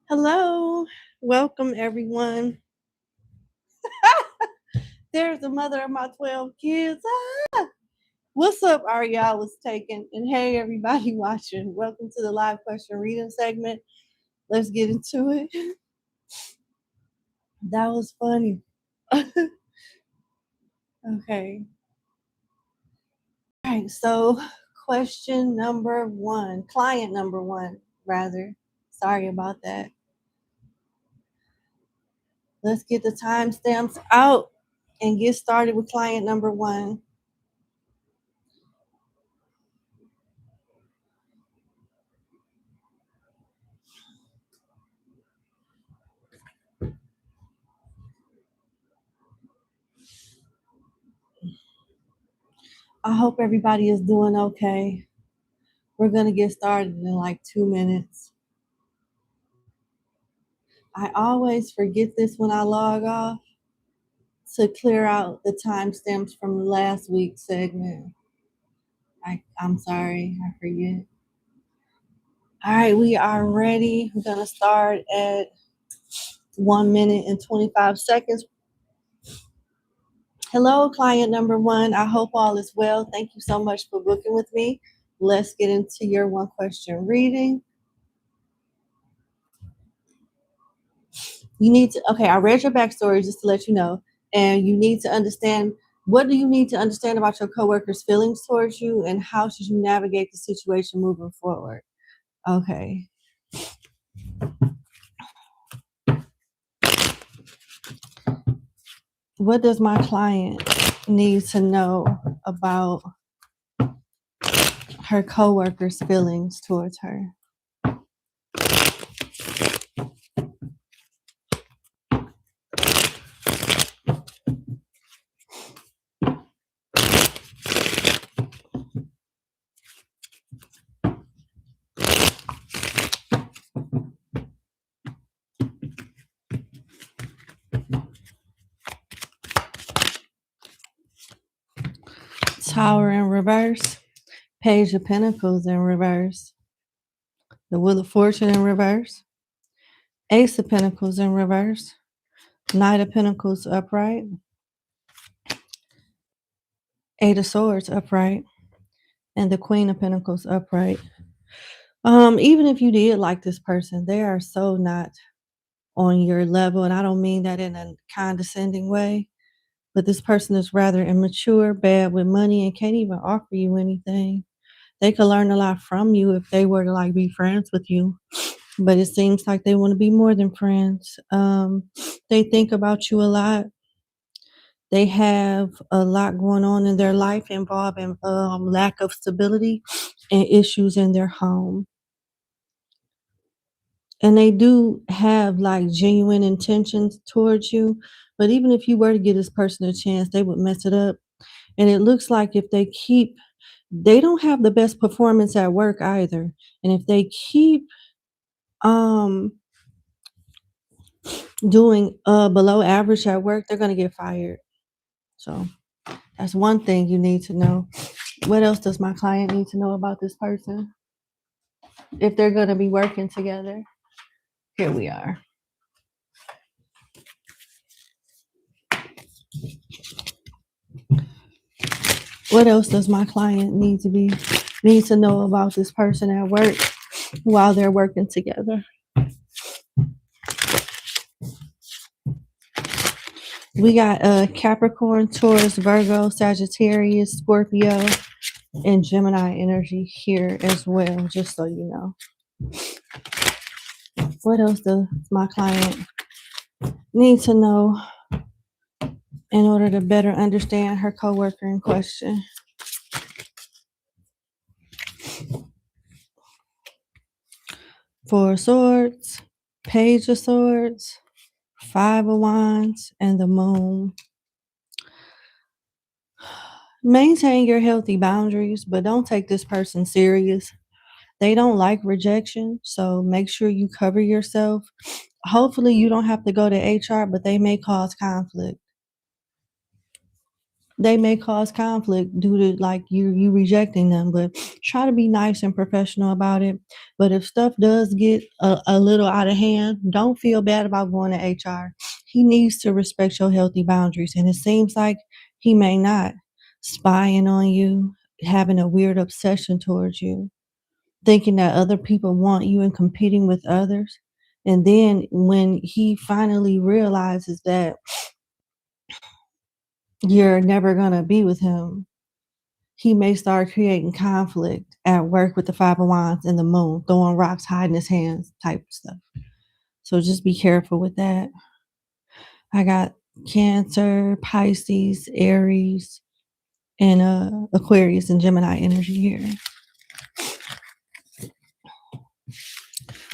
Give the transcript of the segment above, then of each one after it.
Hello, welcome everyone. There's the mother of my 12 kids. What's up, ARIES taken? And hey, everybody watching. Welcome to the live question reading segment. Let's get into it. That was funny. Okay. All right, so question number one, client number one, rather. Sorry about that. Let's get the timestamps out and get started with client number one. I hope everybody is doing okay. We're going to get started in like 2 minutes. I always forget this when I log off to clear out the timestamps from last week's segment. I'm sorry, I forget. All right, we are ready. We're going to start at 1 minute and 25 seconds. Hello, client number one. I hope all is well. Thank you so much for booking with me. Let's get into your one question reading. You need to, okay, I read your backstory just to let you know, and you need to understand, what do you need to understand about your coworker's feelings towards you, and how should you navigate the situation moving forward? Okay. What does my client need to know about her coworker's feelings towards her? Tower in reverse, Page of Pentacles in reverse, the Wheel of Fortune in reverse, Ace of Pentacles in reverse, Knight of Pentacles upright, Eight of Swords upright, and the Queen of Pentacles upright. Even if you did like this person, they are so not on your level, and I don't mean that in a condescending way, but this person is rather immature, bad with money, and can't even offer you anything. They could learn a lot from you if they were to like be friends with you, but it seems like they want to be more than friends. They think about you a lot. They have a lot going on in their life involving lack of stability and issues in their home. And they do have like genuine intentions towards you, but even if you were to give this person a chance, they would mess it up. And it looks like if they don't have the best performance at work either. And if they keep doing below average at work, they're gonna get fired. So that's one thing you need to know. What else does my client need to know about this person if they're gonna be working together? Here we are. What else does my client need to know about this person at work while they're working together? We got Capricorn, Taurus, Virgo, Sagittarius, Scorpio, and Gemini energy here as well, just so you know. What else does my client need to know in order to better understand her coworker in question? Four of Swords, Page of Swords, Five of Wands, and the Moon. Maintain your healthy boundaries, but don't take this person serious. They don't like rejection, so make sure you cover yourself. Hopefully you don't have to go to HR, but they may cause conflict. they may cause conflict due to like you rejecting them, but try to be nice and professional about it. But if stuff does get a little out of hand, don't feel bad about going to HR. He needs to respect your healthy boundaries, and it seems like he may not. Spying on you, having a weird obsession towards you, thinking that other people want you and competing with others. And then when he finally realizes that you're never going to be with him, he may start creating conflict at work with the Five of Wands and the Moon, throwing rocks, hiding his hands type of stuff. So just be careful with that. I got Cancer, Pisces, Aries, and Aquarius and Gemini energy here.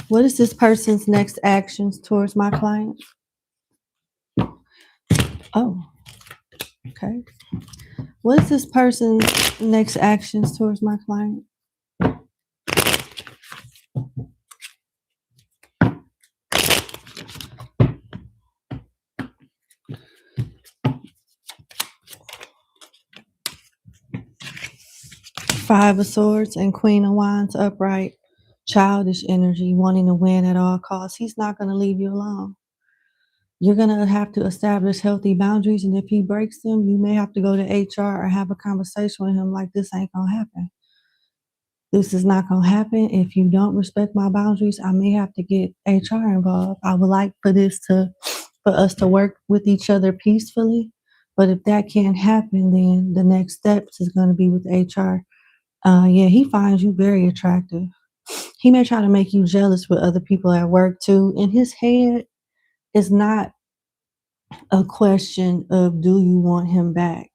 What is this person's next actions towards my client? Oh, okay. What is this person's next actions towards my client? Five of Swords and Queen of Wands upright. Childish energy, wanting to win at all costs. He's not going to leave you alone. You're going to have to establish healthy boundaries, and if he breaks them, you may have to go to HR or have a conversation with him like, this ain't going to happen. This is not going to happen. If you don't respect my boundaries, I may have to get HR involved. I would like for us to work with each other peacefully. But if that can't happen, then the next steps is going to be with HR. Yeah, he finds you very attractive. He may try to make you jealous with other people at work too. In his head, it's not a question of do you want him back?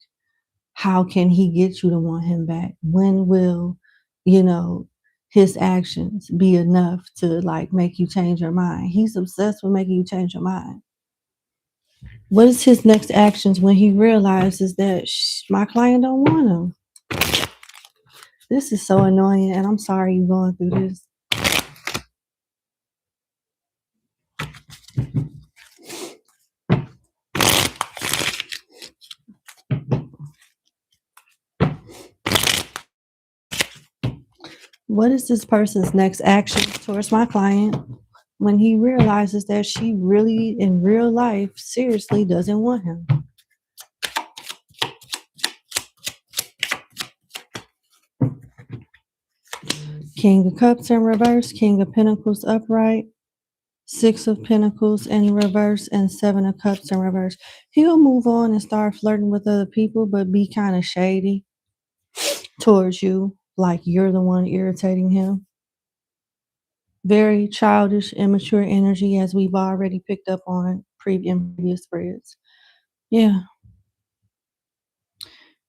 How can he get you to want him back? When will, his actions be enough to like make you change your mind? He's obsessed with making you change your mind. What is his next actions when he realizes that my client don't want him? This is so annoying, and I'm sorry you're going through this. What is this person's next action towards my client when he realizes that she really, in real life, seriously doesn't want him? King of Cups in reverse, King of Pentacles upright, Six of Pentacles in reverse, and Seven of Cups in reverse. He'll move on and start flirting with other people, but be kind of shady towards you, like you're the one irritating him. Very childish, immature energy, as we've already picked up on previous spreads. Yeah.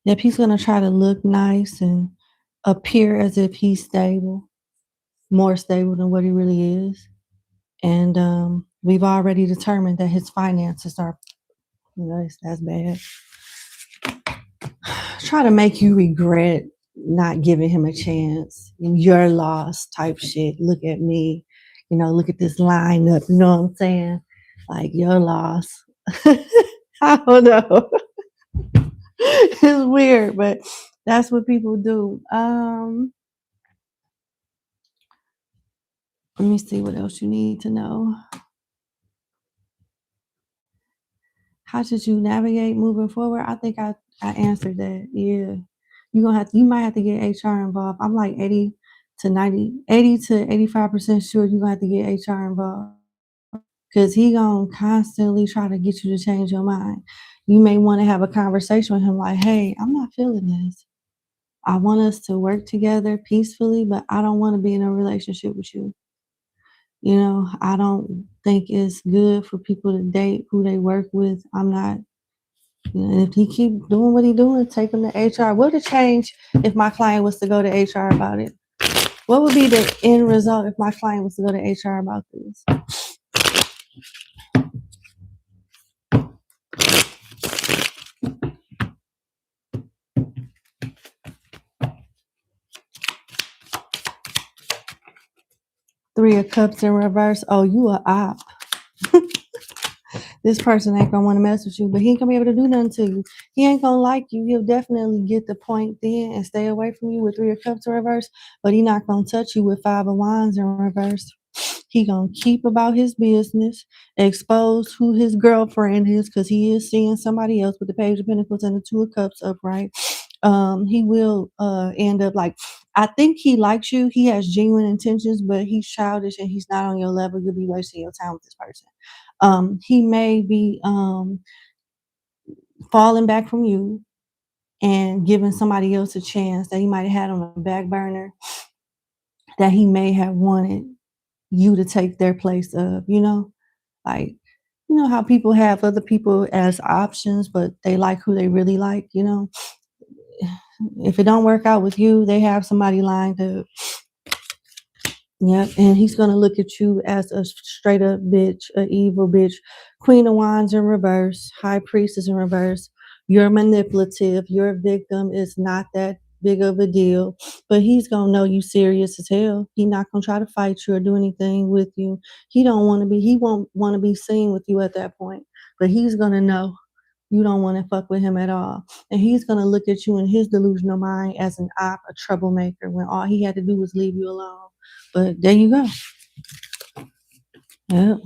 Yep, he's going to try to look nice and appear as if he's stable, more stable than what he really is. And we've already determined that his finances are, that's bad. Try to make you regret not giving him a chance. Your loss type shit. Look at me. Look at this lineup. You know what I'm saying? Like, your loss. I don't know. It's weird, but that's what people do. Let me see what else you need to know. How should you navigate moving forward? I think I answered that. Yeah. You might have to get HR involved. I'm like 80 to 85% sure you're gonna have to get HR involved. Because he gonna constantly try to get you to change your mind. You may want to have a conversation with him like, hey, I'm not feeling this. I want us to work together peacefully, but I don't want to be in a relationship with you. I don't think it's good for people to date who they work with. I'm not. If he keep doing what he doing, take him to HR. What would change if my client was to go to HR about it? What would be the end result if my client was to go to HR about this? Three of Cups in reverse. Oh, you a op. This person ain't gonna want to mess with you, but he ain't gonna be able to do nothing to you. He ain't gonna like you. He'll definitely get the point then and stay away from you with 3 of Cups in reverse, but he not gonna touch you with 5 of Wands in reverse. He gonna keep about his business, expose who his girlfriend is, because he is seeing somebody else with the Page of Pentacles and the 2 of Cups upright. He will end up like, I think he likes you. He has genuine intentions, but he's childish and he's not on your level. You'll be wasting your time with this person. He may be falling back from you and giving somebody else a chance that he might have had on the back burner that he may have wanted you to take their place of, like, how people have other people as options, but they like who they really like, if it don't work out with you, they have somebody lined up. Yep, and he's gonna look at you as a straight up bitch, a evil bitch. Queen of Wands in reverse, High Priestess in reverse. You're manipulative. Your victim is not that big of a deal, but he's gonna know you serious as hell. He not gonna try to fight you or do anything with you. He won't want to be seen with you at that point, but he's gonna know you don't want to fuck with him at all. And he's going to look at you in his delusional mind as an op, a troublemaker, when all he had to do was leave you alone. But there you go. Yep.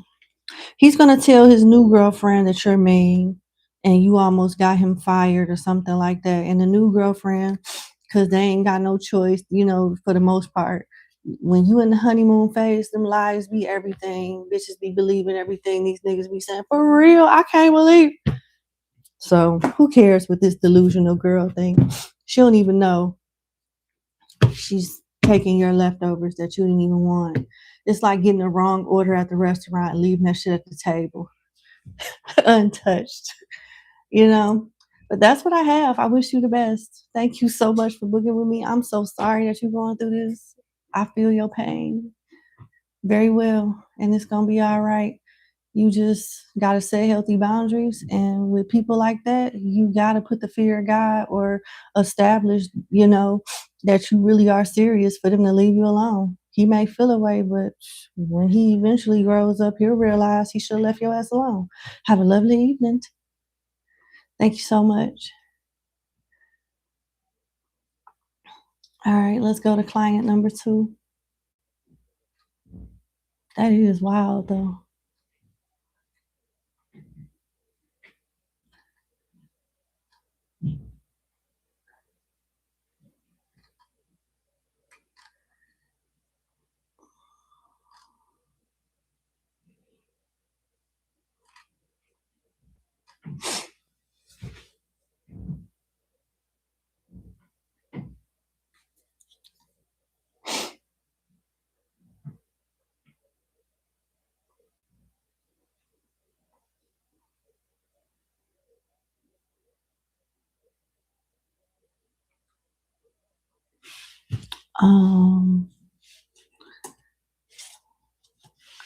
He's going to tell his new girlfriend that you're mean and you almost got him fired or something like that. And the new girlfriend, because they ain't got no choice, for the most part. When you in the honeymoon phase, them lies be everything. Bitches be believing everything these niggas be saying. For real, I can't believe. So who cares with this delusional girl thing? She don't even know she's taking your leftovers that you didn't even want. It's like getting the wrong order at the restaurant and leaving that shit at the table untouched, But that's what I have. I wish you the best. Thank you so much for booking with me. I'm so sorry that you're going through this. I feel your pain very well, and it's going to be all right. You just got to set healthy boundaries. And with people like that, you got to put the fear of God or establish, that you really are serious for them to leave you alone. He may feel away, but when he eventually grows up, he'll realize he should have left your ass alone. Have a lovely evening. Thank you so much. All right, let's go to client number 2. That is wild, though.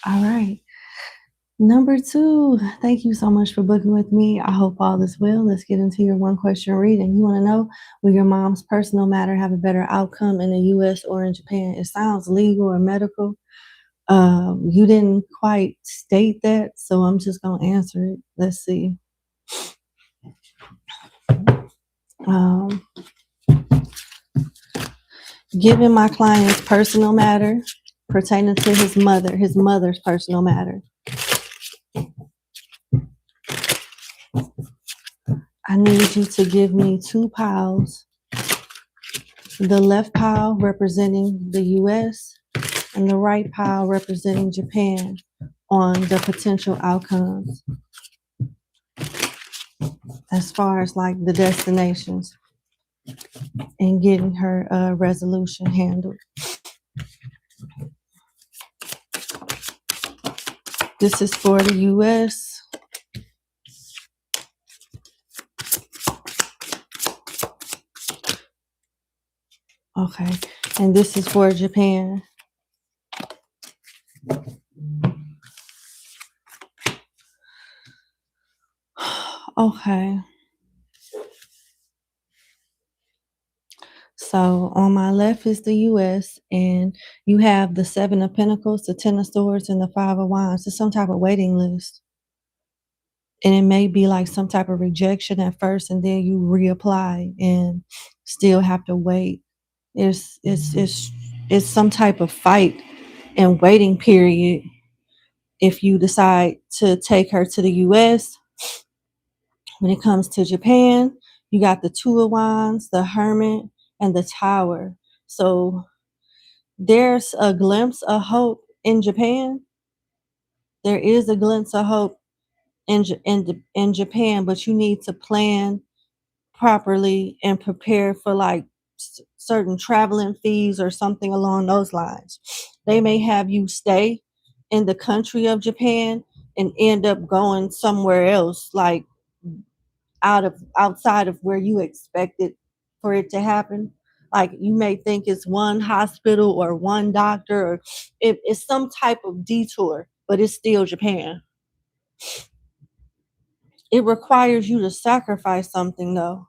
All right. Number 2, thank you so much for booking with me. I hope all is well. Let's get into your 1-question reading. You want to know, will your mom's personal matter have a better outcome in the U.S. or in Japan? It sounds legal or medical. You didn't quite state that, so I'm just going to answer it. Let's see. Given my client's personal matter pertaining to his mother's personal matter, I need you to give me 2 piles. The left pile representing the U.S. and the right pile representing Japan on the potential outcomes as far as like the destinations and getting her resolution handled. This is for the U.S. Okay, and this is for Japan. Okay. So on my left is the U.S. and you have the 7 of Pentacles, the 10 of Swords, and the 5 of Wands. It's some type of waiting list. And it may be like some type of rejection at first, and then you reapply and still have to wait. It's some type of fight and waiting period if you decide to take her to the US. When it comes to Japan, you got the Two of Wands, the Hermit, and the Tower. So there's a glimpse of hope in Japan. There is a glimpse of hope in Japan, but you need to plan properly and prepare for like certain traveling fees or something along those lines. They may have you stay in the country of Japan and end up going somewhere else, like outside of where you expected for it to happen. Like you may think it's one hospital or one doctor, or it's some type of detour, but it's still Japan. It requires you to sacrifice something, though.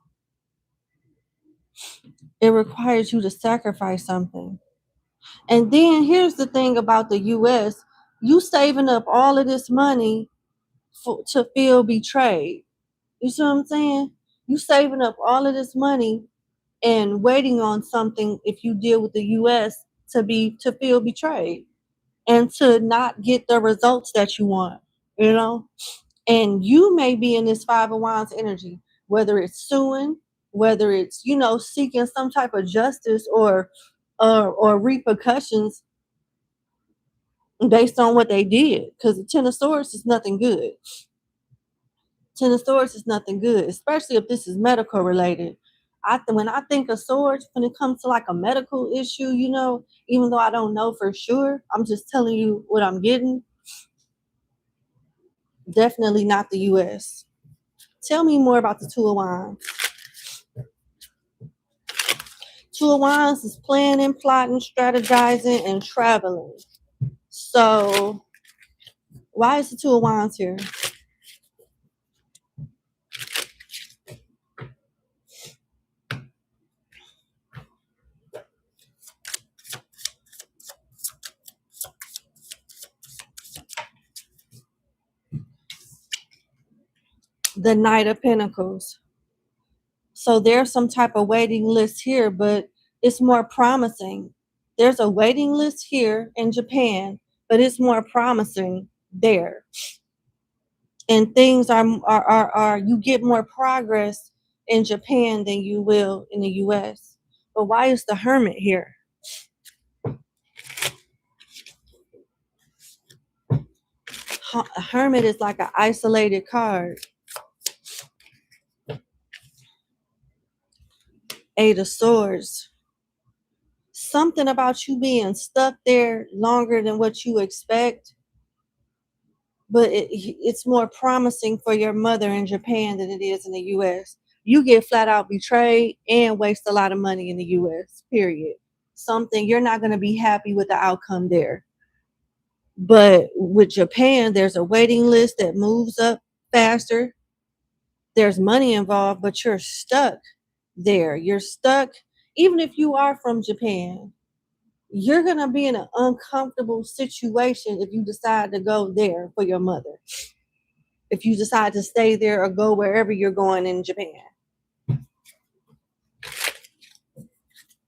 It requires you to sacrifice something. And then here's the thing about the US, you saving up all of this money to feel betrayed. You see what I'm saying? You saving up all of this money and waiting on something, if you deal with the US, to feel betrayed and to not get the results that you want, you know? And you may be in this Five of Wands energy, whether it's suing, whether it's, seeking some type of justice or repercussions based on what they did. Because the Ten of Swords is nothing good. Ten of Swords is nothing good, especially if this is medical related. When I think of swords, when it comes to like a medical issue, even though I don't know for sure, I'm just telling you what I'm getting. Definitely not the US. Tell me more about the Two of Wands. Two of Wands is planning, plotting, strategizing, and traveling. So, why is the Two of Wands here? The Knight of Pentacles. So there's some type of waiting list here, but it's more promising. There's a waiting list here in Japan, but it's more promising there. And things are you get more progress in Japan than you will in the US. But why is the Hermit here? Hermit is like an isolated card. Eight of Swords. Something about you being stuck there longer than what you expect, but it's more promising for your mother in Japan than it is in the US. You get flat out betrayed and waste a lot of money in the US, period. Something you're not going to be happy with the outcome there. But with Japan, there's a waiting list that moves up faster. There's money involved, but you're stuck there. You're stuck. Even if you are from Japan, you're going to be in an uncomfortable situation if you decide to go there for your mother. If you decide to stay there or go wherever you're going in Japan.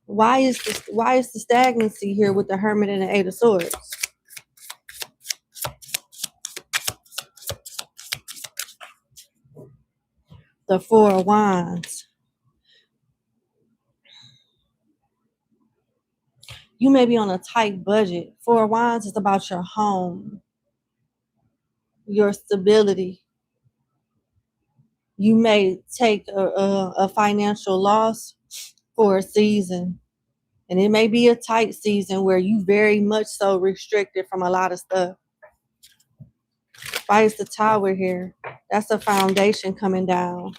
Why is the stagnancy here with the Hermit and the Eight of Swords? The Four of Wands. You may be on a tight budget. Four of Wands is about your home, your stability. You may take a financial loss for a season. And it may be a tight season where you very much so restricted from a lot of stuff. Why is the Tower here? That's a foundation coming down,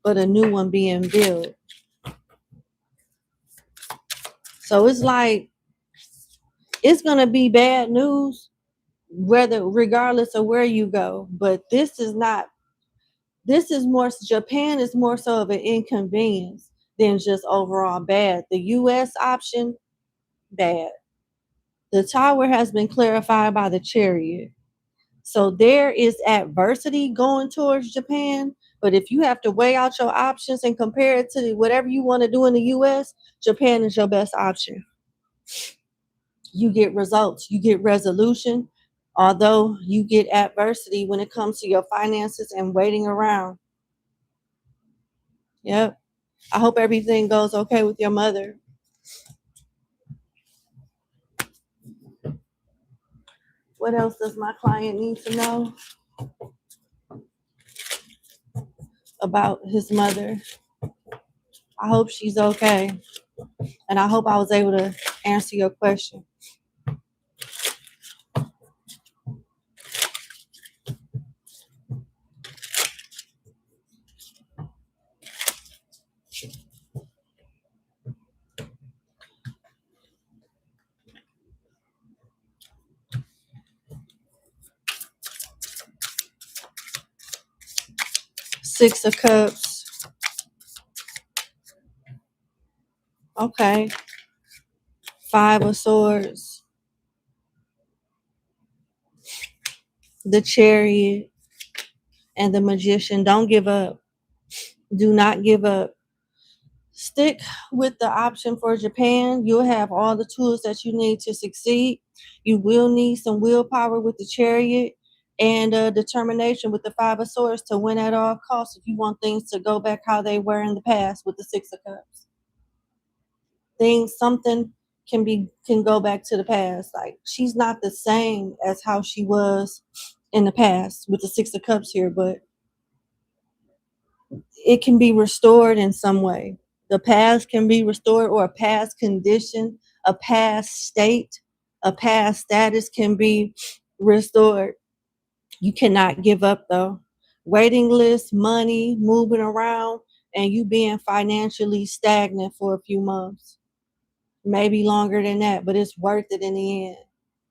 but a new one being built. So it's like, it's going to be bad news, regardless of where you go. But Japan is more so of an inconvenience than just overall bad. The US option, bad. The Tower has been clarified by the Chariot. So there is adversity going towards Japan. But if you have to weigh out your options and compare it to whatever you want to do in the US, Japan is your best option. You get results, you get resolution, although you get adversity when it comes to your finances and waiting around. Yep. I hope everything goes okay with your mother. What else does my client need to know about his mother? I hope she's okay. And I hope I was able to answer your question. Six of Cups. Okay. Five of Swords. The Chariot and the Magician. Don't give up. Do not give up. Stick with the option for Japan. You'll have all the tools that you need to succeed. You will need some willpower with the Chariot and determination with the Five of Swords to win at all costs if you want things to go back how they were in the past with the Six of Cups. Something can go back to the past. Like, she's not the same as how she was in the past with the Six of Cups here, but it can be restored in some way. The past can be restored, or a past condition, a past state, a past status can be restored. You cannot give up though. Waiting list, money, moving around, and you being financially stagnant for a few months. Maybe longer than that, but it's worth it in the end.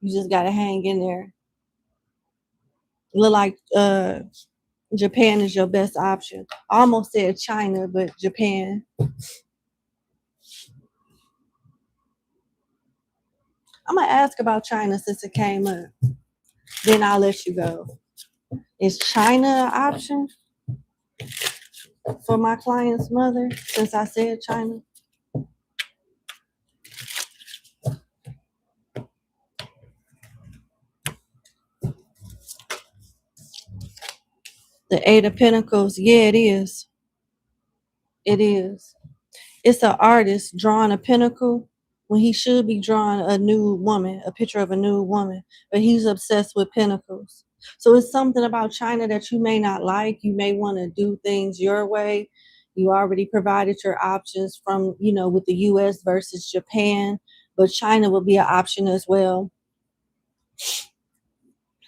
You just gotta hang in there. Look like Japan is your best option. I almost said China, but Japan. I'm gonna ask about China since it came up. Then I'll let you go. Is China an option for my client's mother since I said China? The Eight of Pentacles, yeah, it is. It is. It's an artist drawing a pentacle when he should be drawing a nude woman, a picture of a nude woman, but he's obsessed with pentacles. So it's something about China that you may not like. You may want to do things your way. You already provided your options from, with the US versus Japan, but China will be an option as well.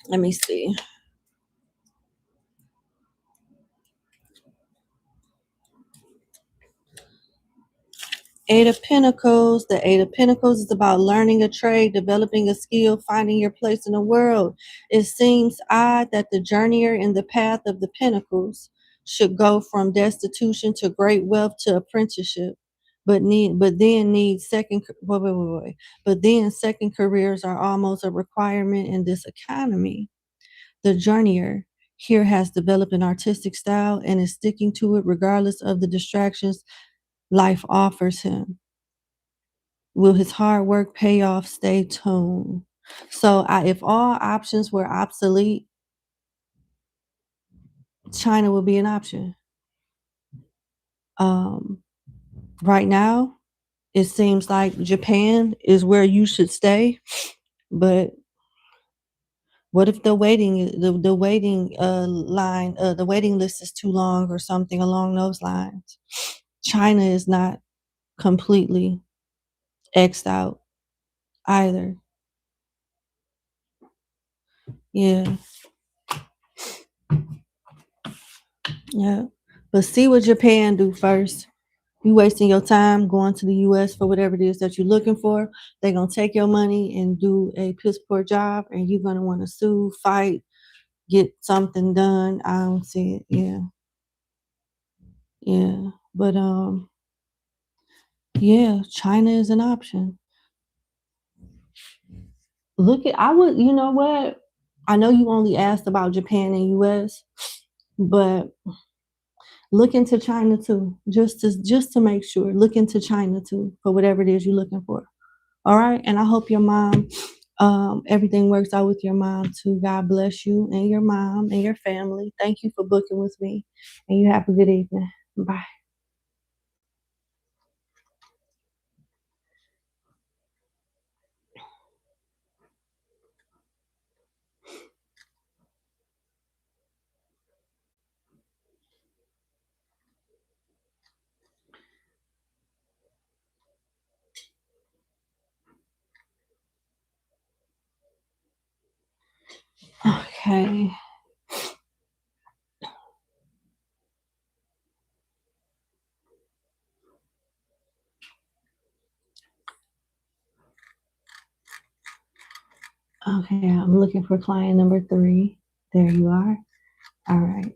Let me see. Eight of Pentacles. The Eight of Pentacles is about learning a trade, developing a skill, finding your place in the world. It seems odd that the journeyer in the path of the Pentacles should go from destitution to great wealth to apprenticeship, but then second careers are almost a requirement in this economy. The journeyer here has developed an artistic style and is sticking to it regardless of the distractions life offers him. Will his hard work pay off? Stay tuned. So if all options were obsolete, China would be an option. Right now, it seems like Japan is where you should stay, but what if the waiting line, the waiting list is too long or something along those lines? China is not completely X'd out either. Yeah. Yeah. But see what Japan do first. You wasting your time going to the US for whatever it is that you're looking for. They're gonna take your money and do a piss poor job, and you're gonna want to sue, fight, get something done. I don't see it. Yeah. Yeah. But yeah, China is an option. I would, you know what? I know you only asked about Japan and US, but look into China too, just to make sure. Look into China too for whatever it is you're looking for. All right, and I hope your mom, everything works out with your mom too. God bless you and your mom and your family. Thank you for booking with me, and you have a good evening. Bye. Okay. Okay, I'm looking for client number 3. There you are. All right.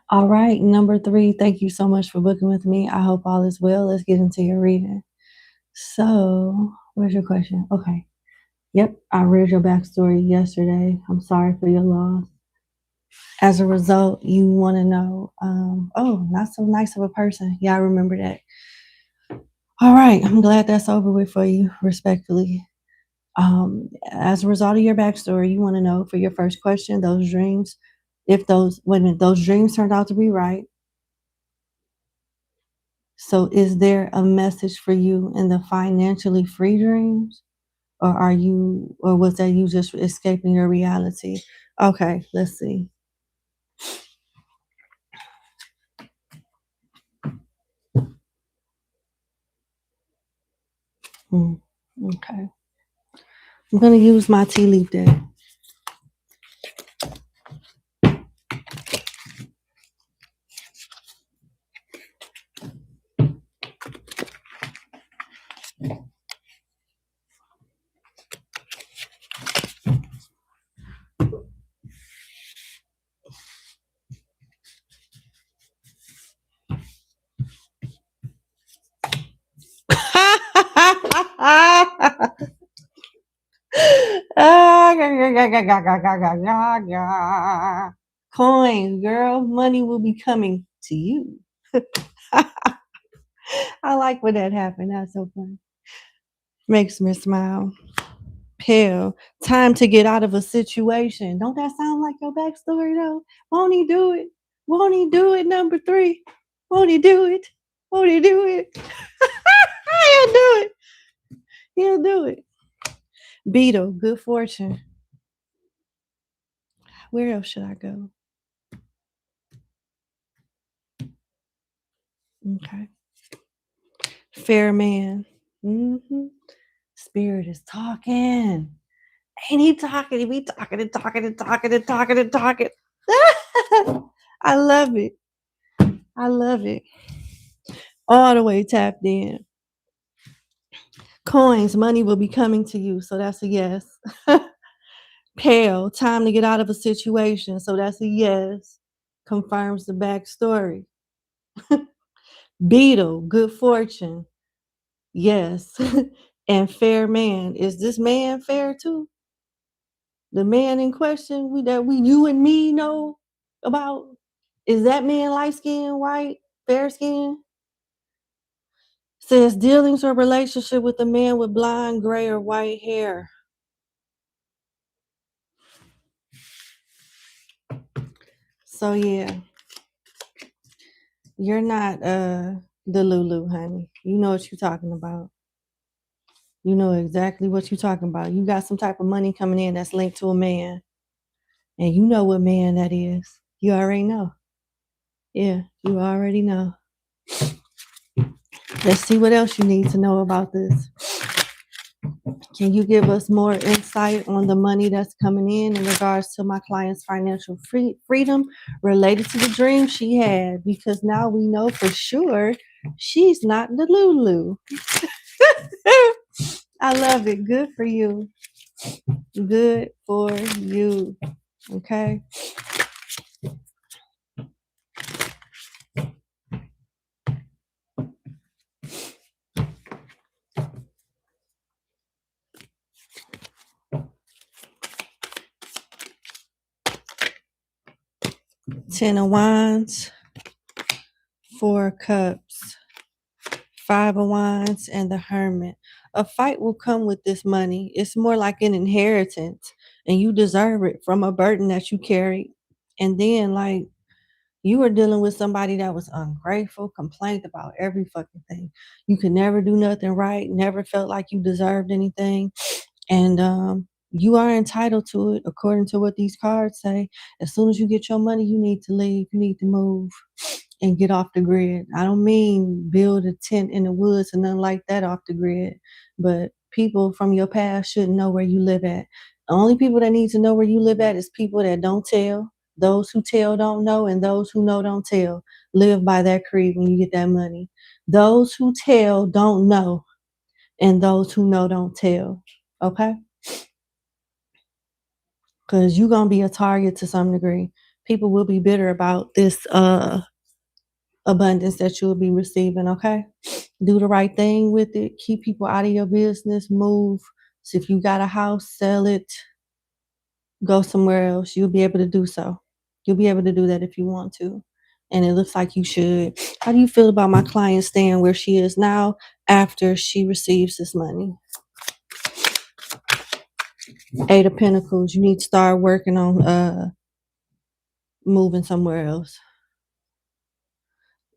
All right, number 3, thank you so much for booking with me. I hope all is well. Let's get into your reading. So, where's your question? Okay. Yep, I read your backstory yesterday. I'm sorry for your loss. As a result, you want to know, oh, not so nice of a person. Yeah, I remember that. All right, I'm glad that's over with for you, respectfully. As a result of your backstory, you want to know for your first question, those dreams, if those, wait a minute, those dreams turned out to be right. So is there a message for you in the financially free dreams? Or was that you just escaping your reality? Okay, let's see. Okay. I'm going to use my tea leaf deck. Coins, girl. Money will be coming to you. I like when that happened. That's so fun. Makes me smile. Hell, time to get out of a situation. Don't that sound like your backstory though? Won't he do it? Won't he do it? Number 3. Won't he do it? Won't he do it? He'll do it. He'll do it. Beetle, good fortune. Where else should I go? Okay. Fair man. Spirit is talking. Ain't he talking? He be talking and talking and talking and talking and talking. I love it. I love it. All the way tapped in. Coins, money will be coming to you. So that's a yes. Pale, time to get out of a situation. So that's a yes. Confirms the backstory. Beetle, good fortune. Yes. And fair man. Is this man fair too? The man in question you and me know about? Is that man light skin, white, fair skin? Says dealings or relationship with a man with blonde, gray, or white hair. So yeah, you're not the Lulu, honey. You know what you're talking about. You know exactly what you're talking about. You got some type of money coming in that's linked to a man. And you know what man that is. You already know. Yeah, you already know. Let's see what else you need to know about this. Can you give us more insight on the money that's coming in regards to my client's financial freedom related to the dream she had? Because now we know for sure she's not the Lulu. I love it. Good for you. Good for you. Okay. Ten of Wands, Four of Cups, Five of Wands, and the Hermit. A fight will come with this money. It's more like an inheritance, and you deserve it from a burden that you carried. And then, like, you were dealing with somebody that was ungrateful, complained about every fucking thing. You could never do nothing right, never felt like you deserved anything. And you are entitled to it according to what these cards say. As soon as you get your money, you need to leave. You need to move and get off the grid. I don't mean build a tent in the woods and nothing like that off the grid, but people from your past shouldn't know where you live at. The only people that need to know where you live at is people that don't tell. Those who tell don't know, and those who know don't tell. Live by that creed when you get that money. Those who tell don't know, and those who know don't tell. Okay? Because you're going to be a target to some degree. People will be bitter about this abundance that you'll be receiving, okay? Do the right thing with it. Keep people out of your business. Move. So if you got a house, sell it. Go somewhere else. You'll be able to do so. You'll be able to do that if you want to. And it looks like you should. How do you feel about my client staying where she is now after she receives this money? Eight of Pentacles. You need to start working on moving somewhere else.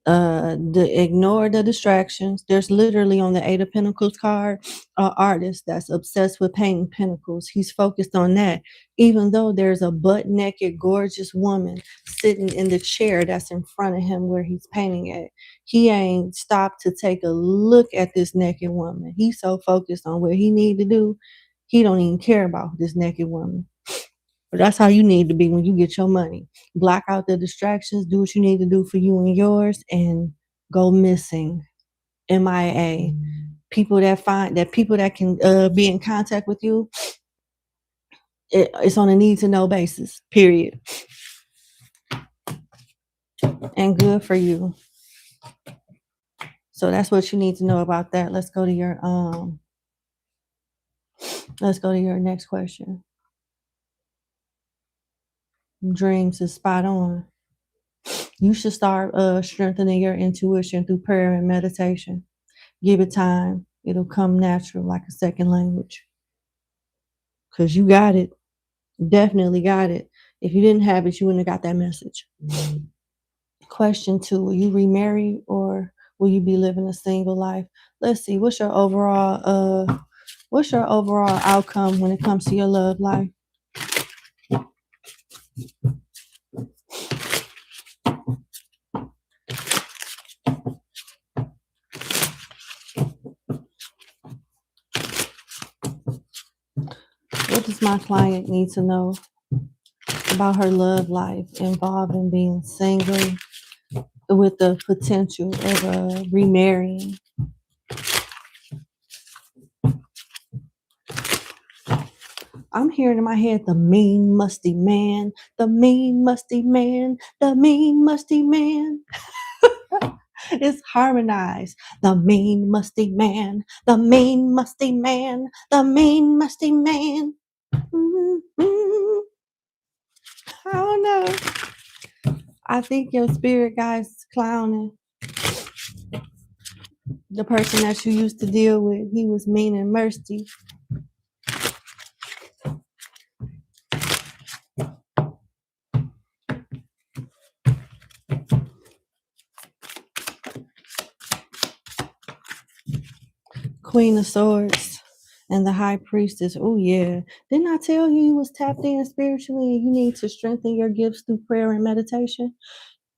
Ignore the distractions. There's literally on the Eight of Pentacles card an artist that's obsessed with painting pentacles. He's focused on that, even though there's a butt naked gorgeous woman sitting in the chair that's in front of him where he's painting at. He ain't stopped to take a look at this naked woman. He's so focused on what he need to do, he don't even care about this naked woman. But that's how you need to be when you get your money. Block out the distractions, do what you need to do for you and yours, and go missing. MIA. People that can be in contact with you, it's on a need to know basis, period. And good for you. So that's what you need to know about that. Let's go to your next question. Dreams is spot on. You should start strengthening your intuition through prayer and meditation. Give it time. It'll come natural like a second language. Because you got it. Definitely got it. If you didn't have it, you wouldn't have got that message. Question 2, will you remarry or will you be living a single life? Let's see, what's your overall outcome when it comes to your love life? What does my client need to know about her love life involving being single with the potential of remarrying? I'm hearing in my head, the mean, musty man, the mean, musty man, the mean, musty man. It's harmonized. The mean, musty man, the mean, musty man, the mean, musty man. Mm-hmm. I don't know. I think your spirit guy's clowning. The person that you used to deal with, he was mean and musty. Queen of Swords and the High Priestess. Oh, yeah. Didn't I tell you was tapped in spiritually and you need to strengthen your gifts through prayer and meditation?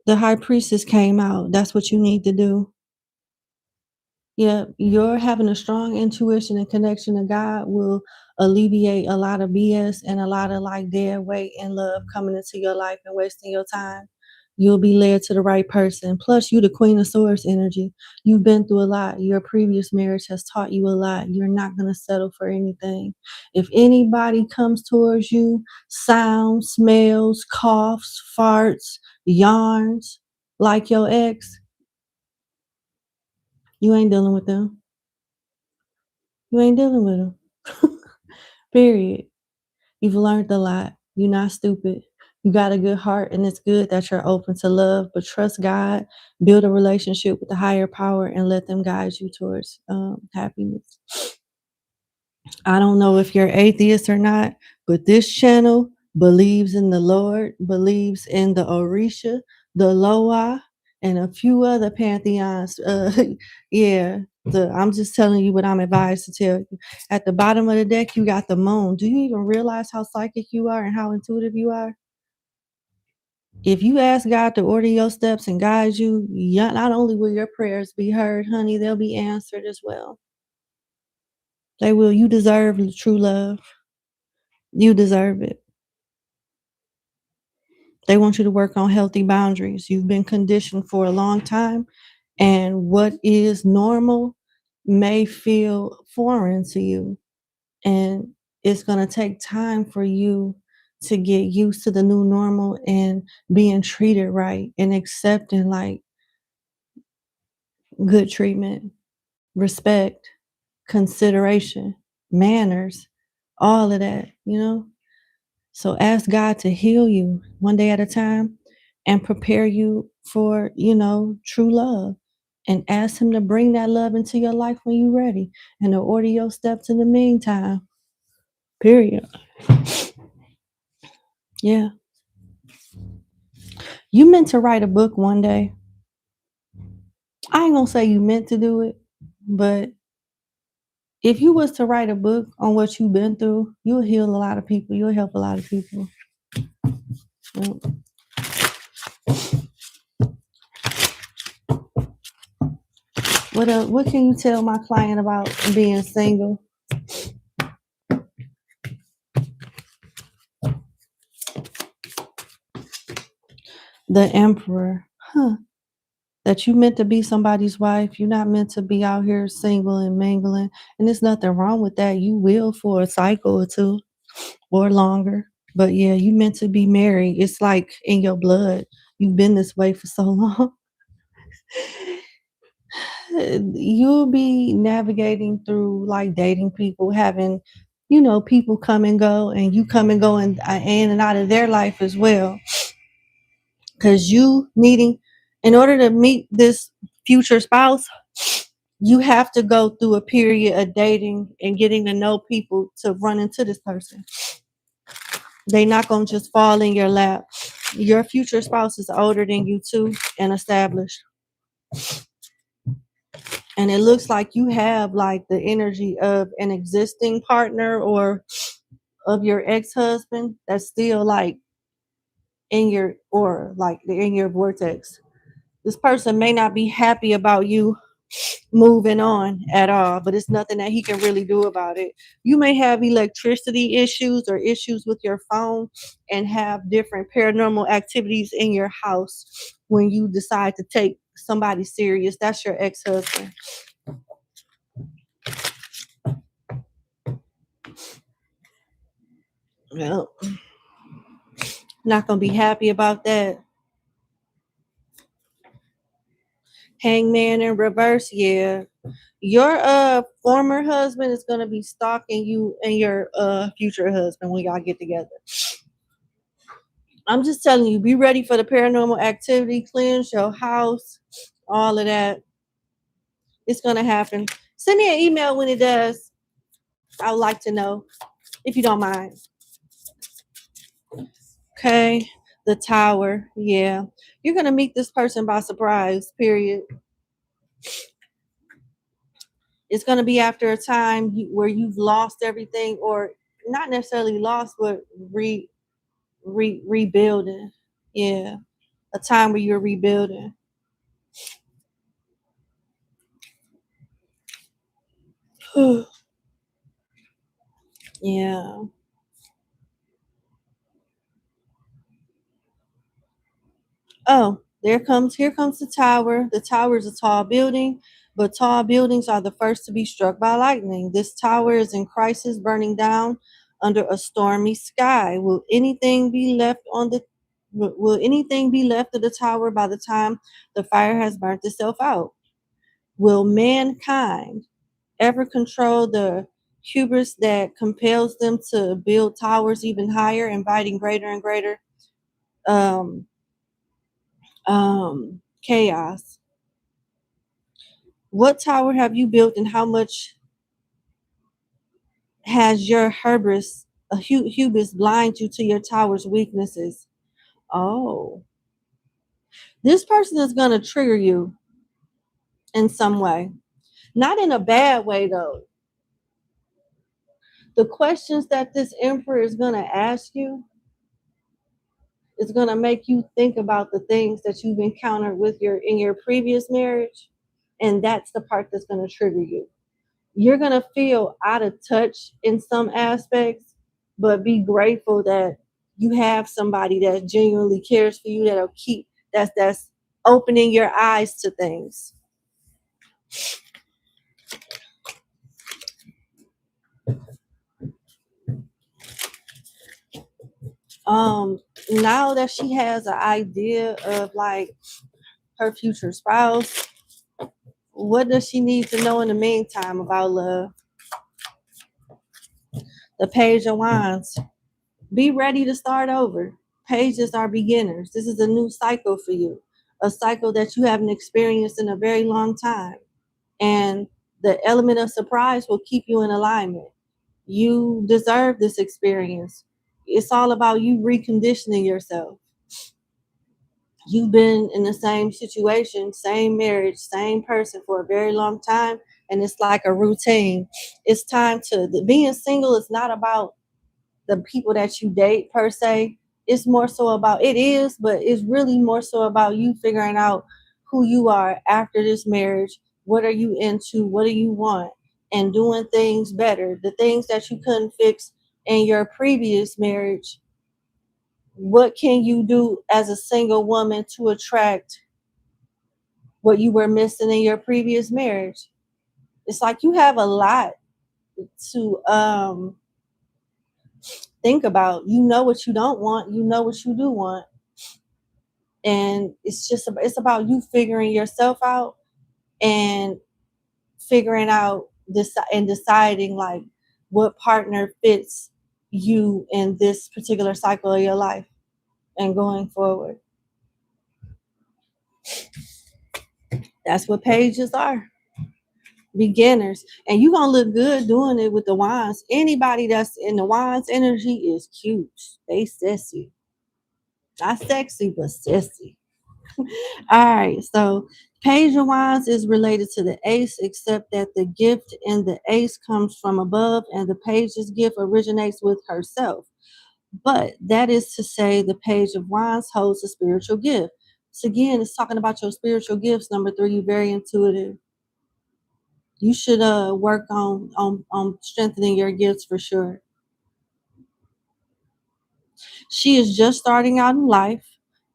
The High Priestess came out. That's what you need to do. Yeah, you're having a strong intuition and connection to God will alleviate a lot of BS and a lot of like dead weight and love coming into your life and wasting your time. You'll be led to the right person. Plus, you the Queen of Swords energy. You've been through a lot. Your previous marriage has taught you a lot. You're not going to settle for anything. If anybody comes towards you, sounds, smells, coughs, farts, yarns, like your ex, you ain't dealing with them. You ain't dealing with them. Period. You've learned a lot. You're not stupid. You got a good heart, and it's good that you're open to love, but trust God, build a relationship with the higher power, and let them guide you towards happiness. I don't know if you're atheist or not, but this channel believes in the Lord, believes in the Orisha, the Loa, and a few other pantheons. Yeah, I'm just telling you what I'm advised to tell you. At the bottom of the deck, you got the moon. Do you even realize how psychic you are and how intuitive you are? If you ask God to order your steps and guide you, not only will your prayers be heard, honey, they'll be answered as well. They will. You deserve true love. You deserve it. They want you to work on healthy boundaries. You've been conditioned for a long time, and what is normal may feel foreign to you. And it's going to take time for you to get used to the new normal and being treated right and accepting like good treatment, respect, consideration, manners, all of that, you know? So ask God to heal you one day at a time and prepare you for, true love. And ask him to bring that love into your life when you're ready and to order your steps in the meantime. Period. Yeah. You meant to write a book one day. I ain't gonna say you meant to do it, but if you was to write a book on what you've been through, you'll heal a lot of people. You'll help a lot of people. Yep. What can you tell my client about being single? The Emperor. Huh. That you meant to be somebody's wife. You're not meant to be out here single and mingling. And there's nothing wrong with that. You will for a cycle or two or longer. But yeah, you meant to be married. It's like in your blood. You've been this way for so long. You'll be navigating through like dating people, having, people come and go, and you come and go in and out of their life as well. Because in order to meet this future spouse, you have to go through a period of dating and getting to know people to run into this person. They're not going to just fall in your lap. Your future spouse is older than you too and established. And it looks like you have like the energy of an existing partner or of your ex-husband that's still like in your aura, like in your vortex. This person may not be happy about you moving on at all, but it's nothing that he can really do about it. You may have electricity issues or issues with your phone and have different paranormal activities in your house when you decide to take somebody serious. That's your ex-husband. Well, not gonna be happy about that. Hangman in reverse, yeah. Your former husband is gonna be stalking you and your future husband when y'all get together. I'm just telling you, be ready for the paranormal activity, cleanse your house, all of that. It's gonna happen. Send me an email when it does. I would like to know if you don't mind. Okay. The Tower, yeah. You're gonna meet this person by surprise, period. It's going to be after a time where you've lost everything, or not necessarily lost, but rebuilding. Yeah, a time where you're rebuilding. Yeah. Oh, here comes the tower. The tower is a tall building, but tall buildings are the first to be struck by lightning. This tower is in crisis, burning down under a stormy sky. Will anything be left of the tower by the time the fire has burnt itself out? Will mankind ever control the hubris that compels them to build towers even higher, inviting greater and greater um, chaos? What tower have you built, and how much has your hubris blind you to your tower's weaknesses? Oh, this person is going to trigger you in some way. Not in a bad way, though. The questions that this emperor is going to ask you is going to make you think about the things that you've encountered in your previous marriage, and that's the part that's going to trigger you. You're going to feel out of touch in some aspects, but be grateful that you have somebody that genuinely cares for you, that's opening your eyes to things. um Now that she has an idea of like her future spouse, what does she need to know in the meantime about love? The Page of Wands. Be ready to start over. Pages are beginners. This is a new cycle for you, a cycle that you haven't experienced in a very long time. And the element of surprise will keep you in alignment. You deserve this experience. It's all about you reconditioning yourself. You've been in the same situation, same marriage, same person for a very long time, and it's like a routine. It's time to, being single is not about the people that you date per se. It's more so about, it is, but it's really more so about you figuring out who you are after this marriage. What are you into? What do you want? And doing things better. The things that you couldn't fix in your previous marriage, what can you do as a single woman to attract what you were missing in your previous marriage? It's like you have a lot to think about. You know what you don't want, you know what you do want, and it's about you figuring yourself out and figuring out this and deciding like what partner fits you in this particular cycle of your life and going forward. That's what pages are. Beginners. And you're gonna look good doing it with the wands. Anybody that's in the wands energy is cute. They sissy. Not sexy, but sissy. All right, so Page of Wands is related to the Ace, except that the gift in the Ace comes from above, and the Page's gift originates with herself. But that is to say, the Page of Wands holds a spiritual gift. So again, it's talking about your spiritual gifts. Number 3, you're very intuitive. You should work on strengthening your gifts for sure. She is just starting out in life,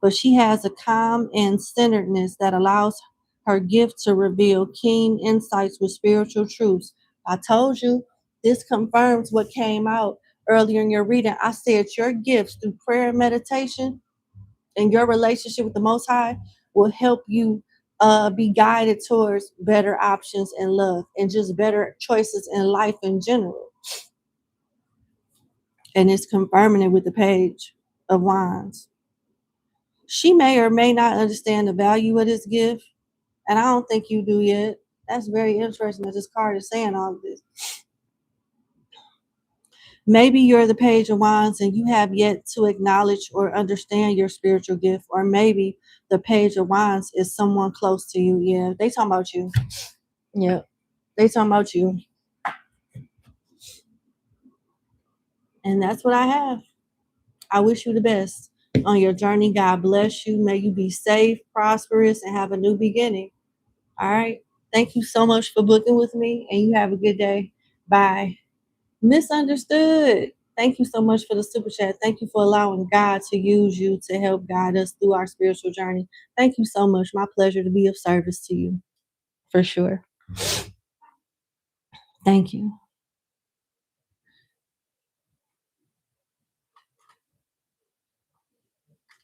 but she has a calm and centeredness that allows her gift to reveal keen insights with spiritual truths. I told you, this confirms what came out earlier in your reading. I said your gifts through prayer and meditation and your relationship with the Most High will help you be guided towards better options in love and just better choices in life in general. And it's confirming it with the Page of Wands. She may or may not understand the value of this gift, and I don't think you do yet. That's very interesting that this card is saying all of this. Maybe you're the Page of Wands and you have yet to acknowledge or understand your spiritual gift, or maybe the Page of Wands is someone close to you. Yeah, they talking about you. Yeah, they talking about you. And that's what I have. I wish you the best on your journey. God bless you. May you be safe, prosperous, and have a new beginning. All right. Thank you so much for booking with me, and you have a good day. Bye. Misunderstood. Thank you so much for the super chat. Thank you for allowing God to use you to help guide us through our spiritual journey. Thank you so much. My pleasure to be of service to you, for sure. Thank you.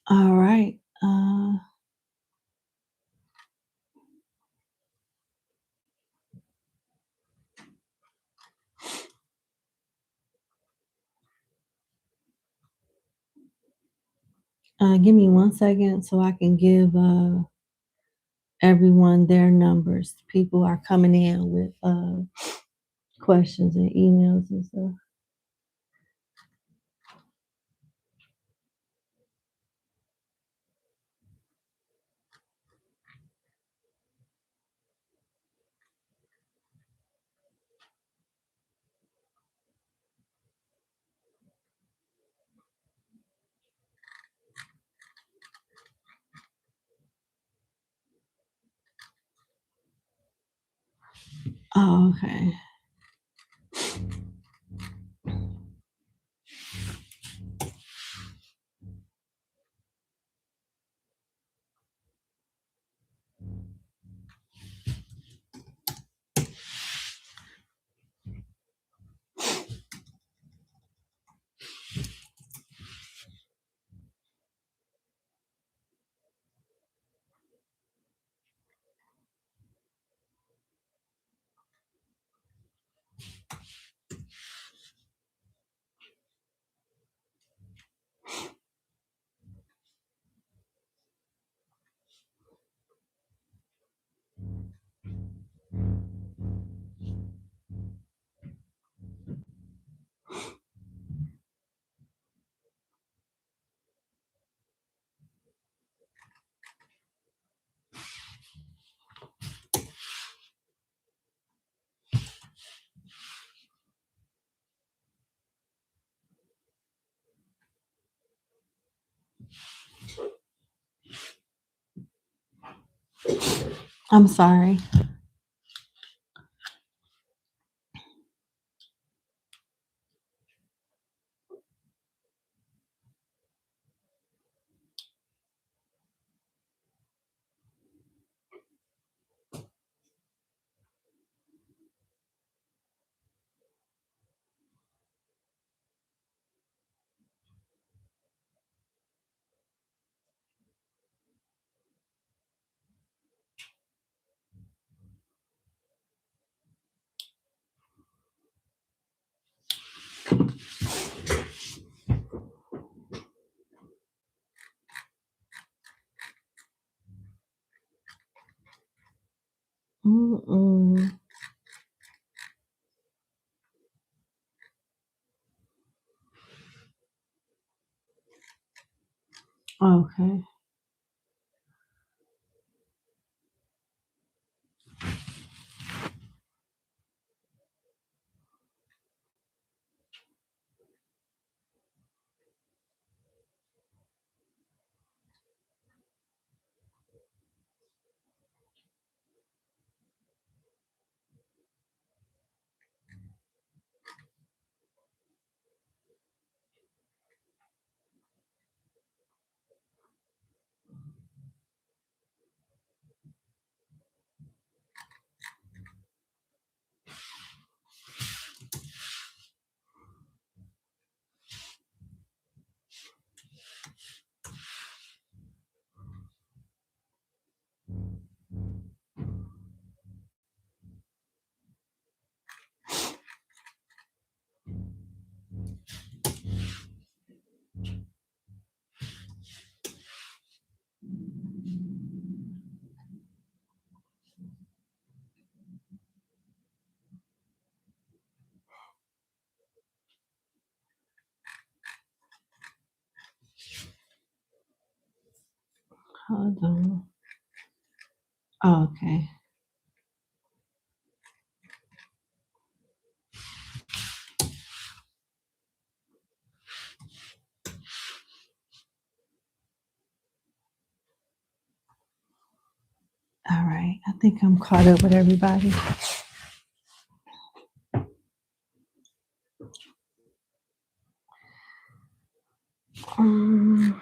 All right. Give me 1 second so I can give everyone their numbers. People are coming in with questions and emails and stuff. Oh, okay. I'm sorry. Mm-mm. Okay. Hold on. Okay. All right. I think I'm caught up with everybody. Um,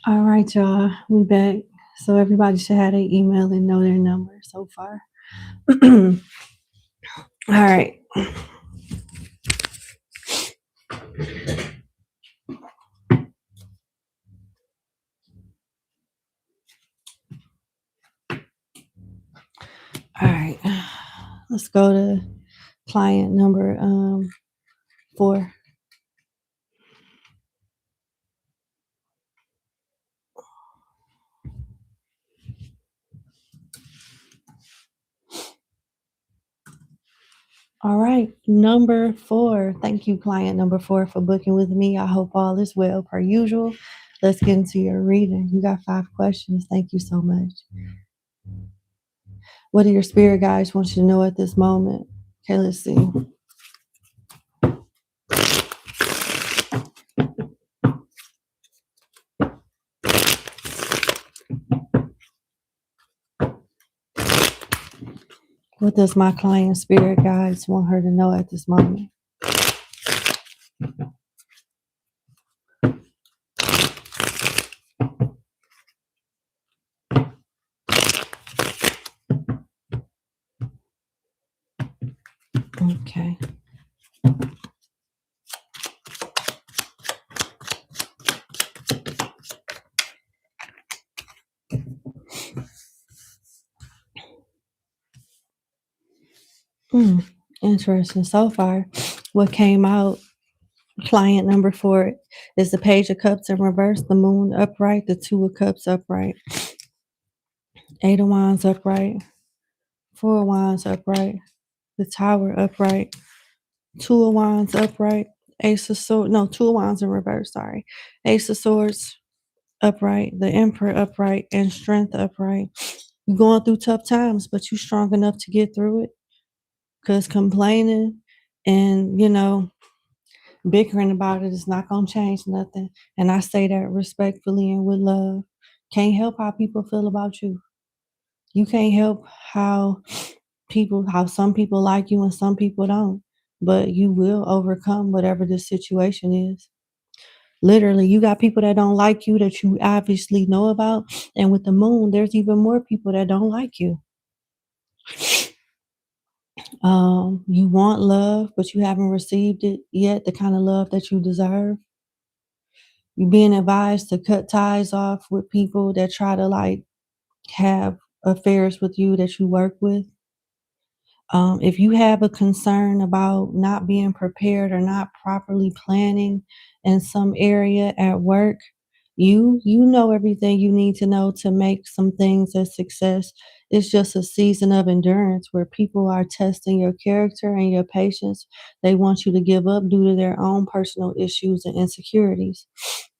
all right, y'all. We back. So everybody should have their email and know their number so far. All right. All right. Let's go to client number 4. All right, number 4. Thank you, client number 4, for booking with me. I hope all is well per usual. Let's get into your reading. You got 5 questions. Thank you so much. What do your spirit guides want you to know at this moment? Okay, let's see. What does my client spirit guides want her to know at this moment? Okay. Interesting. So far, what came out, client number 4, is the Page of Cups in reverse, the Moon upright, the 2 of Cups upright, 8 of Wands upright, 4 of Wands upright, the Tower upright, 2 of Wands upright, Ace of Swords, no, 2 of Wands in reverse, sorry. Ace of Swords upright, the Emperor upright, and Strength upright. You're going through tough times, but you're strong enough to get through it. Because complaining and, bickering about it is not going to change nothing. And I say that respectfully and with love. Can't help how people feel about you. You can't help how some people like you and some people don't. But you will overcome whatever the situation is. Literally, you got people that don't like you that you obviously know about. And with the moon, there's even more people that don't like you. You want love, but you haven't received it yet, the kind of love that you deserve. You're being advised to cut ties off with people that try to have affairs with you that you work with. If you have a concern about not being prepared or not properly planning in some area at work, you know everything you need to know to make some things a success. It's just a season of endurance where people are testing your character and your patience. They want you to give up due to their own personal issues and insecurities.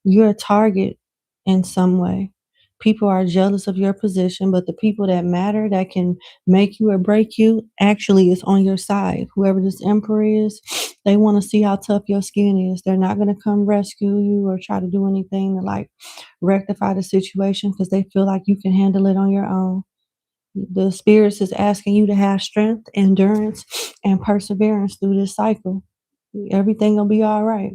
You're a target in some way. People are jealous of your position, but the people that matter, that can make you or break you, actually is on your side. Whoever this emperor is, they want to see how tough your skin is. They're not going to come rescue you or try to do anything to rectify the situation because they feel like you can handle it on your own. The spirits is asking you to have strength, endurance, and perseverance through this cycle. Everything will be all right.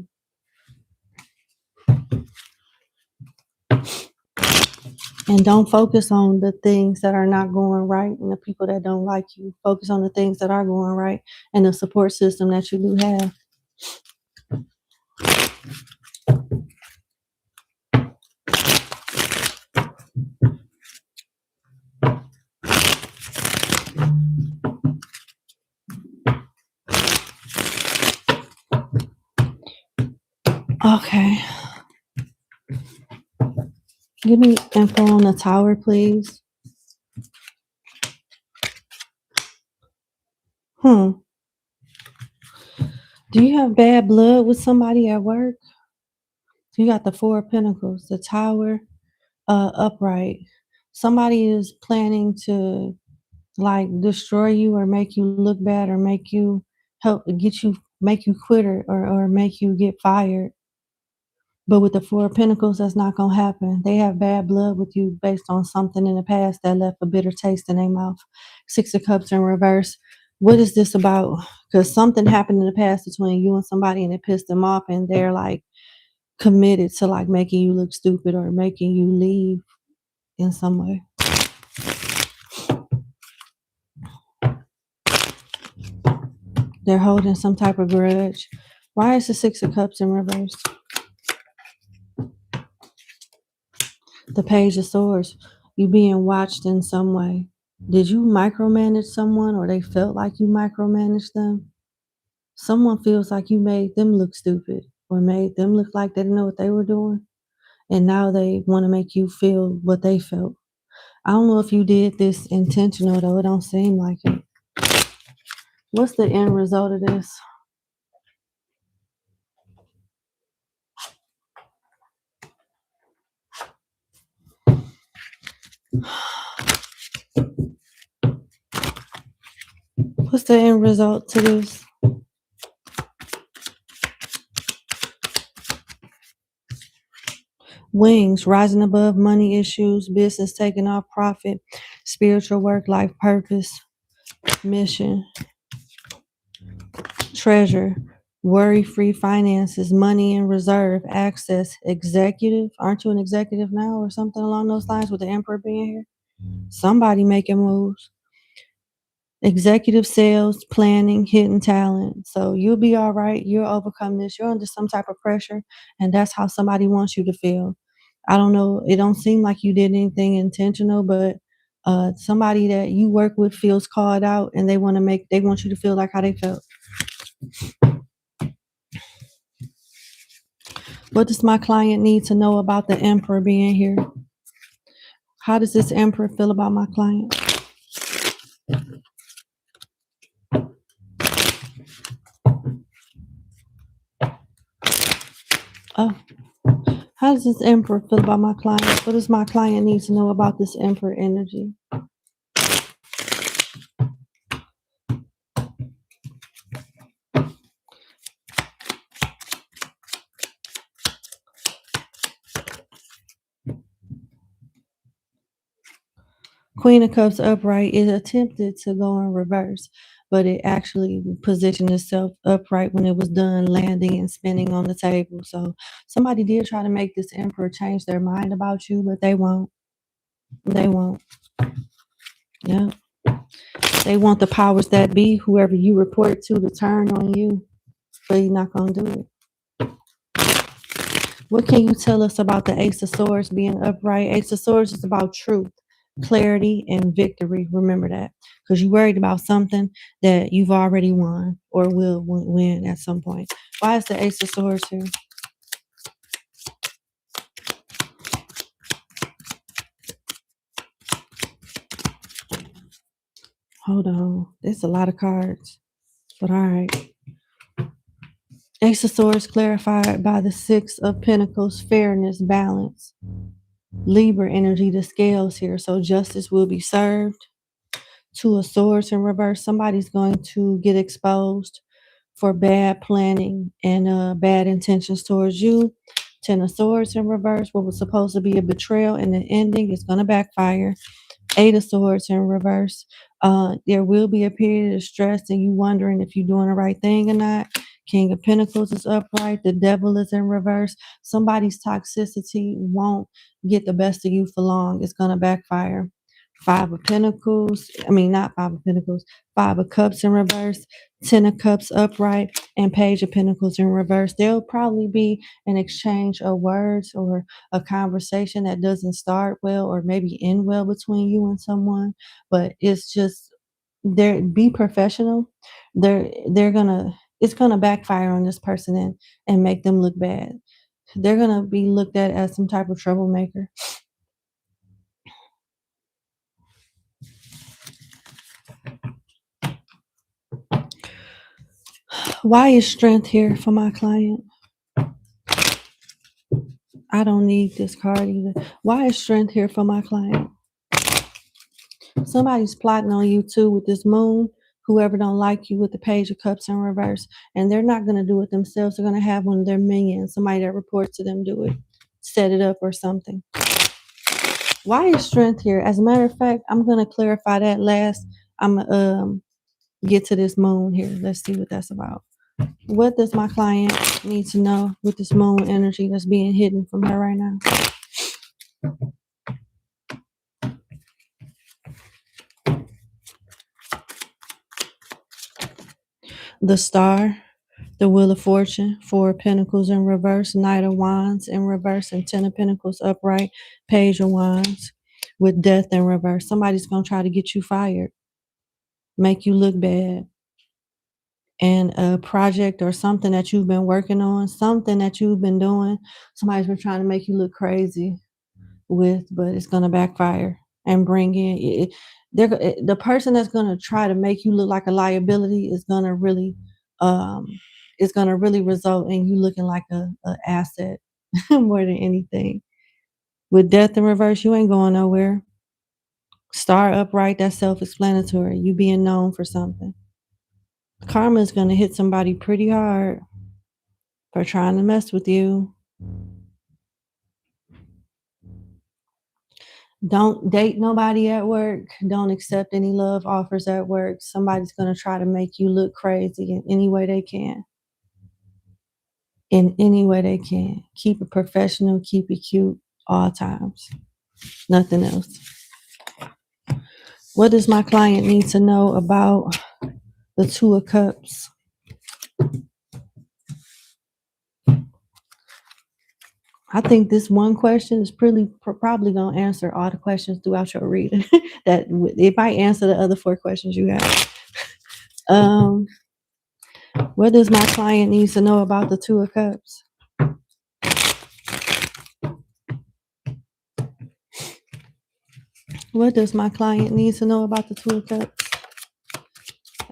And don't focus on the things that are not going right and the people that don't like you. Focus on the things that are going right and the support system that you do have. Okay. Give me info on the Tower, please. Do you have bad blood with somebody at work? You got the Four of Pentacles, the Tower, upright. Somebody is planning to like destroy you or make you look bad or make you make you quit or make you get fired. But with the Four of Pentacles, that's not gonna happen. They have bad blood with you based on something in the past that left a bitter taste in their mouth. Six of Cups in reverse. What is this about? Because something happened in the past between you and somebody and it pissed them off and they're like committed to like making you look stupid or making you leave in some way. They're holding some type of grudge. Why is the Six of Cups in reverse? The Page of Swords. You being watched in some way. Did you micromanage someone or they felt like you micromanaged them? Someone feels like you made them look stupid or made them look like they didn't know what they were doing. And now they want to make you feel what they felt. I don't know if you did this intentional though. It don't seem like it. What's the end result of this? What's the end result to this? Wings, rising above money issues, business taking off, profit, spiritual work, life purpose, mission, treasure, worry-free finances, money in reserve, access, executive. Aren't you an executive now or something along those lines with the Emperor being here? Somebody making moves. Executive sales, planning, hidden talent. So you'll be all right. You'll overcome this. You're under some type of pressure, and that's how somebody wants you to feel. I don't know. It don't seem like you did anything intentional, but somebody that you work with feels called out, and they want you to feel like how they felt. What does my client need to know about the Emperor being here? How does this Emperor feel about my client? Oh, how does this Emperor feel about my client? What does my client need to know about this Emperor energy? Queen of Cups upright. It attempted to go in reverse, but it actually positioned itself upright when it was done landing and spinning on the table. So somebody did try to make this Emperor change their mind about you, but they won't. They won't. Yeah. They want the powers that be, whoever you report to turn on you, but you're not going to do it. What can you tell us about the Ace of Swords being upright? Ace of Swords is about truth, clarity, and victory. Remember that, because you're worried about something that you've already won or will win at some point. Why is the Ace of Swords here? Hold on. There's a lot of cards, but all right. Ace of Swords clarified by the Six of Pentacles, fairness, balance. Libra energy, the scales here. So justice will be served. Two of Swords in reverse. Somebody's going to get exposed for bad planning and bad intentions towards you. Ten of Swords in reverse. What was supposed to be a betrayal and an ending is going to backfire. Eight of Swords in reverse. There will be a period of stress and you wondering if you're doing the right thing or not. King of Pentacles is upright. The Devil is in reverse. Somebody's toxicity won't get the best of you for long. It's going to backfire. Five of Pentacles. I mean, not Five of Pentacles. Five of Cups in reverse. Ten of Cups upright. And Page of Pentacles in reverse. There'll probably be an exchange of words or a conversation that doesn't start well or maybe end well between you and someone. But it's just, be professional. It's gonna backfire on this person and make them look bad. They're gonna be looked at as some type of troublemaker. Why is strength here for my client? I don't need this card either. Why is strength here for my client? Somebody's plotting on you too with this moon. Whoever don't like you with the page of cups in reverse. And they're not going to do it themselves. They're going to have one of their minions, somebody that reports to them, do it. Set it up or something. Why is strength here? As a matter of fact, I'm going to clarify that last. I'm going to get to this moon here. Let's see what that's about. What does my client need to know with this moon energy that's being hidden from her right now? The Star, the Wheel of Fortune, Four of Pentacles in reverse, Knight of Wands in reverse, and Ten of Pentacles upright, Page of Wands with Death in reverse. Somebody's going to try to get you fired, make you look bad. And a project or something that you've been working on, something that you've been doing, somebody's been trying to make you look crazy with, but it's going to backfire and bring in the person that's going to try to make you look like a liability is going to really result in you looking like a asset more than anything. With Death in reverse, you ain't going nowhere. Star upright, that's self-explanatory. You being known for something. Karma is going to hit somebody pretty hard for trying to mess with you. Don't date nobody at work. Don't accept any love offers at work. Somebody's going to try to make you look crazy in any way they can. In any way they can. Keep it professional, keep it cute all times. Nothing else. What does my client need to know about the Two of Cups? I think this one question is probably going to answer all the questions throughout your reading. That it might answer the other 4 questions you have. What does my client need to know about the Two of Cups? What does my client need to know about the Two of Cups?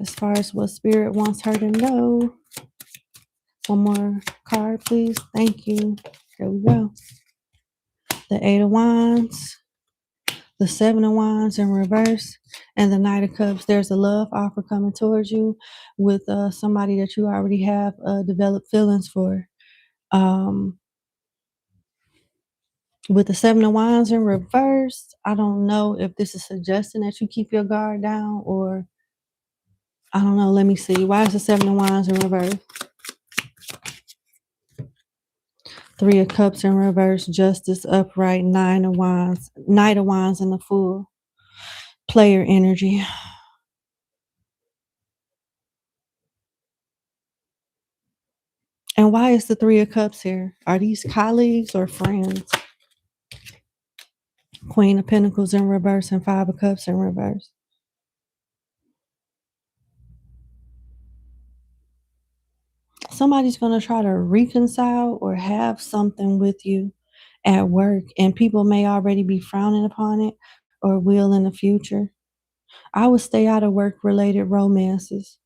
As far as what Spirit wants her to know. One more card, please. Thank you. Here we go. The Eight of Wands, the Seven of Wands in reverse, and the Knight of Cups. There's a love offer coming towards you with somebody that you already have developed feelings for. With the Seven of Wands in reverse, I don't know if this is suggesting that you keep your guard down, or I don't know. Let me see. Why is the Seven of Wands in reverse? Three of Cups in reverse, Justice upright, Nine of Wands, Knight of Wands in the full. Player energy. And why is the Three of Cups here? Are these colleagues or friends? Queen of Pentacles in reverse and Five of Cups in reverse. Somebody's going to try to reconcile or have something with you at work, and people may already be frowning upon it or will in the future. I would stay out of work-related romances.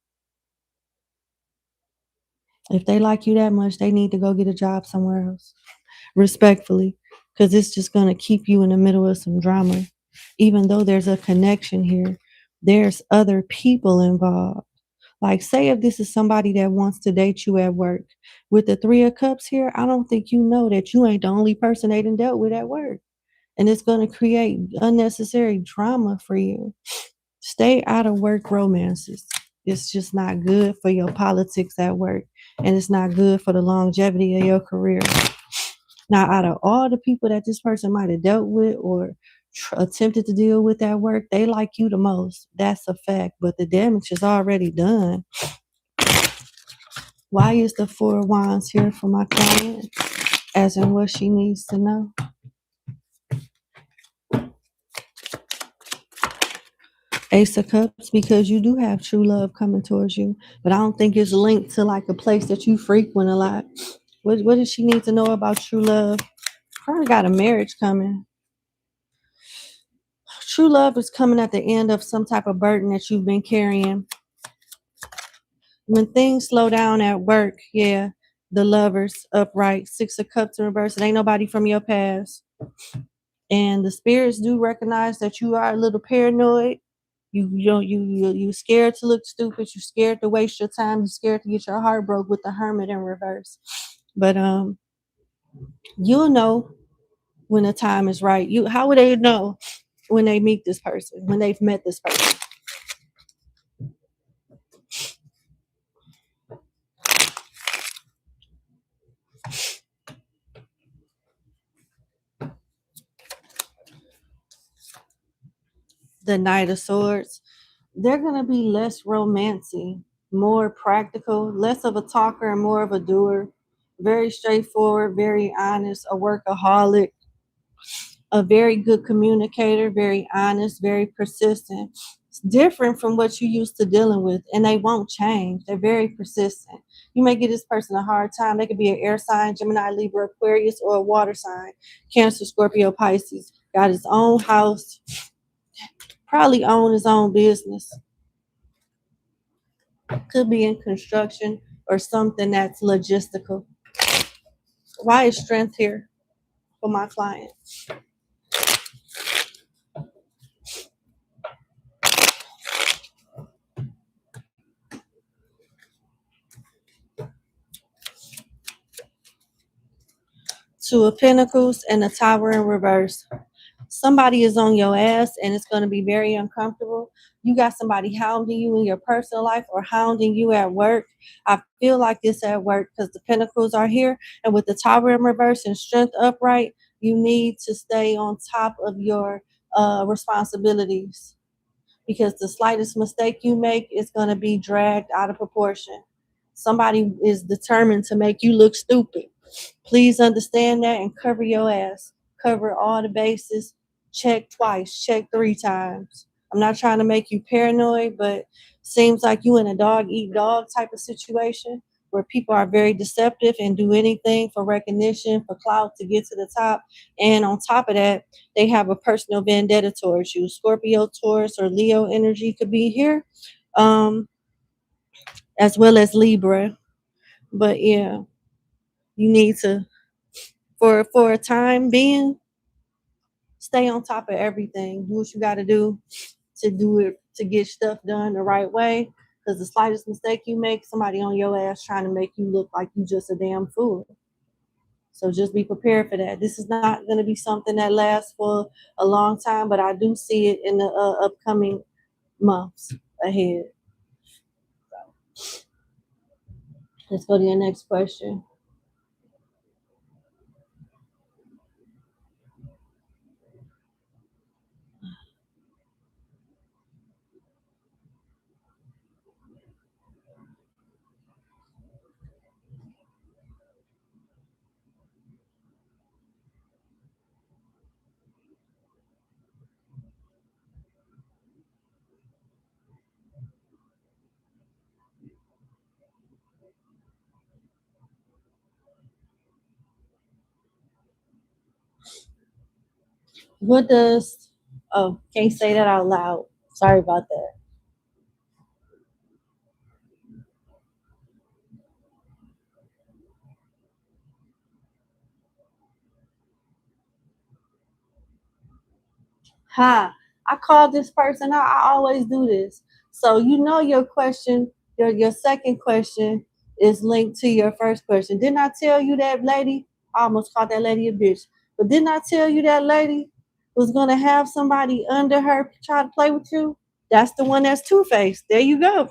If they like you that much, they need to go get a job somewhere else, respectfully, because it's just going to keep you in the middle of some drama. Even though there's a connection here, there's other people involved. Like, say if this is somebody that wants to date you at work. With the Three of Cups here, I don't think you know that you ain't the only person they done dealt with at work. And it's going to create unnecessary drama for you. Stay out of work romances. It's just not good for your politics at work. And it's not good for the longevity of your career. Now, out of all the people that this person might have dealt with or attempted to deal with at work, they like you the most. That's a fact. But the damage is already done. Why is the Four of Wands here for my client? As in what she needs to know. Ace of Cups, because you do have true love coming towards you. But I don't think it's linked to like a place that you frequent a lot. What does she need to know about true love? Probably got a marriage coming. True love is coming at the end of some type of burden that you've been carrying. When things slow down at work, yeah, the Lovers upright, Six of Cups in reverse. It ain't nobody from your past. And the spirits do recognize that you are a little paranoid. You scared to look stupid. You scared to waste your time. You scared to get your heart broke with the Hermit in reverse. But you'll know when the time is right. How would they know when they meet this person, when they've met this person? The Knight of Swords. They're gonna be less romantic, more practical, less of a talker and more of a doer. Very straightforward, very honest, a workaholic, a very good communicator, very honest, very persistent. It's different from what you used to dealing with, and they won't change. They're very persistent. You may give this person a hard time. They could be an air sign, Gemini, Libra, Aquarius, or a water sign, Cancer, Scorpio, Pisces. Got his own house, probably own his own business. Could be in construction or something that's logistical. Why is strength here for my client? Two of Pentacles and a Tower in reverse. Somebody is on your ass and it's going to be very uncomfortable. You got somebody hounding you in your personal life or hounding you at work. I feel like this at work because the Pentacles are here, and with the Tower in reverse and Strength upright, you need to stay on top of your responsibilities, because the slightest mistake you make is going to be dragged out of proportion. Somebody is determined to make you look stupid. Please understand that and cover your ass. Cover all the bases. Check twice. Check 3 times. I'm not trying to make you paranoid, but seems like you in a dog eat dog type of situation where people are very deceptive and do anything for recognition, for clout, to get to the top. And on top of that, they have a personal vendetta towards you. Scorpio, Taurus, or Leo energy could be here, as well as Libra. But yeah, you need to, for a time being, stay on top of everything. Do what you got to do it to get stuff done the right way. Because the slightest mistake you make, somebody on your ass trying to make you look like you just a damn fool. So just be prepared for that. This is not going to be something that lasts for a long time, but I do see it in the upcoming months ahead. Let's go to your next question. What does, oh, can't say that out loud. Sorry about that. Ha, I called this person out. I always do this. So you know your question, your second question is linked to your first question. Didn't I tell you that lady? I almost called that lady a bitch. But didn't I tell you that lady was gonna have somebody under her try to play with you? That's the one that's two-faced. There you go.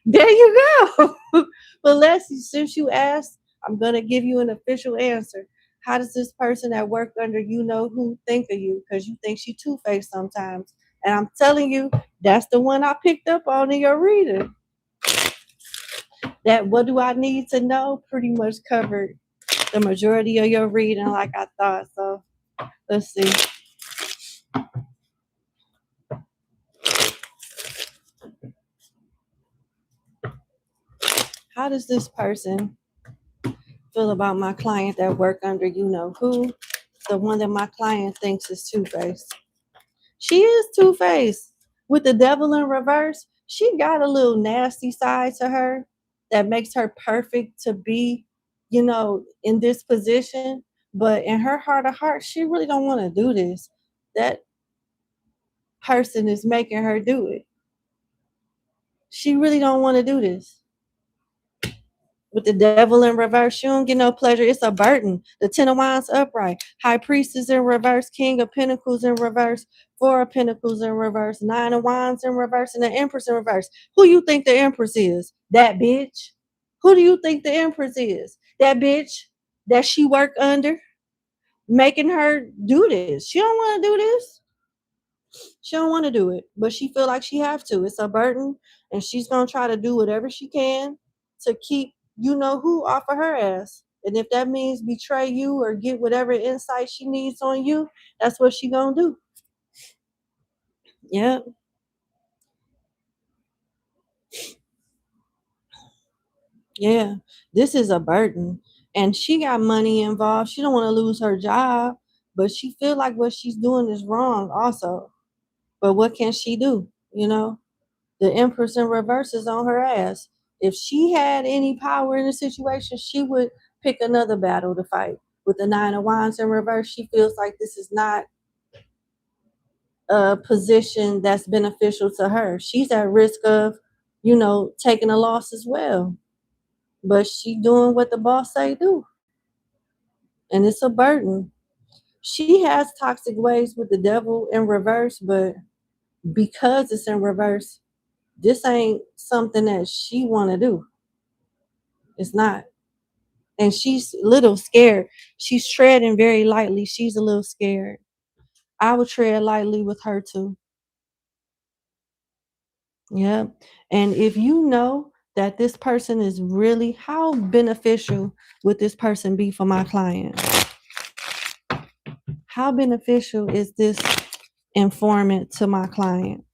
There you go. But Leslie, since you asked, I'm gonna give you an official answer. How does this person that worked under you know who think of you? Because you think she two-faced sometimes. And I'm telling you, that's the one I picked up on in your reading. That what do I need to know pretty much covered the majority of your reading like I thought. So let's see. How does this person feel about my client that work under you know who? The one that my client thinks is two-faced. She is two-faced. With the devil in reverse, she got a little nasty side to her. that makes her perfect to be, in this position. But in her heart of hearts, she really don't want to do this. That person is making her do it. She really don't want to do this. With the devil in reverse, you don't get no pleasure. It's a burden. The Ten of Wands upright. High Priestess in reverse. King of Pentacles in reverse. Four of Pentacles in reverse. Nine of Wands in reverse. And the Empress in reverse. Who you think the Empress is? That bitch. Who do you think the Empress is? That bitch that she work under, making her do this. She don't want to do this. She don't want to do it, but she feel like she have to. It's a burden, and she's gonna try to do whatever she can to keep who off of her ass. And if that means betray you or get whatever insight she needs on you, that's what she gonna do. Yeah. Yeah. This is a burden. And she got money involved. She don't want to lose her job, but she feel like what she's doing is wrong also. But what can she do? The Empress in reverse is on her ass. If she had any power in the situation, she would pick another battle to fight. With the Nine of Wands in reverse, she feels like this is not a position that's beneficial to her. She's at risk of, taking a loss as well. But she doing what the boss say do. And it's a burden. She has toxic ways with the devil in reverse, but because it's in reverse, this ain't something that she want to do. It's not. And she's a little scared. She's treading very lightly. She's a little scared. I would tread lightly with her too. Yeah. And if you know that this person is really, how beneficial would this person be for my client? How beneficial is this informant to my client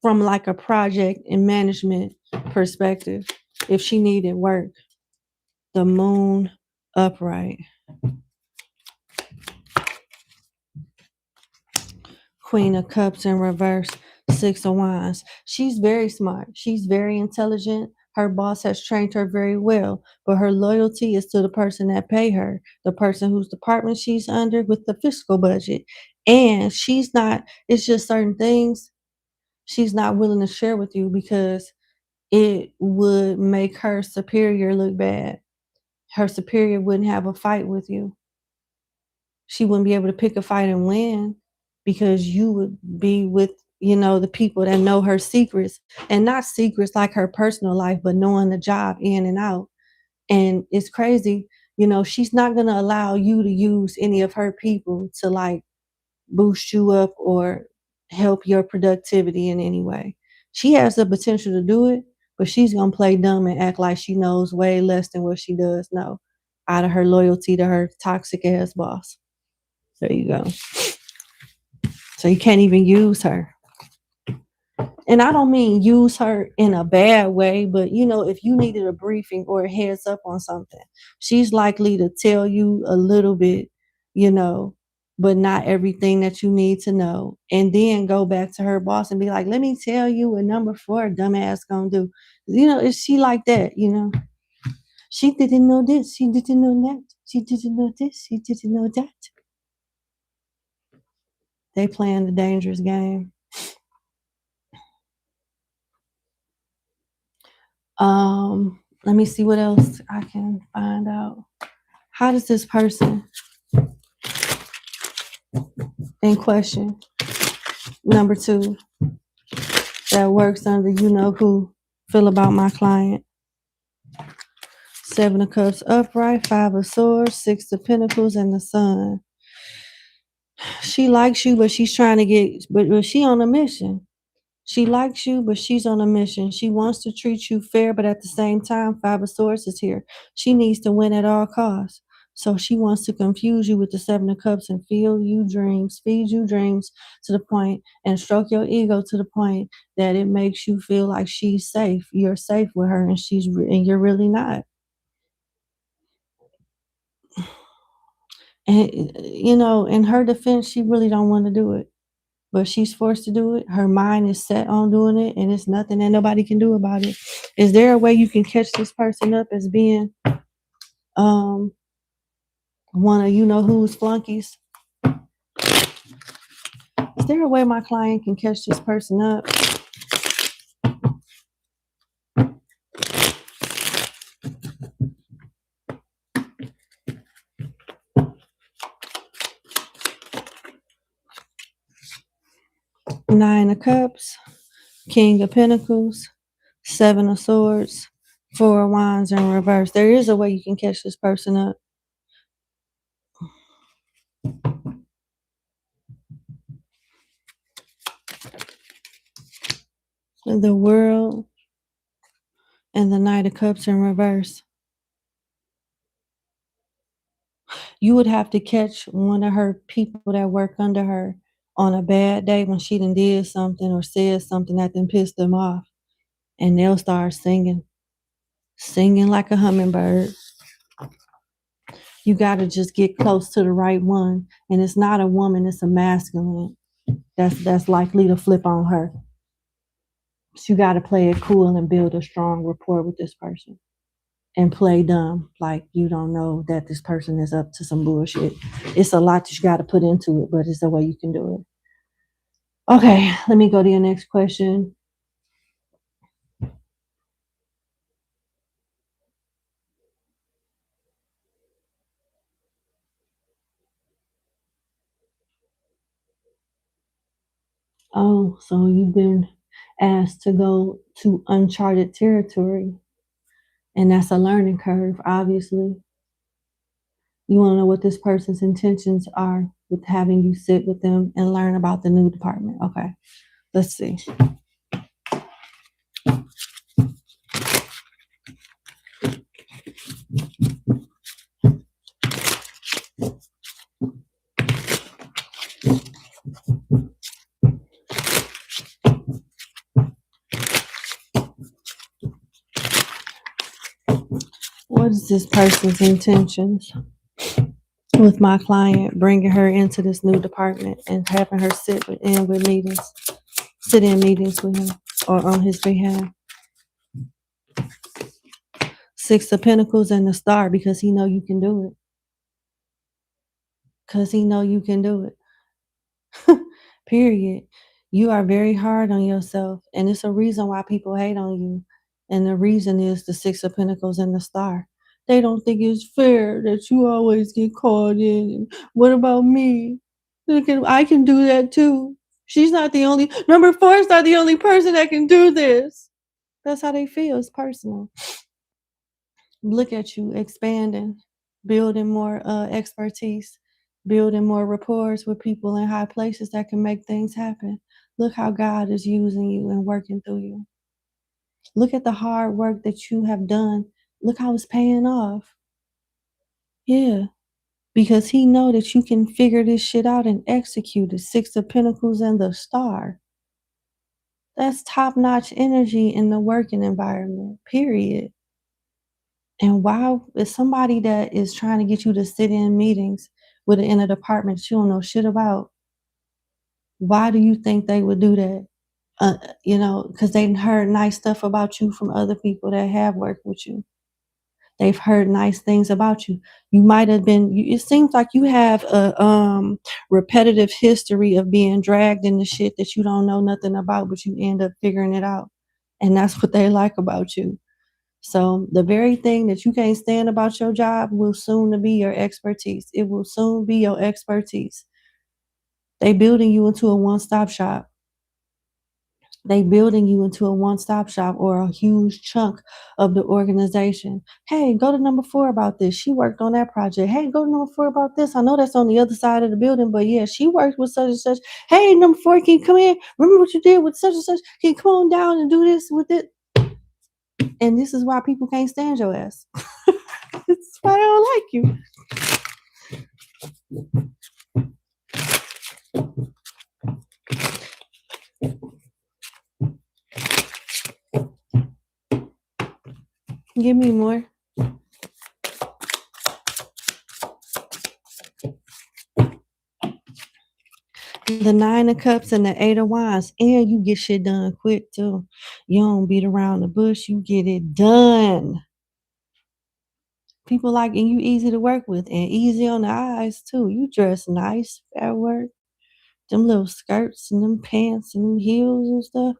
from like a project and management perspective if she needed work? The Moon upright. Queen of Cups in reverse. Six of Wands. She's very smart. She's very intelligent. Her boss has trained her very well, but her loyalty is to the person that pay her, the person whose department she's under with the fiscal budget. And she's not, it's just certain things she's not willing to share with you because it would make her superior look bad. Her superior wouldn't have a fight with you. She wouldn't be able to pick a fight and win because you would be with, the people that know her secrets, and not secrets like her personal life, but knowing the job in and out. And it's crazy, she's not going to allow you to use any of her people to like boost you up or help your productivity in any way. She has the potential to do it, but she's going to play dumb and act like she knows way less than what she does know out of her loyalty to her toxic ass boss. There you go. So you can't even use her. And I don't mean use her in a bad way, but if you needed a briefing or a heads up on something, she's likely to tell you a little bit, but not everything that you need to know. And then go back to her boss and be like, let me tell you what number 4 dumbass gonna do. Is she like that, She didn't know this, she didn't know that, she didn't know this, she didn't know that. They playing the dangerous game. Let me see what else I can find out. How does this person in question, number 2, that works under who, feel about my client? 7 of Cups upright, 5 of Swords, 6 of Pentacles, and the Sun. She likes you, but she's trying to but she on a mission. She likes you, but she's on a mission. She wants to treat you fair, but at the same time, 5 of Swords is here. She needs to win at all costs. So she wants to confuse you with the 7 of Cups and feed you dreams to the point and stroke your ego to the point that it makes you feel like she's safe. You're safe with her, and you're really not. And in her defense, she really don't want to do it. but she's forced to do it. Her mind is set on doing it, and it's nothing that nobody can do about it. Is there a way you can catch this person up as being one of you know who's flunkies? Is there a way my client can catch this person up? Nine of Cups, King of Pentacles, Seven of Swords, Four of Wands in reverse. There is a way you can catch this person up. The World and the Knight of Cups in reverse. You would have to catch one of her people that work under her on a bad day when she done did something or said something that then pissed them off. And they'll start singing like a hummingbird. You got to just get close to the right one. And it's not a woman, it's a masculine. That's likely to flip on her. So you got to play it cool and build a strong rapport with this person. And play dumb, like you don't know that this person is up to some bullshit. It's a lot that you got to put into it, but it's the way you can do it. Okay, let me go to your next question. Oh, so you've been asked to go to uncharted territory, and that's a learning curve, obviously. You want to know what this person's intentions are with having you sit with them and learn about the new department. Okay, let's see. What is this person's intentions with my client bringing her into this new department and having her sit in meetings with him or on his behalf? Six of Pentacles and the Star, because he know you can do it. Because he know you can do it. Period. You are very hard on yourself, and it's a reason why people hate on you. And the reason is the Six of Pentacles and the Star. They don't think it's fair that you always get called in. What about me? I can do that too. She's not the only, number 4 is not the only person that can do this. That's how they feel. It's personal. Look at you expanding, building more expertise, building more rapport with people in high places that can make things happen. Look how God is using you and working through you. Look at the hard work that you have done. Look how it's paying off. Yeah, because he know that you can figure this shit out and execute it. Six of Pentacles and the Star. That's top-notch energy in the working environment, period. And why is somebody that is trying to get you to sit in meetings with in a department that you don't know shit about, why do you think they would do that? Because they've heard nice stuff about you from other people that have worked with you. They've heard nice things about you. You might have been, it seems like you have a repetitive history of being dragged into shit that you don't know nothing about, but you end up figuring it out. And that's what they like about you. So the very thing that you can't stand about your job will soon be your expertise. It will soon be your expertise. They building you into a one-stop shop. They building you into a one-stop shop or a huge chunk of the organization. Hey, go to number 4 about this. She worked on that project. Hey, go to number 4 about this. I know that's on the other side of the building, but yeah, she worked with such and such. Hey, number 4, can you come in? Remember what you did with such and such? Can you come on down and do this with it? And this is why people can't stand your ass. It's why I don't like you. Give me more. The Nine of Cups and the Eight of Wands. And you get shit done quick too. You don't beat around the bush. You get it done. People like and you easy to work with and easy on the eyes too. You dress nice at work. Them little skirts and them pants and them heels and stuff.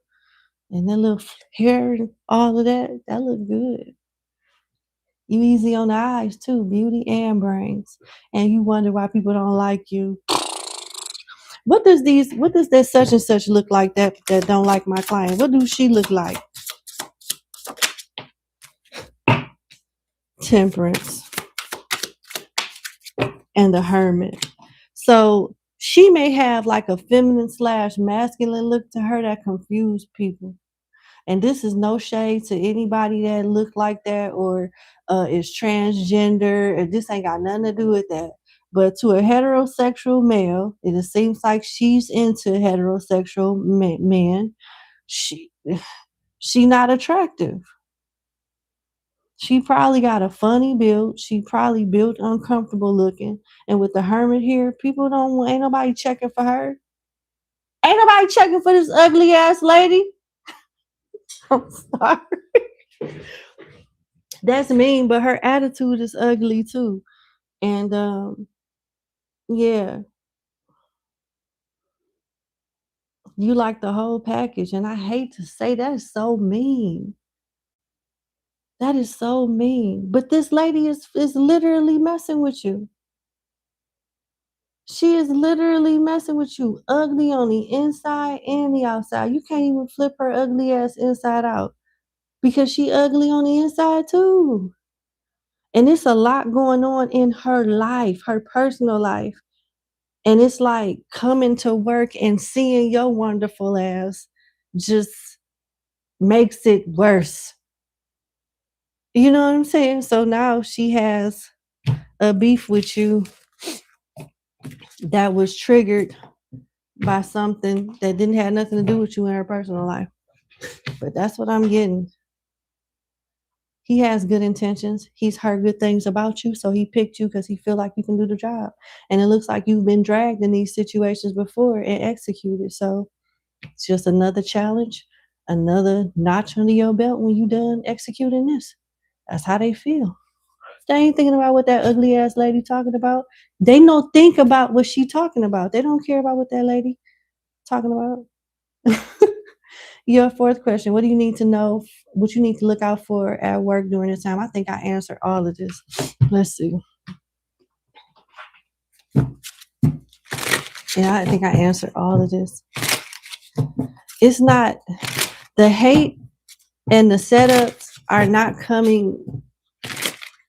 And that little hair and all of that. That look good. You easy on the eyes too. Beauty and brains. And you wonder why people don't like you. What does that such and such look like that don't like my client? What do she look like? Temperance and the Hermit. So she may have like a feminine / masculine look to her that confuse people. And this is no shade to anybody that look like that or is transgender. And this ain't got nothing to do with that. But to a heterosexual male, it seems like she's into heterosexual men. She not attractive. She probably got a funny build. She probably built uncomfortable looking. And with the Hermit here, ain't nobody checking for her. Ain't nobody checking for this ugly ass lady. I'm sorry. That's mean, but her attitude is ugly too. And yeah, you like the whole package. And I hate to say that is so mean. That is so mean. But this lady is literally messing with you. She is literally messing with you. Ugly on the inside and the outside. You can't even flip her ugly ass inside out because she ugly on the inside too. And it's a lot going on in her life, her personal life. And it's like coming to work and seeing your wonderful ass just makes it worse. You know what I'm saying? So now she has a beef with you that was triggered by something that didn't have nothing to do with you in her personal life. But that's what I'm getting. He has good intentions. He's heard good things about you, so he picked you because he feel like you can do the job. And it looks like you've been dragged in these situations before and executed. So it's just another challenge, another notch under your belt when you done executing this. That's how they feel. They ain't thinking about what that ugly ass lady talking about. They don't think about what she talking about. They don't care about what that lady talking about. Your fourth question, what do you need to know? What you need to look out for at work during this time? I think I answered all of this. Let's see. Yeah, I think I answered all of this. It's not, the hate and the setups are not coming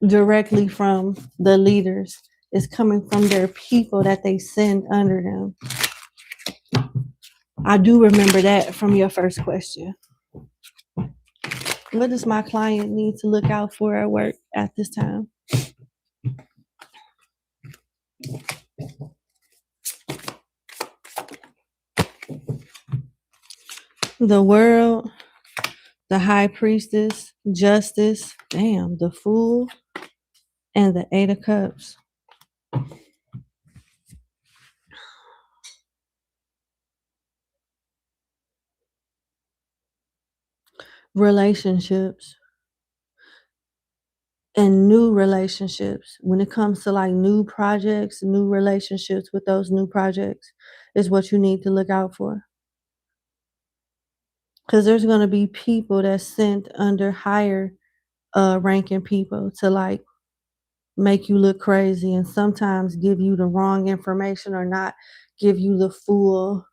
directly from the leaders. It's coming from their people that they send under them. I do remember that from your first question. What does my client need to look out for at work at this time? The World, the High Priestess, Justice, damn, the Fool, and the Eight of Cups. Relationships and new relationships. When it comes to like new projects, new relationships with those new projects is what you need to look out for. Because there's going to be people that's sent under higher ranking people to like make you look crazy and sometimes give you the wrong information or not give you the full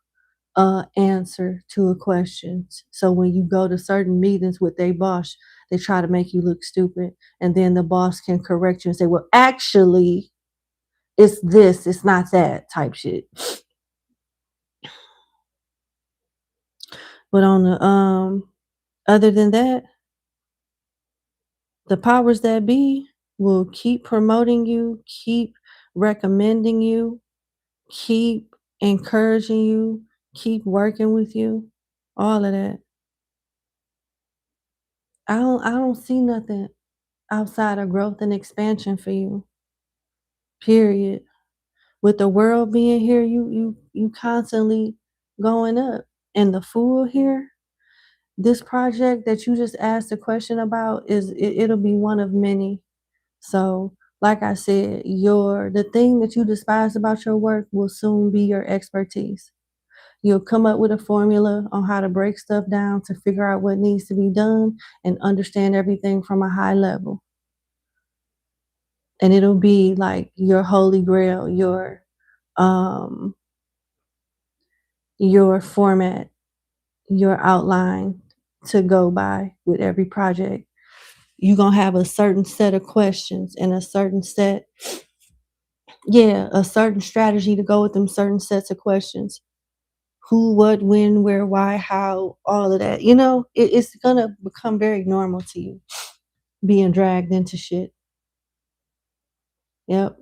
answer to a question. So when you go to certain meetings with their boss, they try to make you look stupid. And then the boss can correct you and say, well, actually, it's this, it's not that type shit. But on the other than that, the powers that be will keep promoting you, keep recommending you, keep encouraging you, keep working with you, all of that. I don't see nothing outside of growth and expansion for you. Period. With the world being here, you constantly going up. And the Fool here, this project that you just asked a question about it'll be one of many. So, like I said, the thing that you despise about your work will soon be your expertise. You'll come up with a formula on how to break stuff down to figure out what needs to be done and understand everything from a high level. And it'll be like your holy grail, your format, your outline to go by with every project. You're going to have a certain set of questions and a certain strategy to go with them certain sets of questions. Who, what, when, where, why, how, all of that. It's going to become very normal to you being dragged into shit. Yep.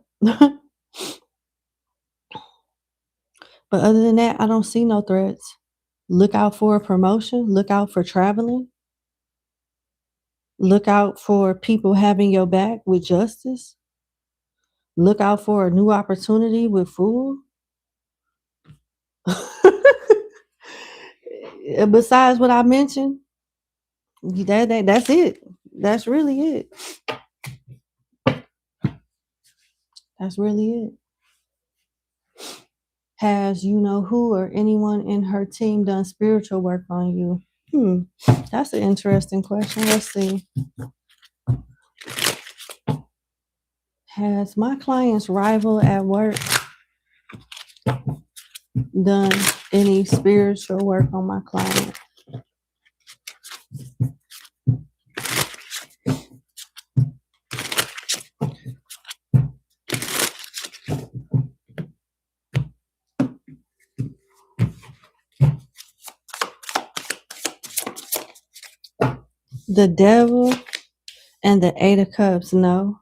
But other than that, I don't see no threats. Look out for a promotion. Look out for traveling. Look out for people having your back with justice. Look out for a new opportunity with Fool. Besides what I mentioned, that's it. That's really it. That's really it. Has you know who or anyone in her team done spiritual work on you? That's an interesting question. Let's see. Has my client's rival at work done any spiritual work on my client? The Devil and the Eight of Cups. No.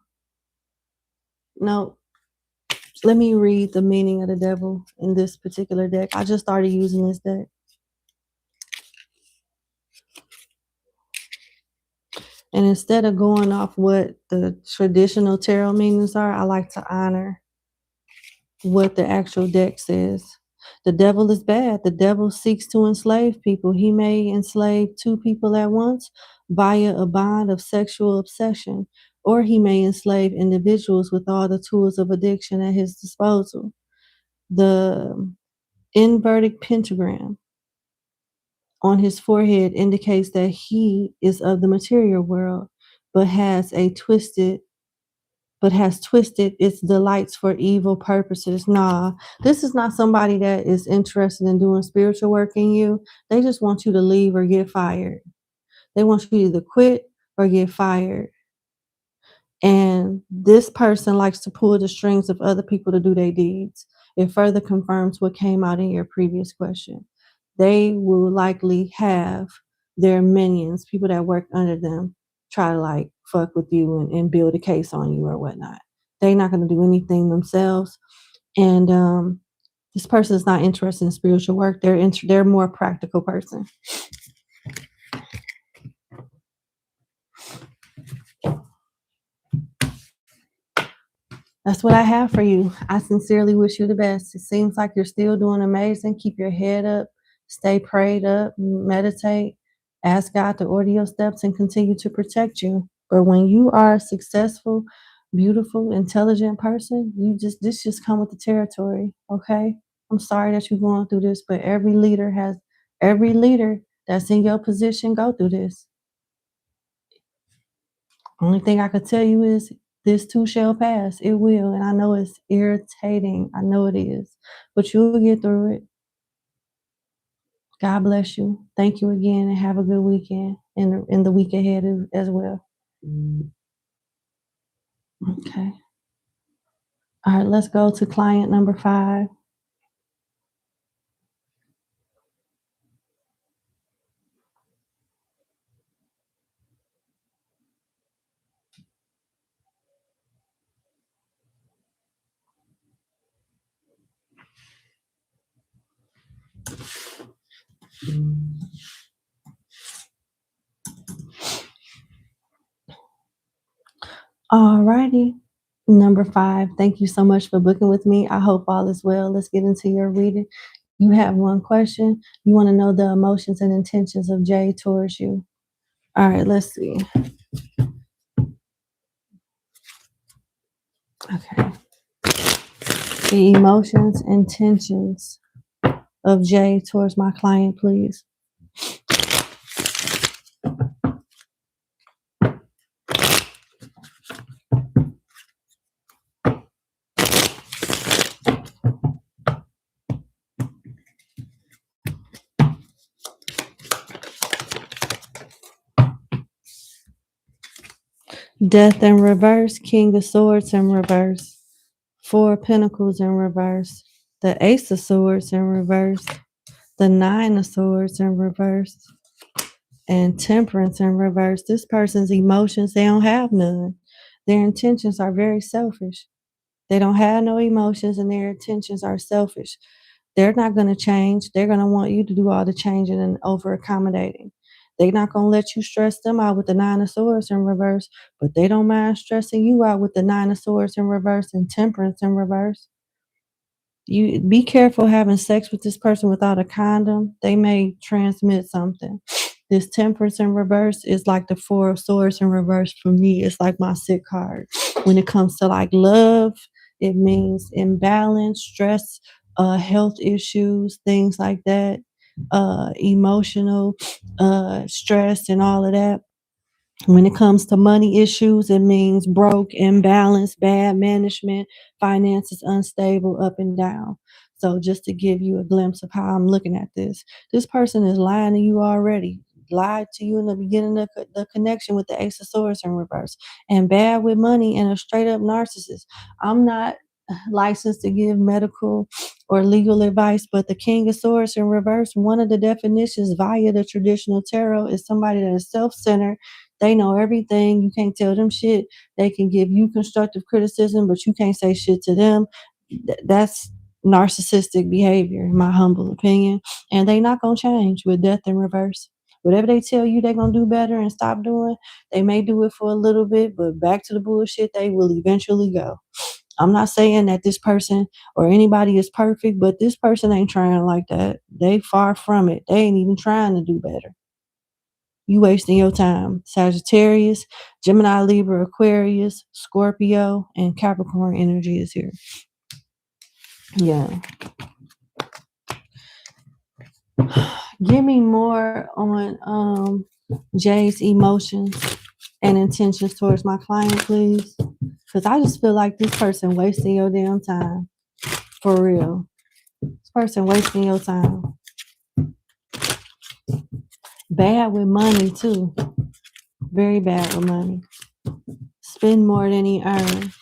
Let me read the meaning of the Devil in this particular deck. I just started using this deck. And instead of going off what the traditional tarot meanings are, I like to honor what the actual deck says. The devil is bad. The devil seeks to enslave people. He may enslave two people at once via a bond of sexual obsession, or he may enslave individuals with all the tools of addiction at his disposal. The inverted pentagram on his forehead indicates that he is of the material world, but has twisted its delights for evil purposes. Nah, this is not somebody that is interested in doing spiritual work in you. They just want you to leave or get fired. They want you to either quit or get fired. And this person likes to pull the strings of other people to do their deeds. It further confirms what came out in your previous question. They will likely have their minions, people that work under them, try to like fuck with you and build a case on you or whatnot. They're not going to do anything themselves. And this person is not interested in spiritual work. They're a more practical person. That's what I have for you. I sincerely wish you the best. It seems like you're still doing amazing. Keep your head up, stay prayed up, meditate, ask God to order your steps and continue to protect you. But when you are a successful, beautiful, intelligent person, this just come with the territory. Okay? I'm sorry that you're going through this, but every leader that's in your position go through this. Only thing I could tell you is this too shall pass. It will. And I know it's irritating. I know it is. But you'll get through it. God bless you. Thank you again and have a good weekend in the week ahead as well. Okay. All right, let's go to client number 5. All righty. Number 5, thank you so much for booking with me. I hope all is well. Let's get into your reading. You have one question. You want to know the emotions and intentions of Jay towards you. All right, let's see. Okay. The emotions, intentions of Jay towards my client, please. Death in reverse, King of Swords in reverse, Four of Pentacles in reverse, the Ace of Swords in reverse, the Nine of Swords in reverse, and Temperance in reverse. This person's emotions, they don't have none. Their intentions are very selfish. They don't have no emotions and their intentions are selfish. They're not going to change. They're going to want you to do all the changing and over accommodating. They're not going to let you stress them out with the Nine of Swords in reverse, but they don't mind stressing you out with the Nine of Swords in reverse and Temperance in reverse. You be careful having sex with this person without a condom. They may transmit something. This Temperance in reverse is like the Four of Swords in reverse for me. It's like my sick card. When it comes to like love, it means imbalance, stress, health issues, things like that, emotional stress and all of that. When it comes to money issues, it means broke, imbalanced, bad management, finances unstable, up and down. So just to give you a glimpse of how I'm looking at this person is lying to you already. Lied to you in the beginning of the connection with the Ace of Swords in reverse, and bad with money and a straight up narcissist. I'm not licensed to give medical or legal advice, but the King of Swords in reverse, one of the definitions via the traditional tarot is somebody that is self-centered. They know everything. You can't tell them shit. They can give you constructive criticism, but you can't say shit to them. That's narcissistic behavior, in my humble opinion. And they not gonna change with death in reverse. Whatever they tell you they're gonna do better and stop doing, they may do it for a little bit, but back to the bullshit, they will eventually go. I'm not saying that this person or anybody is perfect, but this person ain't trying like that. They far from it. They ain't even trying to do better. You wasting your time. Sagittarius, Gemini, Libra, Aquarius, Scorpio, and Capricorn energy is here. Yeah. Give me more on Jay's emotions and intentions towards my client, please. Because I just feel like this person wasting your damn time. For real. This person wasting your time. Bad with money, too. Very bad with money. Spend more than he earned.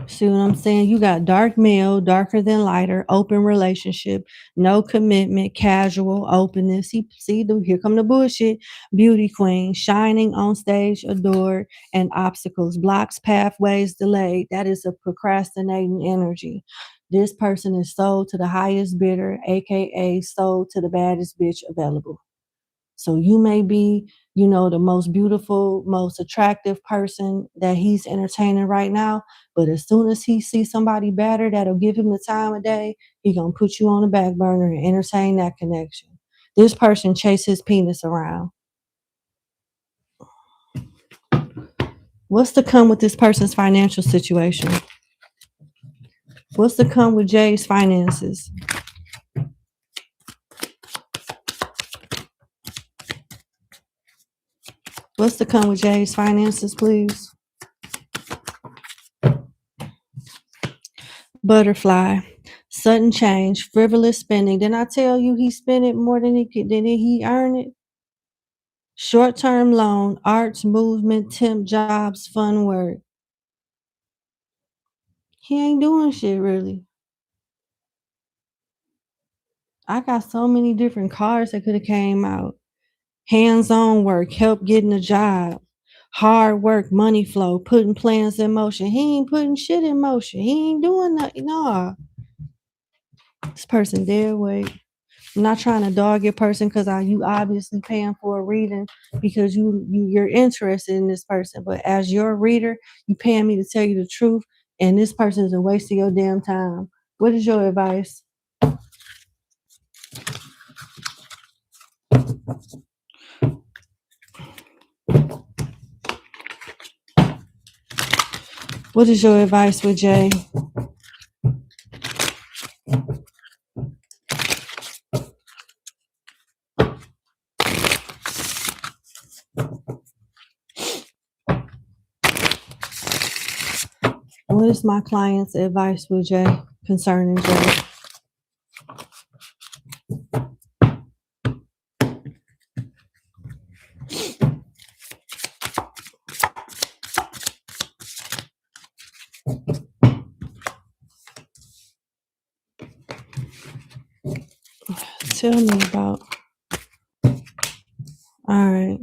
See what I'm saying? You got dark male, darker than lighter, open relationship, no commitment, casual, openness. Here come the bullshit. Beauty queen, shining on stage, adored, and obstacles, blocks, pathways, delayed. That is a procrastinating energy. This person is sold to the highest bidder, aka sold to the baddest bitch available. So you may be, the most beautiful, most attractive person that he's entertaining right now. But as soon as he sees somebody better that'll give him the time of day, he gonna put you on the back burner and entertain that connection. This person chase his penis around. What's to come with this person's financial situation? What's to come with Jay's finances? What's to come with Jay's finances, please? Butterfly, sudden change, frivolous spending. Didn't I tell you he spent it more than he earned it? Short-term loan, arts, movement, temp jobs, fun work. He ain't doing shit really. I got so many different cards that could have came out. Hands-on work, help getting a job, hard work, money flow, putting plans in motion. He ain't putting shit in motion. He ain't doing nothing. Nah, this person dead weight. I'm not trying to dog your person because you obviously paying for a reading because you're interested in this person. But as your reader, you paying me to tell you the truth, and this person is a waste of your damn time. What is your advice? What is your advice with Jay? What is my client's advice with Jay concerning Jay? Tell me about. All right.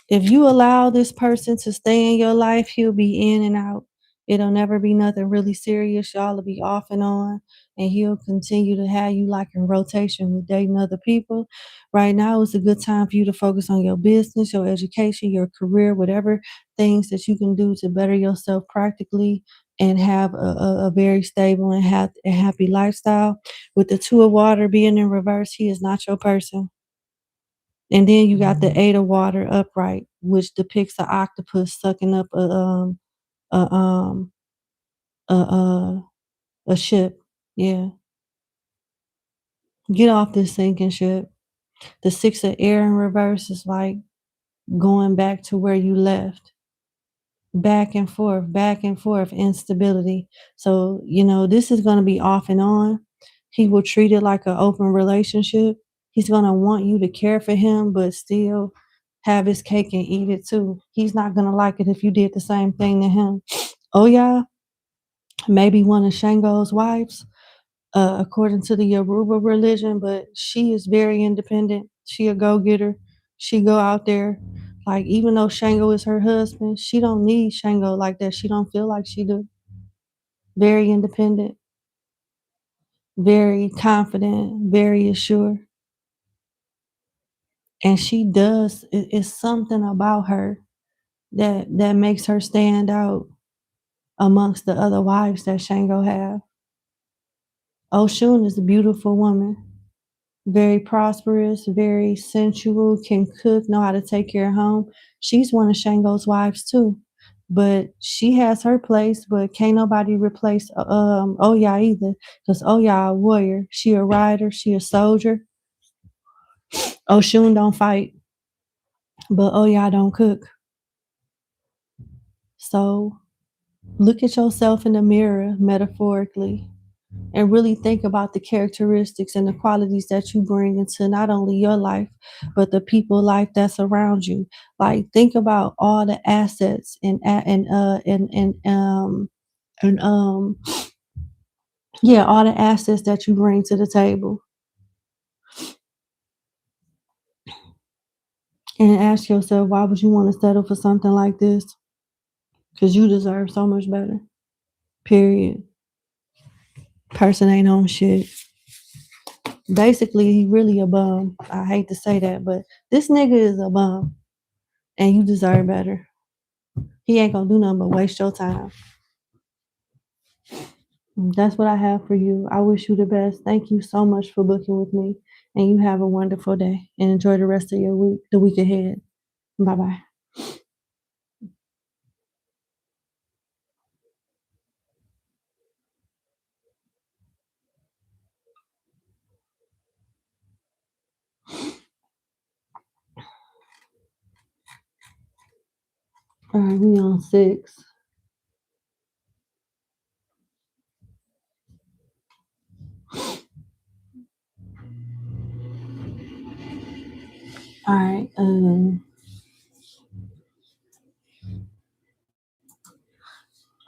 If you allow this person to stay in your life, he'll be in and out. It'll never be nothing really serious. Y'all will be off and on, and he'll continue to have you like in rotation with dating other people. Right now is a good time for you to focus on your business, your education, your career, whatever things that you can do to better yourself practically and have a very stable and happy lifestyle. With the Two of Water being in reverse, he is not your person. And then you got the Eight of Water upright, which depicts an octopus sucking up a a a, a ship. Yeah, get off this sinking ship. The Six of Air in reverse is like going back to where you left. Back and forth, instability. So, this is going to be off and on. He will treat it like an open relationship. He's going to want you to care for him, but still have his cake and eat it too. He's not going to like it if you did the same thing to him. Oh, yeah, maybe one of Shango's wives, according to the Yoruba religion, but she is very independent. She a go-getter. She go out there. Like, even though Shango is her husband, she don't need Shango like that. She don't feel like she do. Very independent, very confident, very assured. And she does, it's something about her that makes her stand out amongst the other wives that Shango have. Oshun is a beautiful woman. Very prosperous, very sensual, can cook, know how to take care of home. She's one of Shango's wives too. But she has her place, but can't nobody replace Oya either. Because Oya a warrior. She a rider, she a soldier. Oshun don't fight, but Oya don't cook. So look at yourself in the mirror, metaphorically, and really think about the characteristics and the qualities that you bring into not only your life, but the people life that's around you. Like, think about all the assets and yeah, all the assets that you bring to the table, and ask yourself, why would you want to settle for something like this? Because you deserve so much better. Period. Person ain't on shit. Basically, he really a bum. I hate to say that, but this nigga is a bum, and you deserve better. He ain't gonna do nothing but waste your time. That's what I have for you. I wish you the best. Thank you so much for booking with me, and you have a wonderful day and enjoy the rest of your week, the week ahead. Bye bye. All right, we on 6. All right.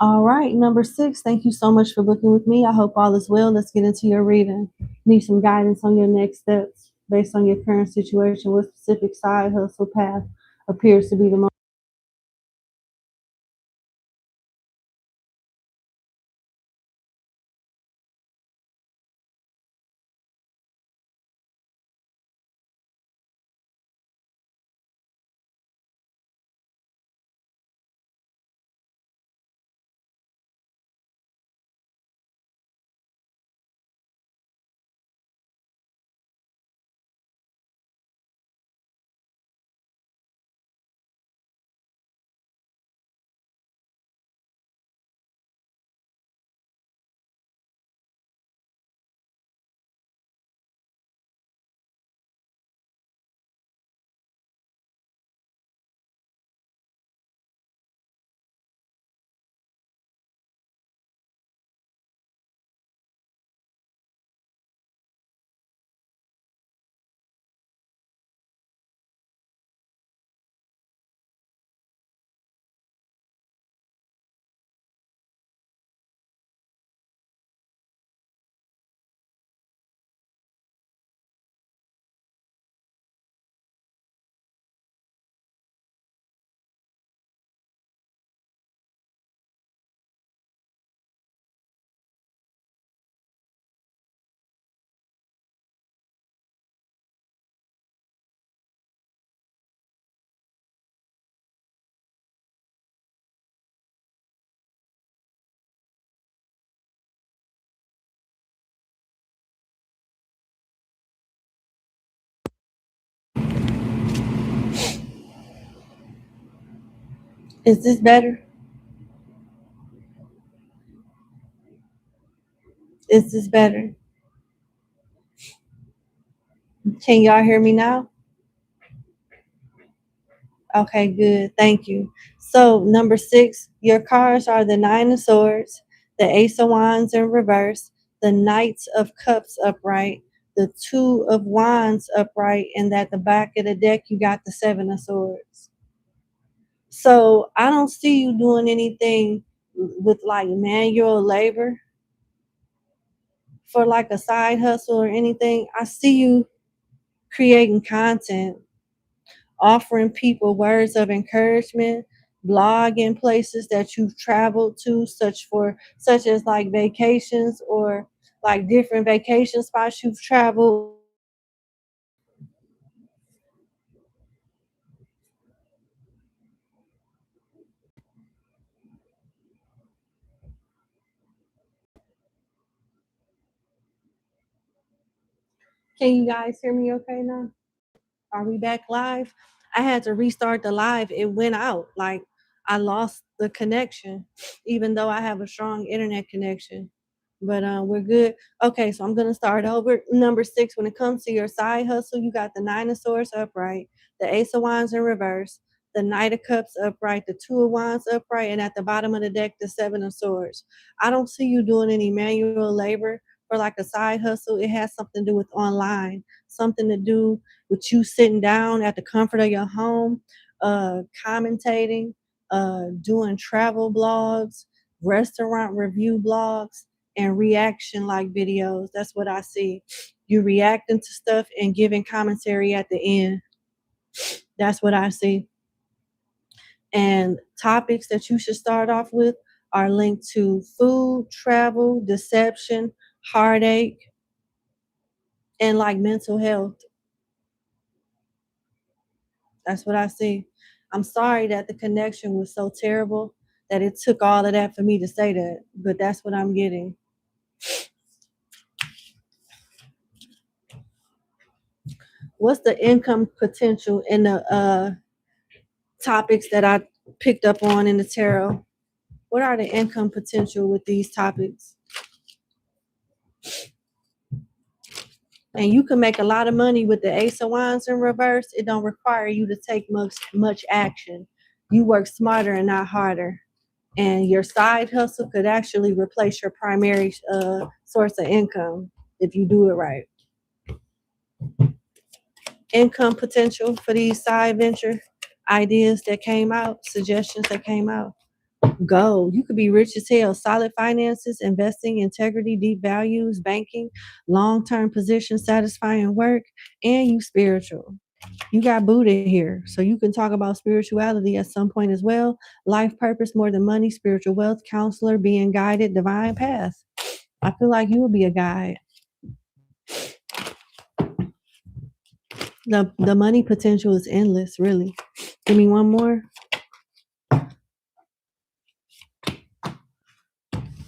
All right, number 6. Thank you so much for booking with me. I hope all is well. Let's get into your reading. Need some guidance on your next steps based on your current situation. What specific side hustle path appears to be the most Is this better? Is this better? Can y'all hear me now? Okay, good. Thank you. So, number 6, your cards are the Nine of Swords, the Ace of Wands in reverse, the Knight of Cups upright, the Two of Wands upright, and at the back of the deck, you got the Seven of Swords. So, I don't see you doing anything with like manual labor for like a side hustle or anything. I see you creating content, offering people words of encouragement, blogging places that you've traveled to, such as like vacations or like different vacation spots you've traveled. Can you guys hear me okay now? Are we back live? I had to restart the live. It went out. Like I lost the connection, even though I have a strong internet connection. But we're good. Okay, so I'm gonna start over. Number 6, when it comes to your side hustle, you got the Nine of Swords upright, the Ace of Wands in reverse, the Knight of Cups upright, the Two of Wands upright, and at the bottom of the deck, the Seven of Swords. I don't see you doing any manual labor for like a side hustle. It has something to do with online, something to do with you sitting down at the comfort of your home, commentating, doing travel blogs, restaurant review blogs, and reaction like videos. That's what I see. You reacting to stuff and giving commentary at the end. That's what I see. And topics that you should start off with are linked to food, travel, deception, heartache, and like mental health. That's what I see. I'm sorry that the connection was so terrible that it took all of that for me to say that, but that's what I'm getting. What's the income potential in the topics that I picked up on in the tarot? What are the income potential with these topics? And you can make a lot of money with the Ace of Wands in reverse. It don't require you to take much action. You work smarter and not harder. And your side hustle could actually replace your primary source of income if you do it right. Income potential for these side venture ideas that came out, suggestions that came out. Go. You could be rich as hell. Solid finances, investing, integrity, deep values, banking, long-term position, satisfying work, and you spiritual. You got Buddha here, so you can talk about spirituality at some point as well. Life purpose, more than money, spiritual wealth, counselor, being guided, divine path. I feel like you will be a guide. The money potential is endless, really. Give me one more.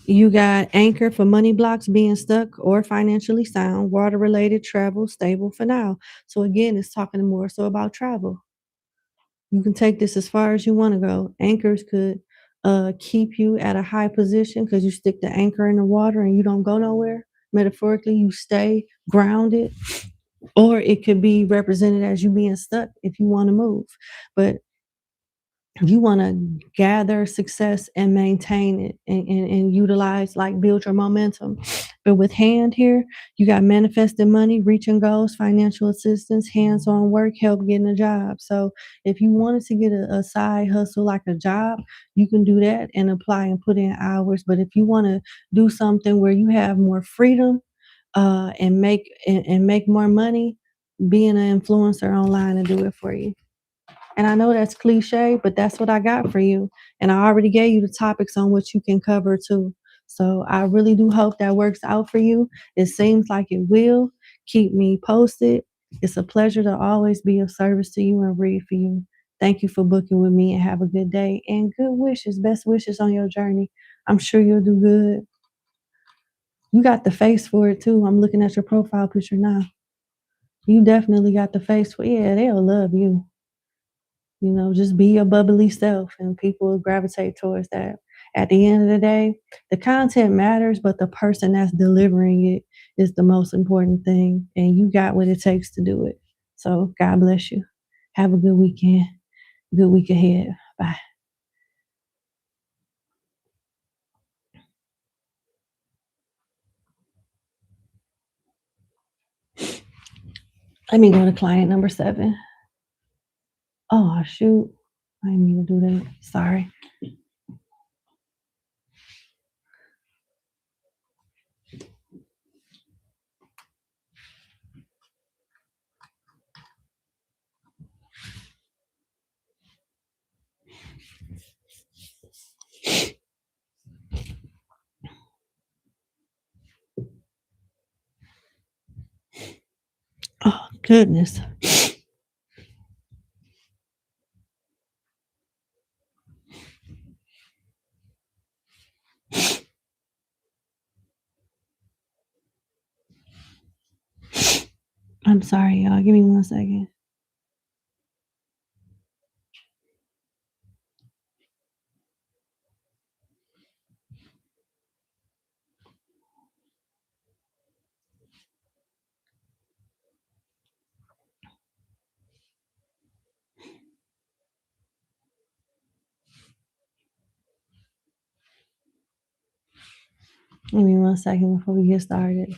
You got anchor for money blocks, being stuck or financially sound, water related, travel, stable for now. So again, it's talking more so about travel. You can take this as far as you want to go. Anchors could keep you at a high position because you stick the anchor in the water and you don't go nowhere. Metaphorically, you stay grounded, or it could be represented as you being stuck if you want to move. But you want to gather success and maintain it and utilize, like, build your momentum. But with hand here, you got manifesting money, reaching goals, financial assistance, hands-on work, help getting a job. So if you wanted to get a side hustle like a job, you can do that and apply and put in hours. But if you want to do something where you have more freedom and make more money, being an influencer online and do it for you. And I know that's cliche, but that's what I got for you. And I already gave you the topics on what you can cover too. So I really do hope that works out for you. It seems like it will. Keep me posted. It's a pleasure to always be of service to you and read for you. Thank you for booking with me and have a good day and good wishes, best wishes on your journey. I'm sure you'll do good. You got the face for it too. I'm looking at your profile picture now. You definitely got the face for it. Yeah, they'll love you. You know, just be your bubbly self and people will gravitate towards that. At the end of the day, the content matters, but the person that's delivering it is the most important thing. And you got what it takes to do it. So God bless you. Have a good weekend. Good week ahead. Bye. Let me go to client number 7. Oh, shoot. I didn't mean to do that. Sorry. Oh, goodness. I'm sorry, y'all. Give me 1 second. Give me 1 second before we get started.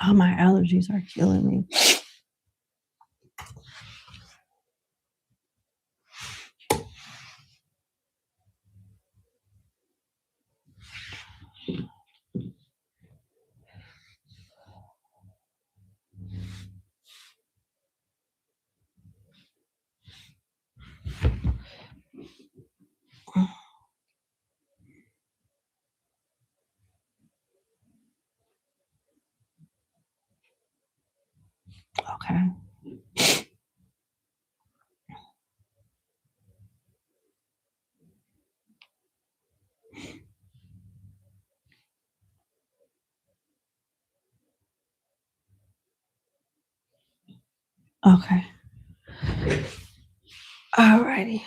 Oh, my allergies are killing me. Okay. Okay. All righty.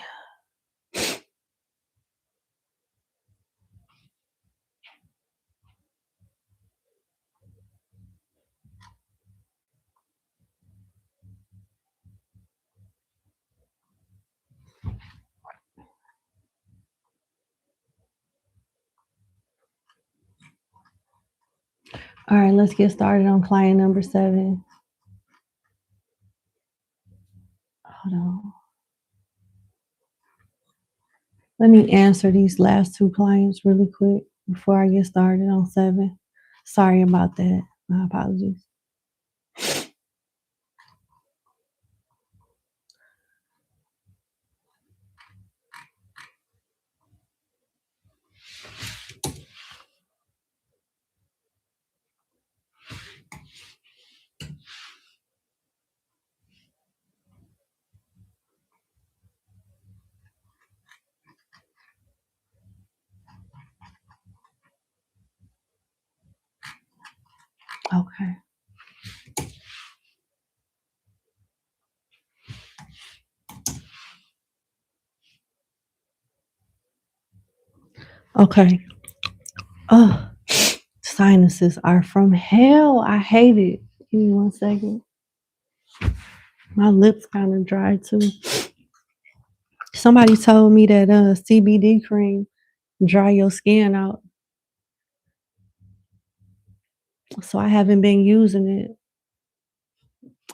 All right, let's get started on client number 7. Hold on. Let me answer these last 2 clients really quick before I get started on 7. Sorry about that. My apologies. Okay. Okay. Oh, sinuses are from hell. I hate it. Give me 1 second. My lips kind of dry too. Somebody told me that CBD cream dry your skin out. So I haven't been using it.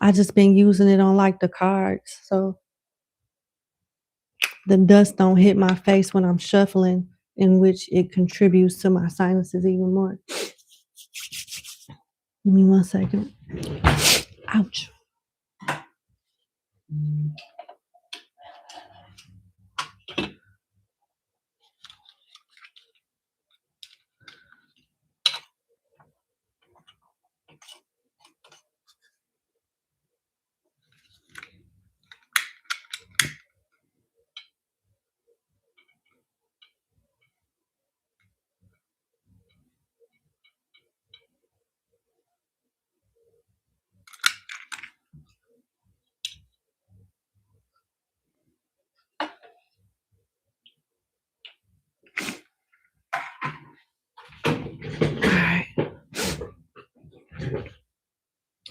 I just been using it on like the cards. So the dust don't hit my face when I'm shuffling, in which it contributes to my sinuses even more. Give me 1 second. Ouch.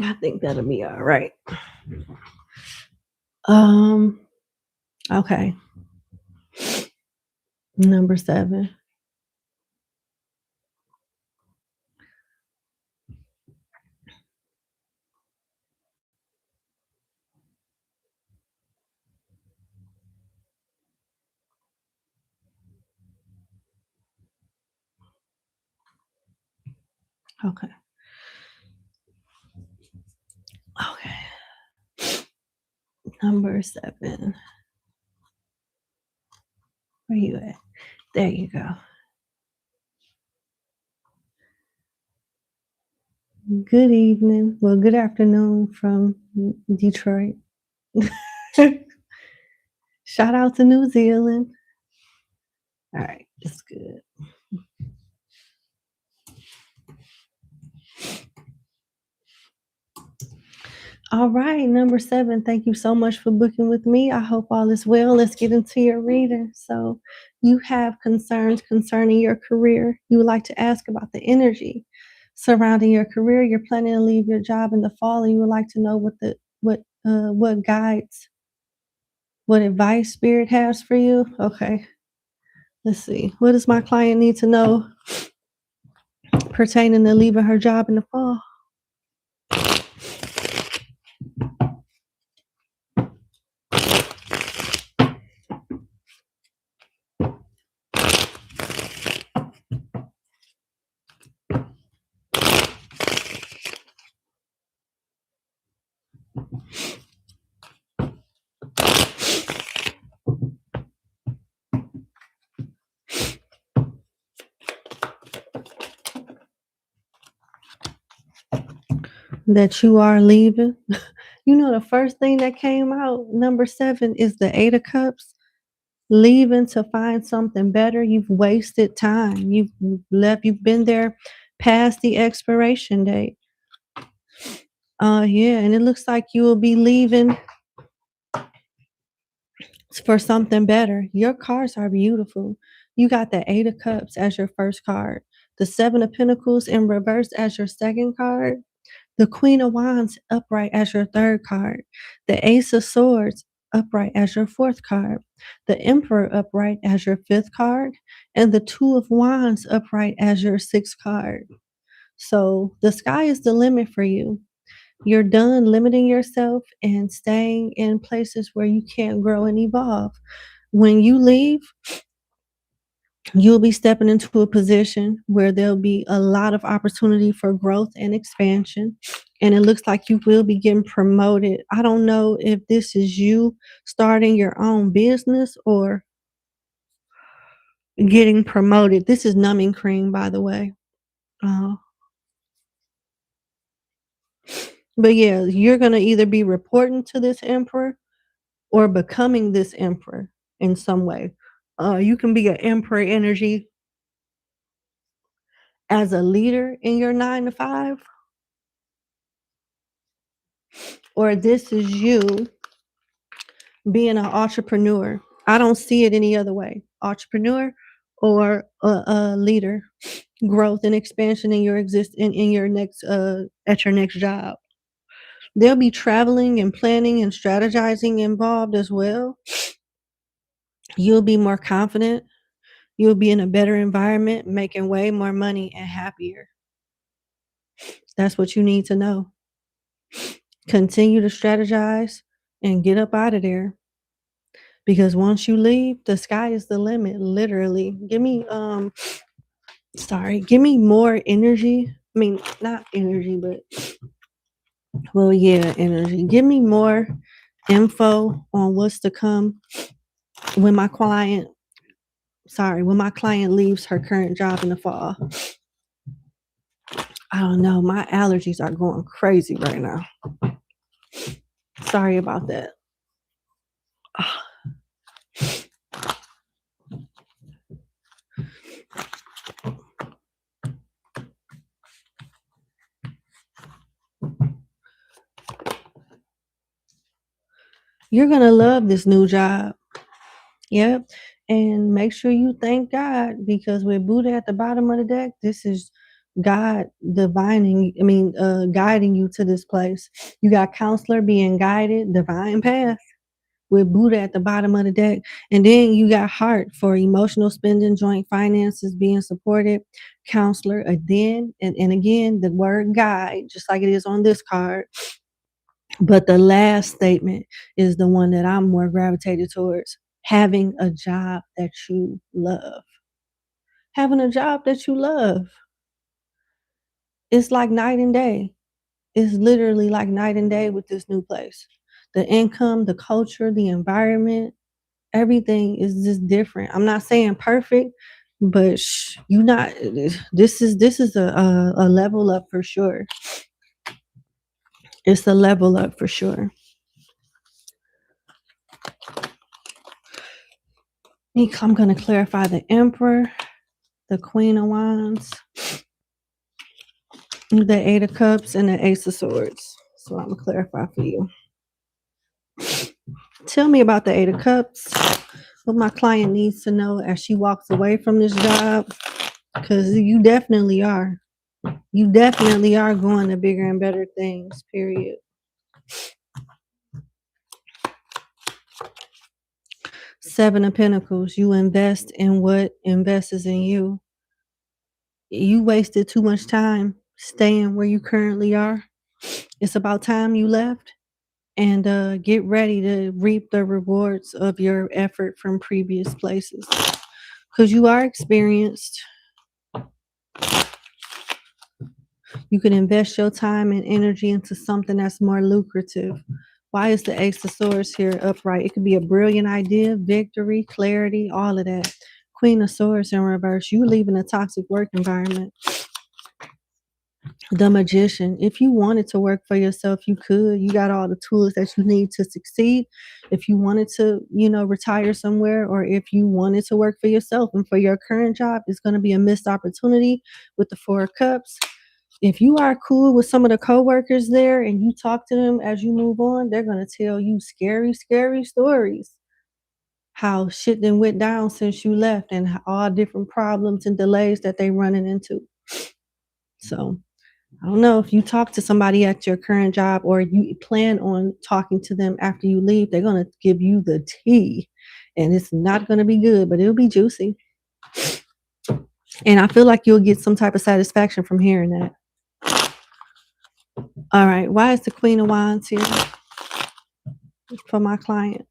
I think that'll be all right. Okay. Number 7. Okay. Okay. Number 7. Where you at? There you go. Good evening. Well, good afternoon from Detroit. Shout out to New Zealand. All right, that's good. All right, number 7. Thank you so much for booking with me. I hope all is well. Let's get into your reading. So, you have concerns concerning your career. You would like to ask about the energy surrounding your career. You're planning to leave your job in the fall, and you would like to know what guides, what advice spirit has for you. Okay, let's see. What does my client need to know pertaining to leaving her job in the fall? That you are leaving. You know, the first thing that came out, number 7, is the 8 of Cups. Leaving to find something better. You've wasted time. You've left. You've been there past the expiration date. Yeah, and it looks like you will be leaving for something better. Your cards are beautiful. You got the 8 of Cups as your first card, the 7 of Pentacles in reverse as your second card, the Queen of Wands upright as your third card, the Ace of Swords upright as your fourth card, the Emperor upright as your fifth card, and the Two of Wands upright as your sixth card. So the sky is the limit for you. You're done limiting yourself and staying in places where you can't grow and evolve. When you leave, you'll be stepping into a position where there'll be a lot of opportunity for growth and expansion. And it looks like you will be getting promoted. I don't know if this is you starting your own business or getting promoted. This is numbing cream, by the way. Uh, but yeah, you're going to either be reporting to this emperor or becoming this emperor in some way. You can be an emperor energy as a leader in your 9 to 5, or this is you being an entrepreneur. I don't see it any other way. Entrepreneur or a leader, growth and expansion in your in your next at your next job. There'll be traveling and planning and strategizing involved as well. You'll be more confident. You'll be in a better environment, making way more money and happier. That's what you need to know. Continue to strategize and get up out of there. Because once you leave, the sky is the limit, literally. Give me more energy. I mean, not energy, but well, yeah, energy. Give me more info on what's to come when my client leaves her current job in the fall. I don't know. My allergies are going crazy right now. Sorry about that. You're going to love this new job. Yep. And make sure you thank God, because with Buddha at the bottom of the deck, this is God guiding you to this place. You got counselor being guided, divine path with Buddha at the bottom of the deck. And then you got heart for emotional spending, joint finances being supported, counselor, and again, the word guide, just like it is on this card. But the last statement is the one that I'm more gravitated towards: having a job that you love. Having a job that you love. It's like night and day. It's literally like night and day with this new place. The income, the culture, the environment, everything is just different. I'm not saying perfect, but you not. This is a level up for sure. It's a level up for sure. I'm going to clarify the Emperor, the Queen of Wands, the Eight of Cups, and the Ace of Swords. So I'm going to clarify for you. Tell me about the Eight of Cups, what my client needs to know as she walks away from this job, because you definitely are. You definitely are going to bigger and better things, period. Seven of Pentacles. You invest in what invests in you. You wasted too much time staying where you currently are. It's about time you left, and get ready to reap the rewards of your effort from previous places, because you are experienced. You can invest your time and energy into something that's more lucrative. Why is the Ace of Swords here upright? It could be a brilliant idea, victory, clarity, all of that. Queen of Swords in reverse. You leaving a toxic work environment. The Magician. If you wanted to work for yourself, you could. You got all the tools that you need to succeed. If you wanted to, retire somewhere, or if you wanted to work for yourself and for your current job, it's going to be a missed opportunity with the Four of Cups. If you are cool with some of the coworkers there and you talk to them as you move on, they're going to tell you scary, scary stories. How shit then went down since you left, and all different problems and delays that they running into. So I don't know if you talk to somebody at your current job or you plan on talking to them after you leave, they're going to give you the tea, and it's not going to be good, but it'll be juicy. And I feel like you'll get some type of satisfaction from hearing that. All right. Why is the Queen of Wands here for my client?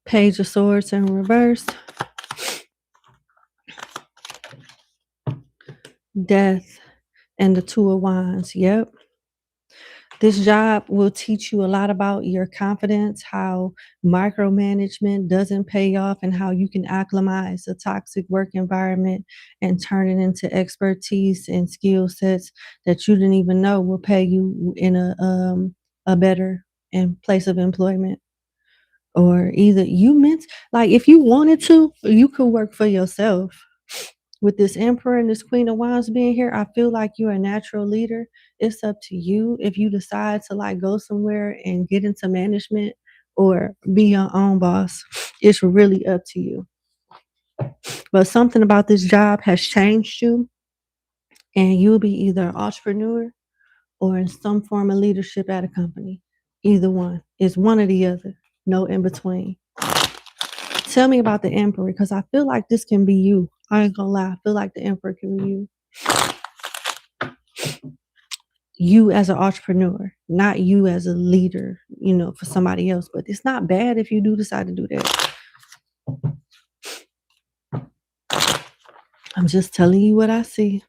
Page of Swords in reverse. Death and the Two of Wands. Yep. This job will teach you a lot about your confidence, how micromanagement doesn't pay off, and how you can acclimatize a toxic work environment and turn it into expertise and skill sets that you didn't even know will pay you in a better place of employment. Or either if you wanted to, you could work for yourself. With this Emperor and this Queen of Wands being here, I feel like you're a natural leader. It's up to you if you decide to go somewhere and get into management or be your own boss. It's really up to you. But something about this job has changed you, and you'll be either an entrepreneur or in some form of leadership at a company. Either one. It's one or the other. No in between. Tell me about the Emperor, because I feel like this can be you. I ain't gonna lie. I feel like the Emperor can be you. You as an entrepreneur, not you as a leader, for somebody else. But it's not bad if you do decide to do that. I'm just telling you what I see.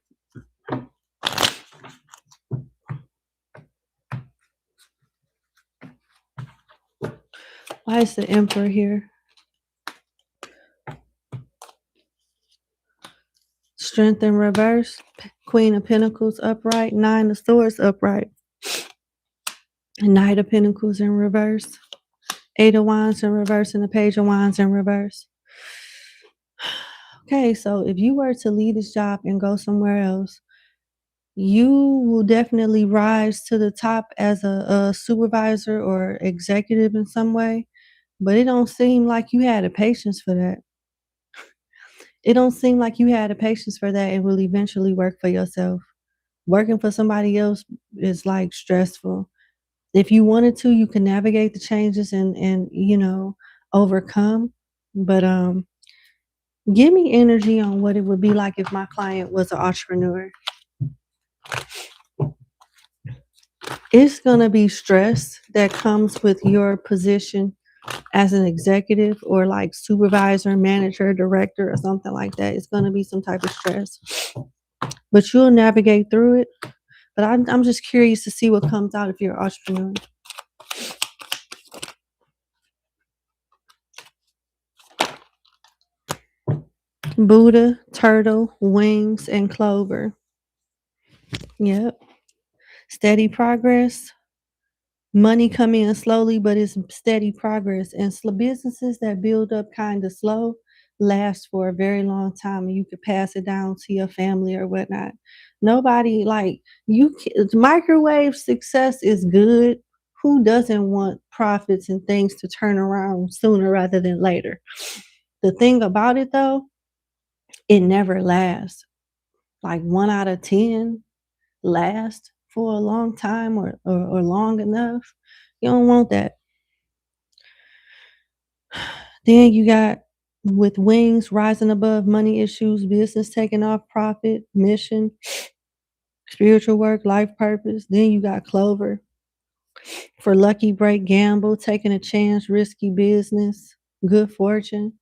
Why is the Emperor here? Strength in reverse. Queen of Pentacles upright. Nine of Swords upright. Knight of Pentacles in reverse. Eight of Wands in reverse, and the Page of Wands in reverse. Okay, so if you were to leave this job and go somewhere else, you will definitely rise to the top as a supervisor or executive in some way, but it don't seem like you had the patience for that. It don't seem like you had the patience for that and will eventually work for yourself. Working for somebody else is like stressful. If you wanted to, you can navigate the changes and overcome. But give me energy on what it would be like if my client was an entrepreneur. It's gonna be stress that comes with your position as an executive or like supervisor, manager, director, or something like that. It's gonna be some type of stress, but you'll navigate through it. But I'm just curious to see what comes out if you're an entrepreneur. Buddha, turtle, wings, and clover. Yep. Steady progress. Money coming in slowly, but it's steady progress. And businesses that build up kind of slow last for a very long time, and you could pass it down to your family or whatnot. Nobody like you. Microwave success is good. Who doesn't want profits and things to turn around sooner rather than later? The thing about it though, it never lasts. Like 1 out of 10 last for a long time or long enough. You don't want that. Then you got with wings rising above money issues, business taking off, profit, mission, spiritual work, life purpose. Then you got clover for lucky break, gamble, taking a chance, risky business, good fortune.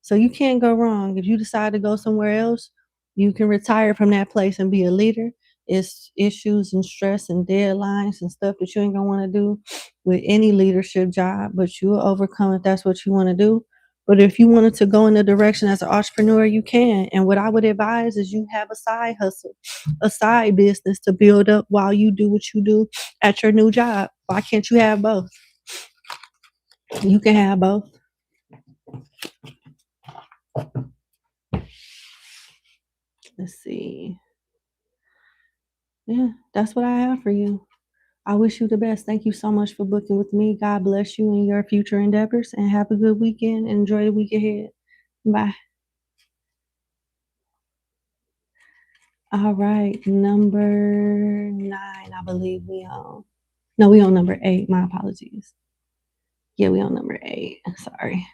So you can't go wrong. If you decide to go somewhere else, you can retire from that place and be a leader. It's issues and stress and deadlines and stuff that you ain't gonna want to do with any leadership job, but you'll overcome if that's what you want to do. But if you wanted to go in the direction as an entrepreneur, you can. And what I would advise is you have a side hustle, a side business to build up while you do what you do at your new job. Why can't you have both? You can have both. Let's see. Yeah, that's what I have for you. I wish you the best. Thank you so much for booking with me. God bless you in your future endeavors and have a good weekend. Enjoy the week ahead. Bye. All right, number 9, I believe we on. No, we on number 8. My apologies. Yeah, we on number 8. Sorry.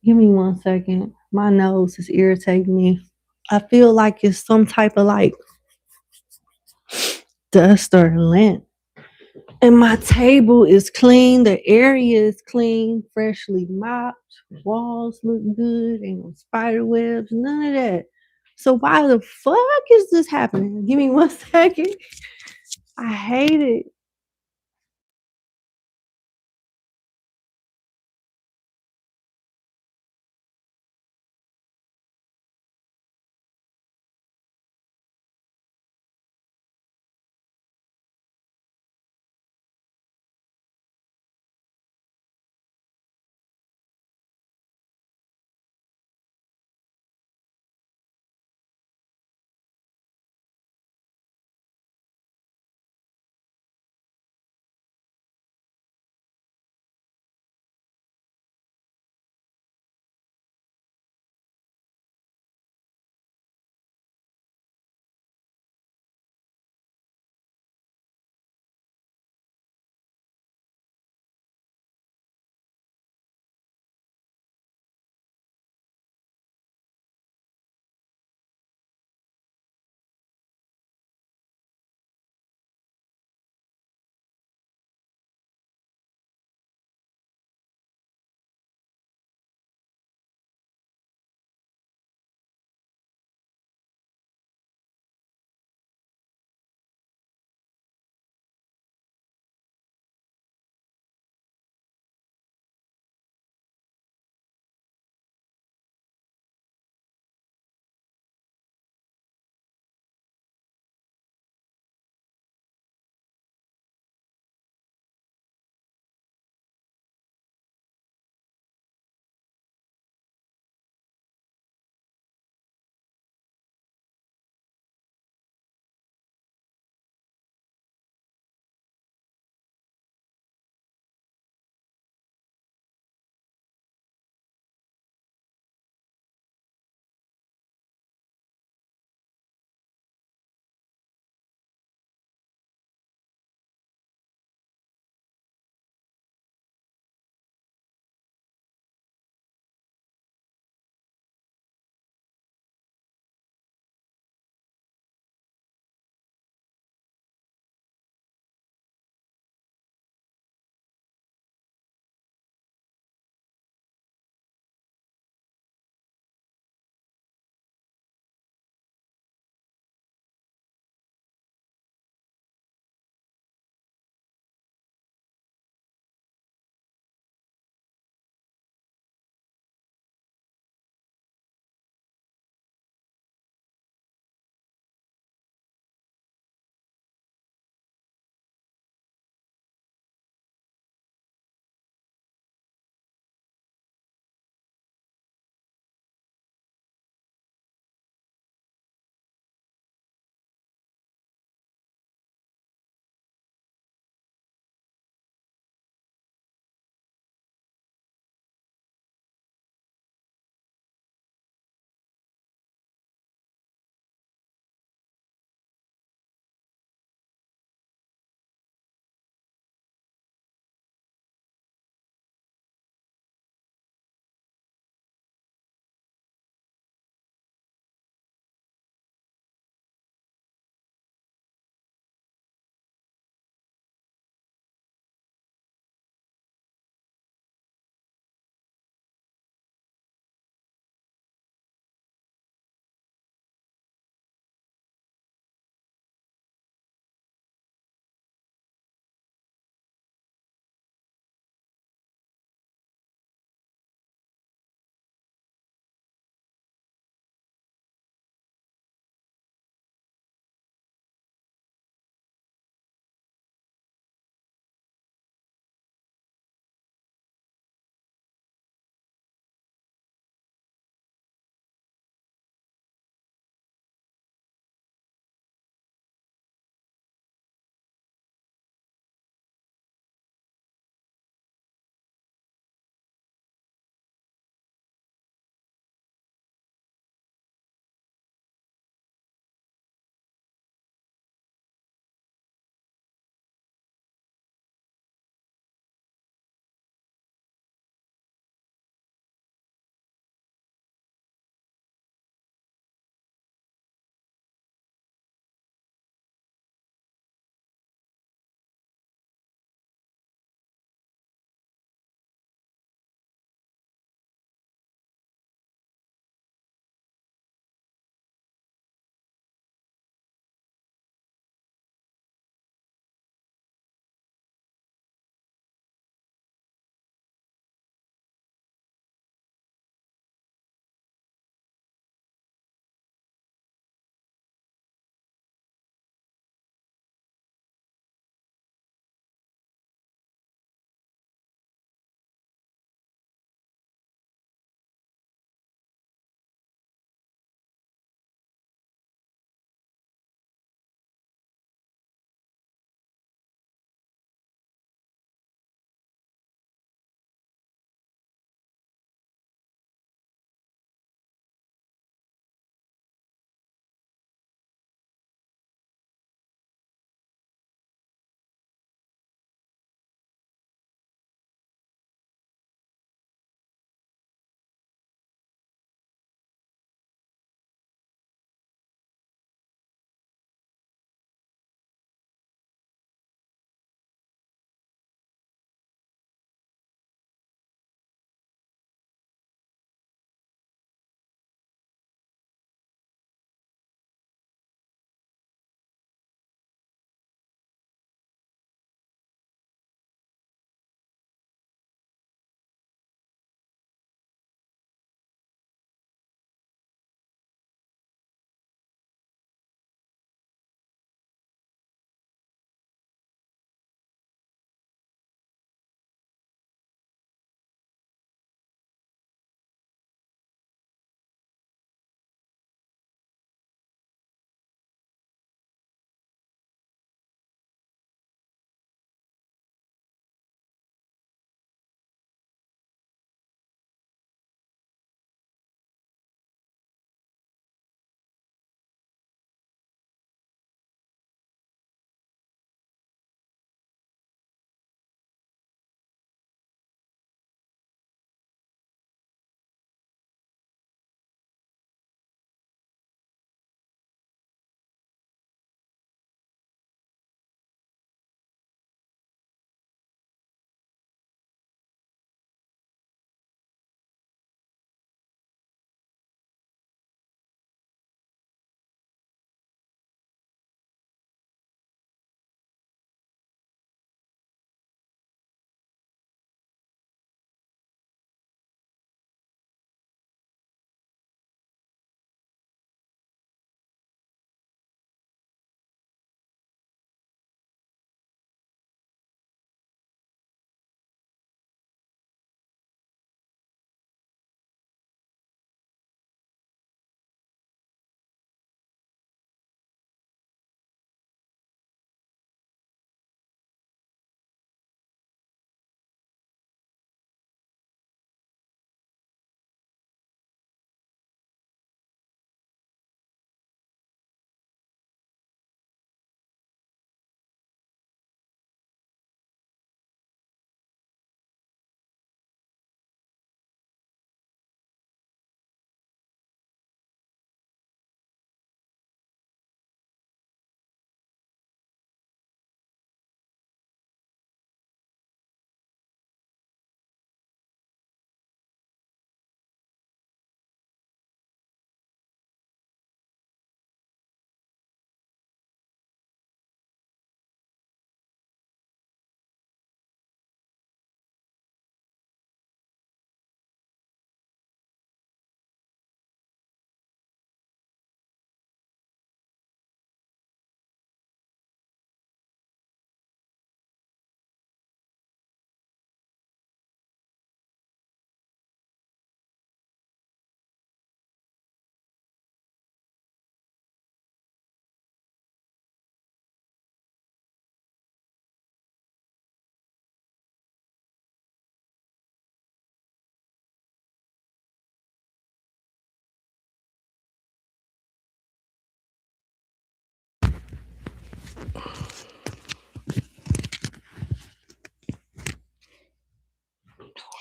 Give me 1 second. My nose is irritating me. I feel like it's some type of like dust or lint. And my table is clean. The area is clean, freshly mopped. Walls look good. Ain't no spider webs, none of that. So why the fuck is this happening? Give me 1 second. I hate it.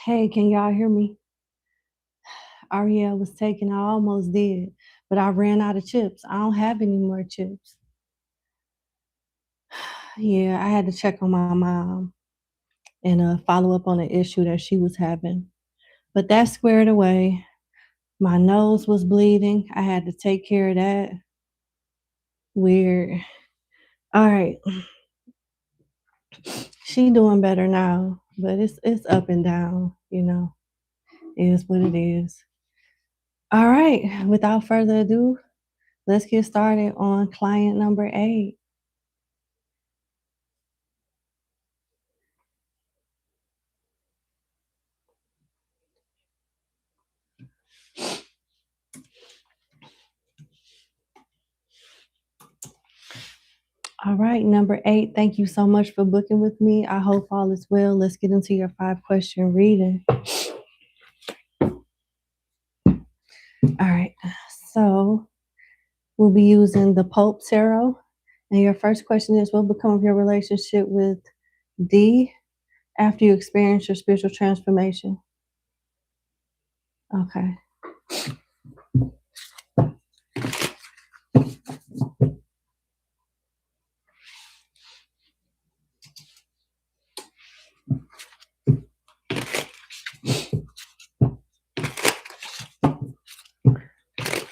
Hey, can y'all hear me? Ariel was taken. I almost did, but I ran out of chips. I don't have any more chips. Yeah, I had to check on my mom and follow up on an issue that she was having. But that's squared away. My nose was bleeding. I had to take care of that. Weird. All right. She doing better now, but it's up and down, you know. It is what it is. All right. Without further ado, let's get started on client number 8. All right, number 8, thank you so much for booking with me. I hope all is well. Let's get into your 5-question reading. All right, so we'll be using the Pope Tarot. And your first question is, what will become of your relationship with D after you experience your spiritual transformation? Okay.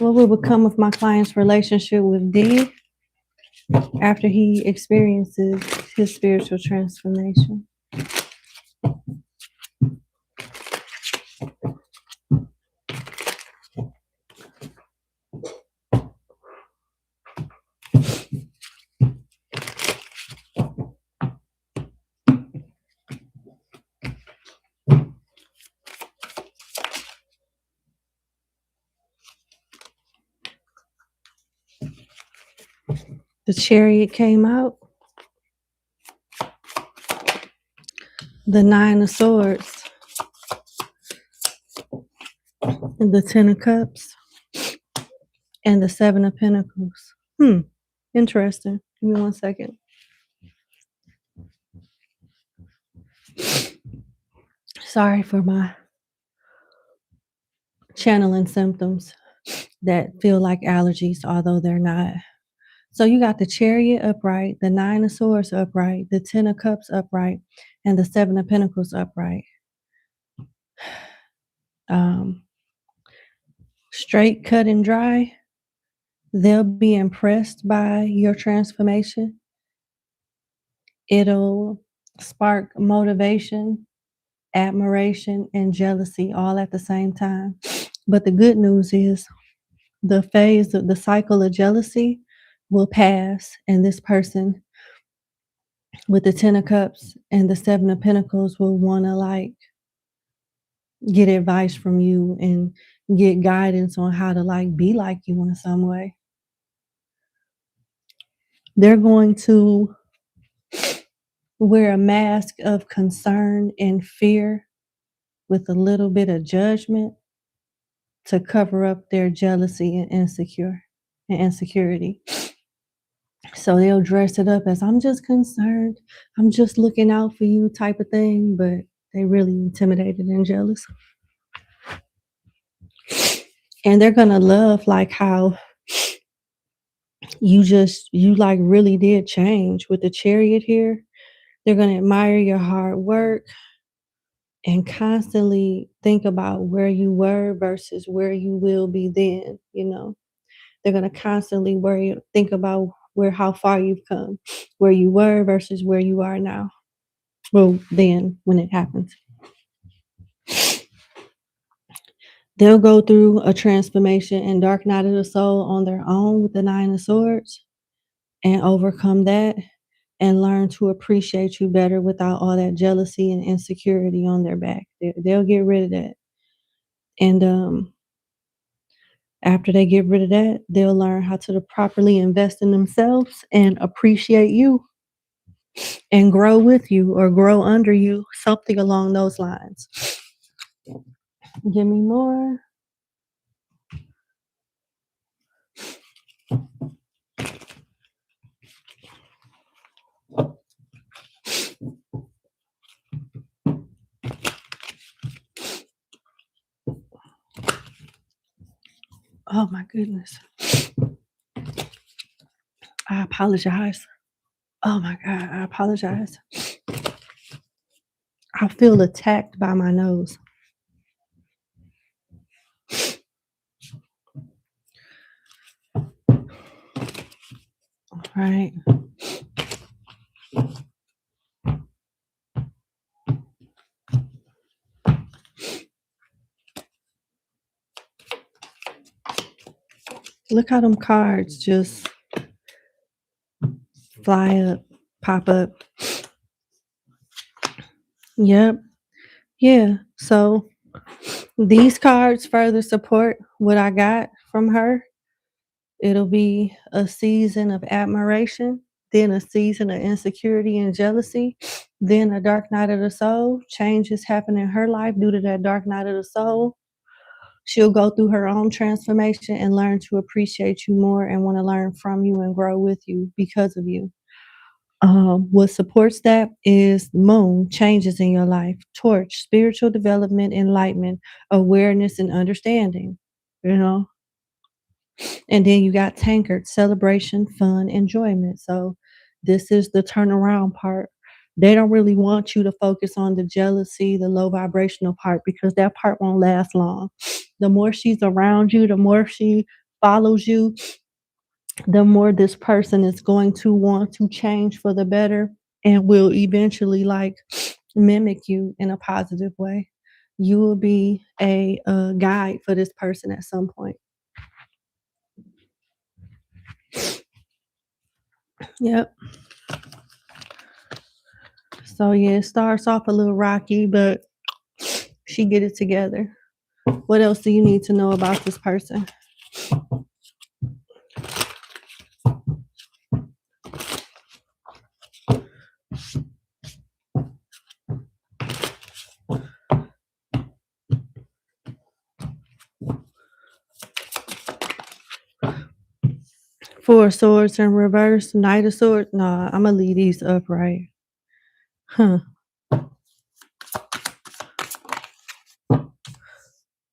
What will become of my client's relationship with D after he experiences his spiritual transformation? The Chariot came out. The 9 of Swords. And the 10 of Cups. And the 7 of Pentacles. Interesting. Give me 1 second. Sorry for my channeling symptoms that feel like allergies, although they're not. So you got the Chariot upright, the 9 of Swords upright, the 10 of Cups upright, and the 7 of Pentacles upright. Straight, cut, and dry. They'll be impressed by your transformation. It'll spark motivation, admiration, and jealousy all at the same time. But the good news is the phase of the cycle of jealousy will pass, and this person with the 10 of Cups and the 7 of Pentacles will want to like get advice from you and get guidance on how to like be like you in some way. They're going to wear a mask of concern and fear with a little bit of judgment to cover up their jealousy and insecurity. So they'll dress it up as, I'm just concerned, I'm just looking out for you type of thing, but they really intimidated and jealous. And they're gonna love like how you like really did change with the Chariot here. They're gonna admire your hard work and constantly think about where you were versus where you will be then, you know. They're gonna constantly think about how far you've come, where you were versus where you are now. Well, then when it happens. They'll go through a transformation and dark night of the soul on their own with the 9 of Swords and overcome that and learn to appreciate you better without all that jealousy and insecurity on their back. They'll get rid of that. And after they get rid of that, they'll learn how to properly invest in themselves and appreciate you and grow with you or grow under you, something along those lines. Give me more. Oh my goodness. I apologize. Oh my God, I apologize. I feel attacked by my nose. All right. Look how them cards just fly up, pop up. Yep. Yeah. So these cards further support what I got from her. It'll be a season of admiration, then a season of insecurity and jealousy, then a dark night of the soul. Changes happen in her life due to that dark night of the soul. She'll go through her own transformation and learn to appreciate you more and want to learn from you and grow with you because of you. What supports that is moon, changes in your life, torch, spiritual development, enlightenment, awareness, and understanding, you know. And then you got tankard, celebration, fun, enjoyment. So this is the turnaround part. They don't really want you to focus on the jealousy, the low vibrational part, because that part won't last long. The more she's around you, the more she follows you, the more this person is going to want to change for the better and will eventually like mimic you in a positive way. You will be a guide for this person at some point. Yep. So yeah, it starts off a little rocky, but she get it together. What else do you need to know about this person? Four of Swords in reverse, Knight of Swords. Nah, I'm gonna leave these upright. Huh.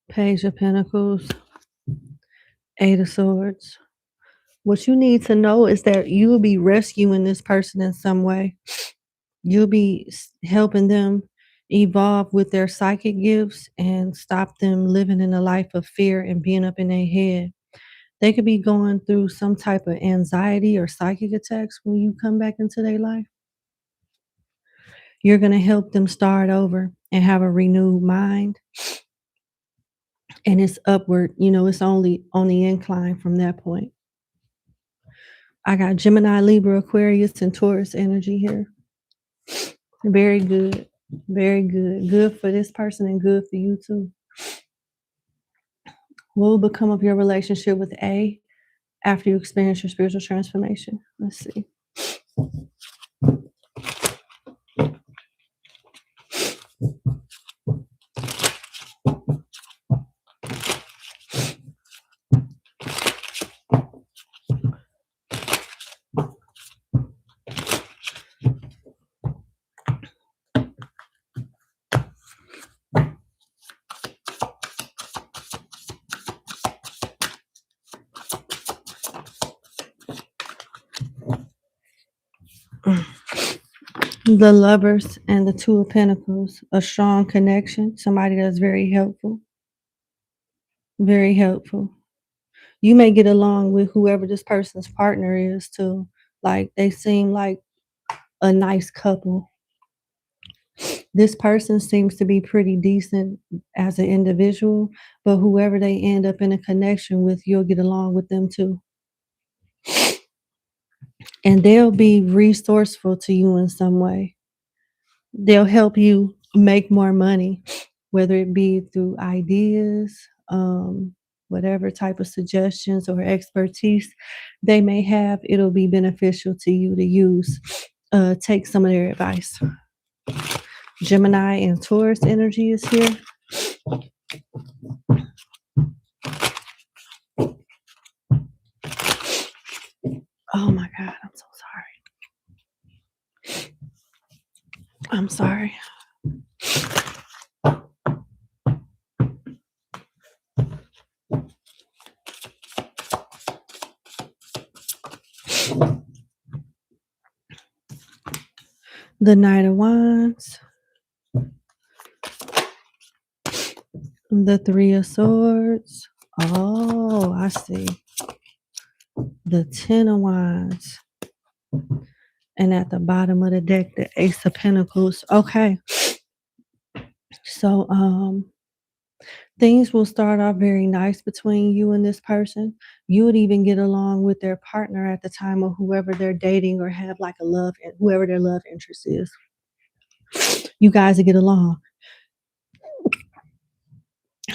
Page of Pentacles, Eight of Swords. What you need to know is that you will be rescuing this person in some way. You'll be helping them evolve with their psychic gifts and stop them living in a life of fear and being up in their head. They could be going through some type of anxiety or psychic attacks when you come back into their life. You're going to help them start over and have a renewed mind. And it's upward, it's only on the incline from that point. I got Gemini, Libra, Aquarius, and Taurus energy here. Very good. Very good. Good for this person and good for you too. What will become of your relationship with A after you experience your spiritual transformation? Let's see. The Lovers and the Two of Pentacles, a strong connection, somebody that's very helpful. Very helpful. You may get along with whoever this person's partner is too. Like they seem like a nice couple. This person seems to be pretty decent as an individual, but whoever they end up in a connection with, you'll get along with them too. And they'll be resourceful to you in some way. They'll help you make more money, whether it be through ideas, whatever type of suggestions or expertise they may have, it'll be beneficial to you to use. Take some of their advice. Gemini and Taurus energy is here. Oh my God, I'm so sorry. I'm sorry. the Knight of Wands, the Three of Swords. Oh, I see. The Ten of Wands. And at the bottom of the deck, the Ace of Pentacles. Okay. So, things will start off very nice between you and this person. You would even get along with their partner at the time, or whoever they're dating, or have like a love, whoever their love interest is. You guys will get along.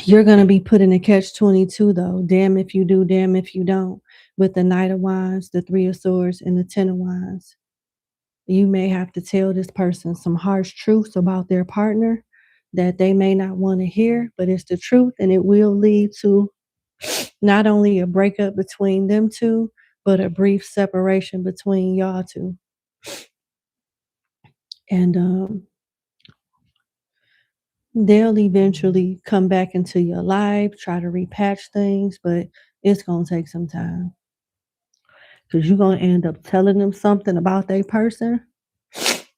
You're going to be put in a catch-22 though. Damn if you do, damn if you don't. With the Knight of Wands, the Three of Swords, and the Ten of Wands. You may have to tell this person some harsh truths about their partner that they may not want to hear, but it's the truth, and it will lead to not only a breakup between them two, but a brief separation between y'all two. And they'll eventually come back into your life, try to repatch things, but it's going to take some time. Because you're going to end up telling them something about their person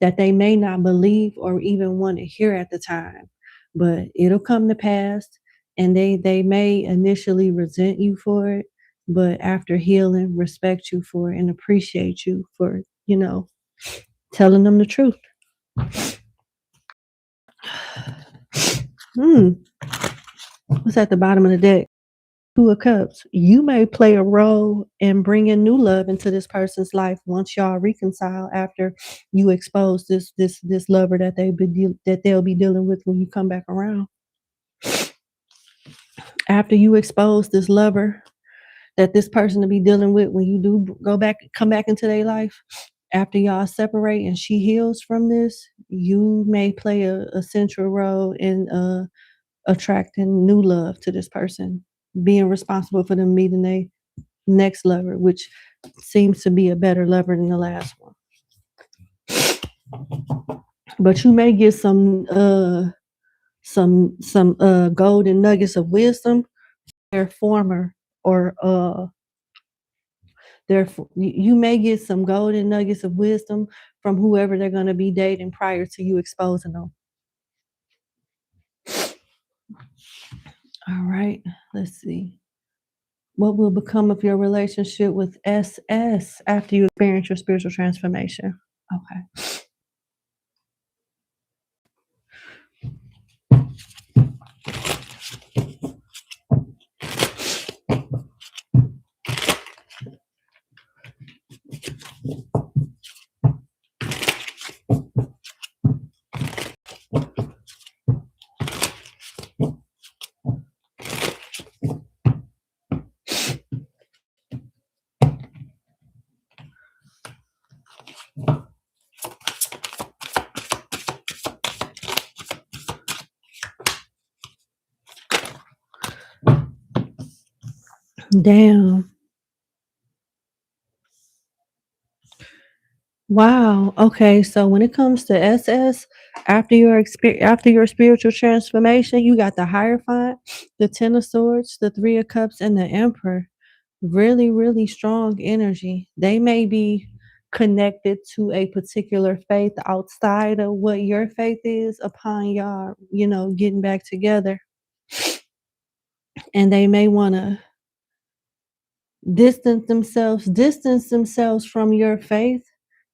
that they may not believe or even want to hear at the time. But it'll come to pass, and they may initially resent you for it, but after healing, respect you for it and appreciate you for, telling them the truth. What's at the bottom of the deck? Two of Cups. You may play a role in bringing new love into this person's life once y'all reconcile, after you expose this lover that they'll be dealing with when you come back around. After you expose this lover that this person will be dealing with when you do come back into their life, after y'all separate and she heals from this, you may play a central role in attracting new love to this person, being responsible for them meeting their next lover, which seems to be a better lover than the last one. But you may get some golden nuggets of wisdom, their former, or you may get some golden nuggets of wisdom from whoever they're going to be dating prior to you exposing them. All right, let's see. What will become of your relationship with SS after you experience your spiritual transformation? Okay. Damn. Wow. Okay. So when it comes to SS, after your spiritual transformation, you got the Hierophant, the Ten of Swords, the Three of Cups, and the Emperor. Really, really strong energy. They may be connected to a particular faith outside of what your faith is upon y'all, getting back together. And they may want to distance themselves from your faith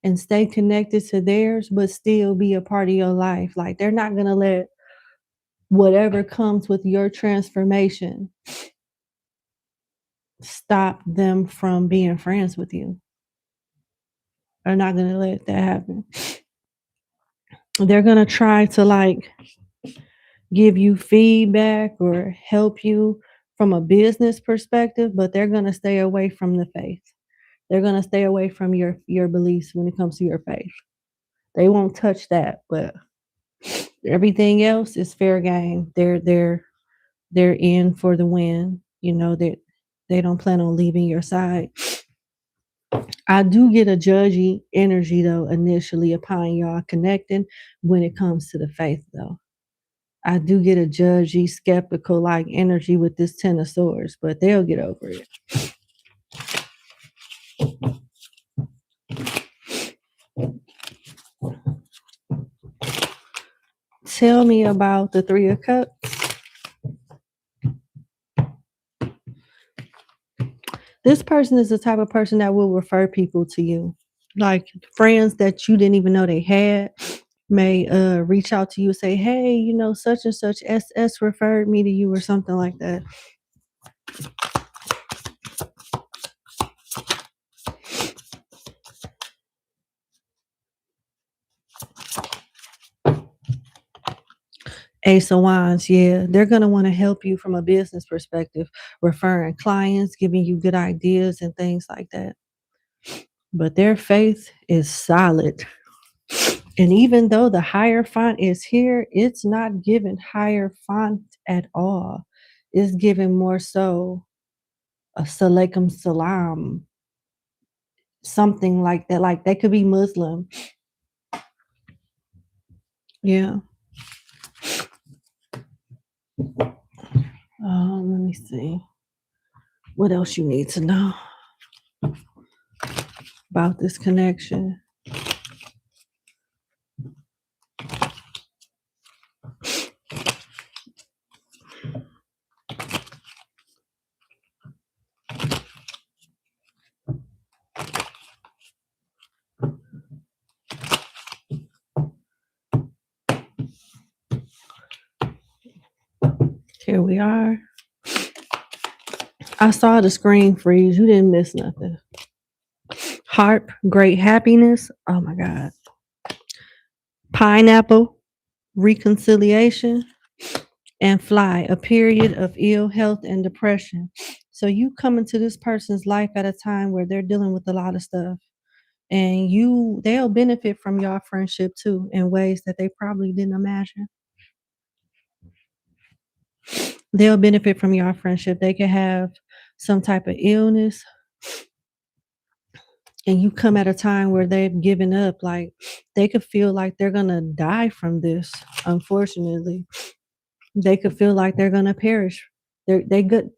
and stay connected to theirs, but still be a part of your life. Like, they're not going to let whatever comes with your transformation stop them from being friends with you. They're not going to let that happen. They're going to try to give you feedback or help you from a business perspective, but they're going to stay away from the faith. They're going to stay away from your beliefs when it comes to your faith. They won't touch that, but everything else is fair game. They're in for the win. They don't plan on leaving your side. I do get a judgy energy though initially upon y'all connecting when it comes to the faith though. I do get a judgy, skeptical energy with this Ten of Swords, but they'll get over it. Tell me about the Three of Cups. This person is the type of person that will refer people to you. Like friends that you didn't even know they had may reach out to you and say, hey, you know, such and such SS referred me to you or something like that. Ace of Wands, yeah. They're going to want to help you from a business perspective, referring clients, giving you good ideas and things like that. But their faith is solid. And even though the higher font is here, it's not given higher font at all. It's given more so a Salaikum Salam, something like that. Like they could be Muslim. Yeah. Let me see. What else you need to know about this connection? Here we are. I saw the screen freeze. You didn't miss nothing. Harp, great happiness. Oh my God. Pineapple, reconciliation. And fly, a period of ill health and depression. So you come into this person's life at a time where they're dealing with a lot of stuff. And they'll benefit from your friendship too in ways that they probably didn't imagine. They'll benefit from your friendship. They could have some type of illness, and you come at a time where they've given up. Like they could feel like they're gonna die from this. Unfortunately, they could feel like they're gonna perish. They good.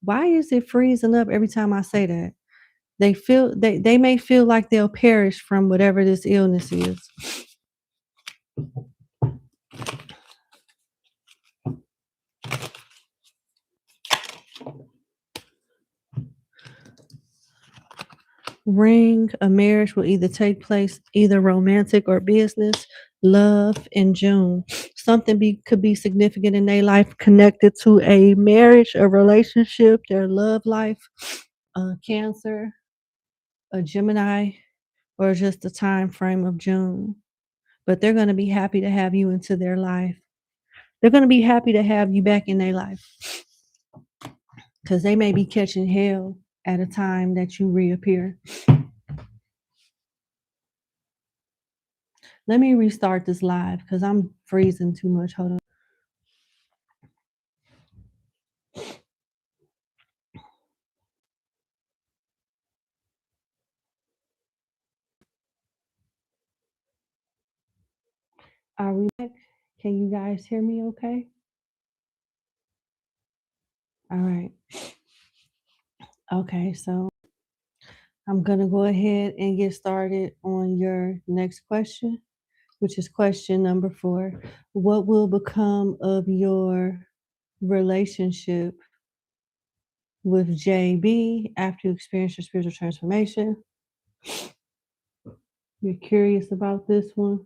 Why is it freezing up every time I say that? They may feel like they'll perish from whatever this illness is. Ring, a marriage will either take place, either romantic or business. Love in June. Something could be significant in their life connected to a marriage, a relationship, their love life. Cancer, a Gemini, or just the time frame of June. But they're going to be happy to have you into their life. They're going to be happy to have you back in their life. Because they may be catching hell at a time that you reappear. Let me restart this live because I'm freezing too much. Hold on. Are we back? Can you guys hear me okay? All right. Okay, so I'm going to go ahead and get started on your next question, which is question number 4. What will become of your relationship with JB after you experience your spiritual transformation? You're curious about this one?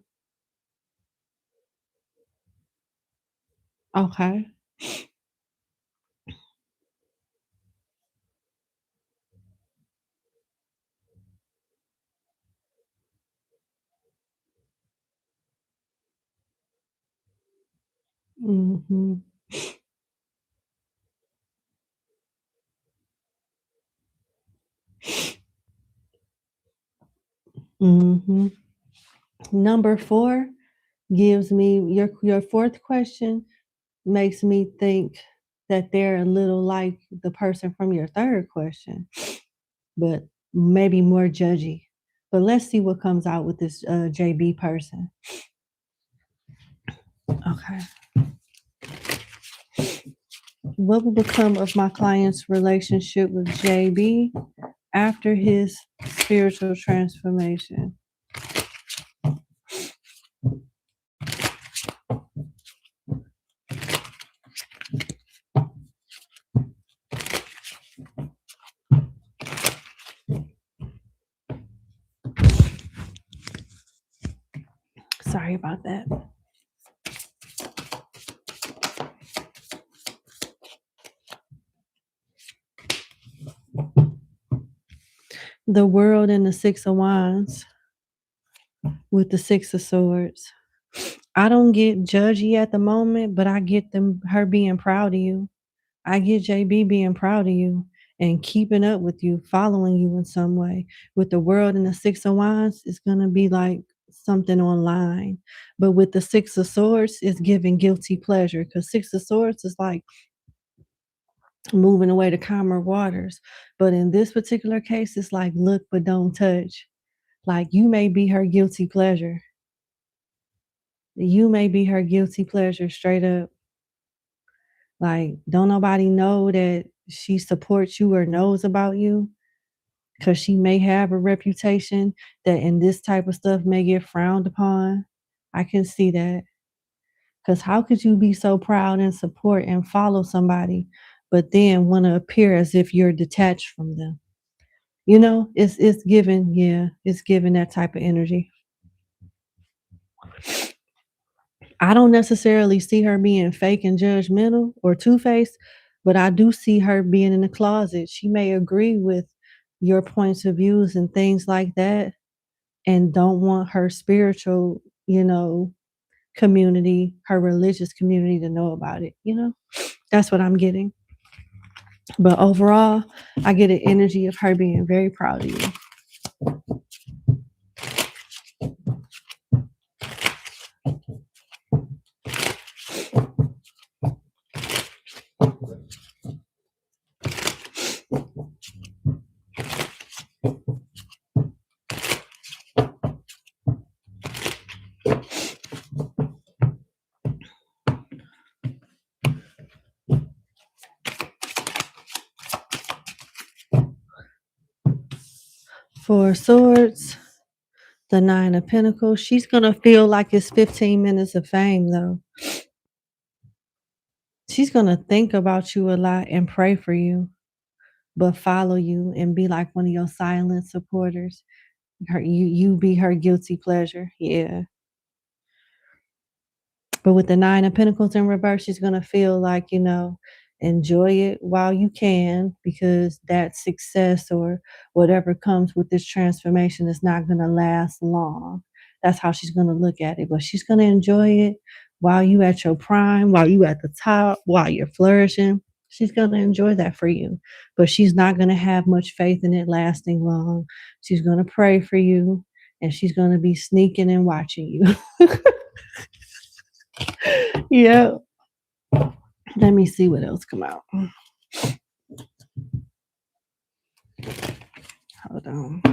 Okay. Mm-hmm. Mm-hmm. Number 4 gives me your 4th question makes me think that they're a little like the person from your 3rd question, but maybe more judgy. But let's see what comes out with this JB person. Okay. What will become of my client's relationship with JB after his spiritual transformation? Sorry about that. The World and the Six of Wands with the Six of Swords. I don't get judgy at the moment, but I get her being proud of you. I get JB being proud of you and keeping up with you, following you in some way. With the World and the Six of Wands, it's gonna be like something online. But with the Six of Swords, it's giving guilty pleasure, because Six of Swords is like moving away to calmer waters. But in this particular case, it's like look but don't touch. Like you may be her guilty pleasure. You may be her guilty pleasure straight up. Like, don't nobody know that she supports you or knows about you, because she may have a reputation that in this type of stuff may get frowned upon. I can see that. Because how could you be so proud and support and follow somebody, but then want to appear as if you're detached from them? You know, it's given, yeah, it's given that type of energy. I don't necessarily see her being fake and judgmental or two-faced, but I do see her being in the closet. She may agree with your points of views and things like that, and don't want her spiritual, community, her religious community to know about it. That's what I'm getting. But overall, I get an energy of her being very proud of you. For Swords, the Nine of Pentacles, she's going to feel like it's 15 minutes of fame, though. She's going to think about you a lot and pray for you, but follow you and be like one of your silent supporters. You be her guilty pleasure. Yeah. But with the Nine of Pentacles in reverse, she's going to feel like, enjoy it while you can, because that success or whatever comes with this transformation is not going to last long. That's how she's going to look at it. But she's going to enjoy it while you at your prime, while you at the top, while you're flourishing. She's going to enjoy that for you. But she's not going to have much faith in it lasting long. She's going to pray for you, and she's going to be sneaking and watching you. Yeah. Let me see what else come out. Hold on.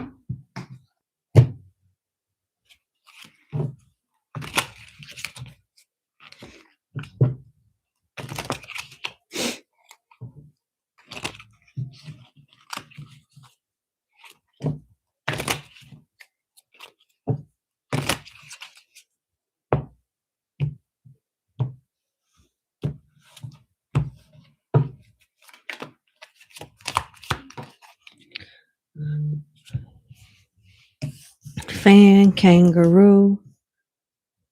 Fan, kangaroo.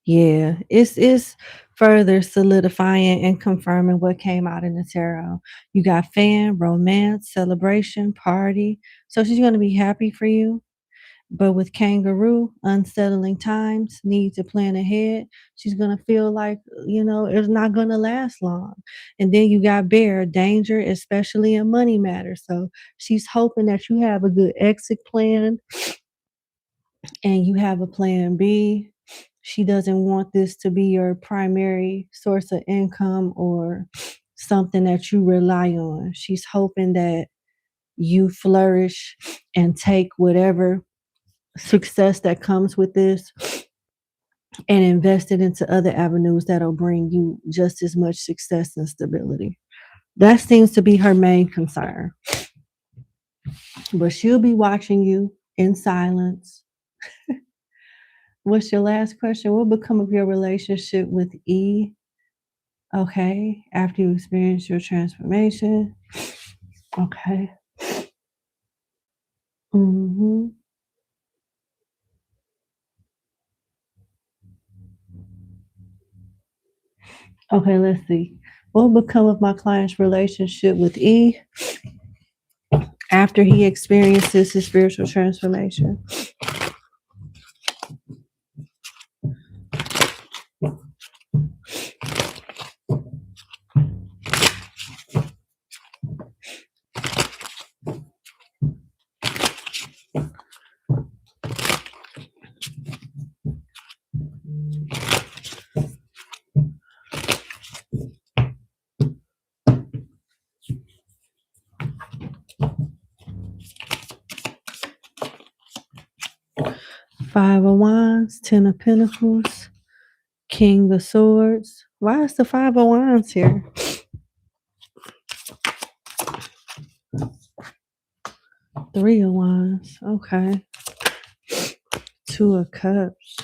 Yeah, it's further solidifying and confirming what came out in the tarot. You got fan, romance, celebration, party. So she's going to be happy for you. But with kangaroo, unsettling times, need to plan ahead. She's going to feel like, it's not going to last long. And then you got bear, danger, especially in money matters. So she's hoping that you have a good exit plan and you have a plan B. She doesn't want this to be your primary source of income or something that you rely on. She's hoping that you flourish and take whatever success that comes with this and invest it into other avenues that'll bring you just as much success and stability. That seems to be her main concern. But she'll be watching you in silence. What's your last question? What will become of your relationship with E? Okay, after you experience your transformation. Okay. Okay, let's see. What will become of my client's relationship with E after he experiences his spiritual transformation? Five of Wands, Ten of Pentacles, King of Swords. Why is the Five of Wands here? Three of Wands. Okay. Two of Cups.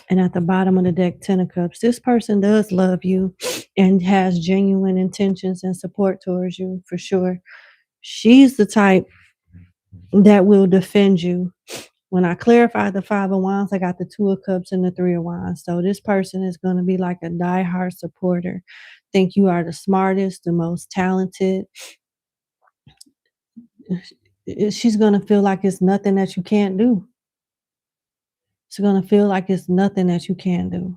And at the bottom of the deck, Ten of Cups. This person does love you and has genuine intentions and support towards you, for sure. She's the type that will defend you. When I clarify the Five of Wands, I got the Two of Cups and the Three of Wands. So this person is going to be like a diehard supporter. Think you are the smartest, the most talented. She's going to feel like it's nothing that you can't do. She's going to feel like it's nothing that you can't do.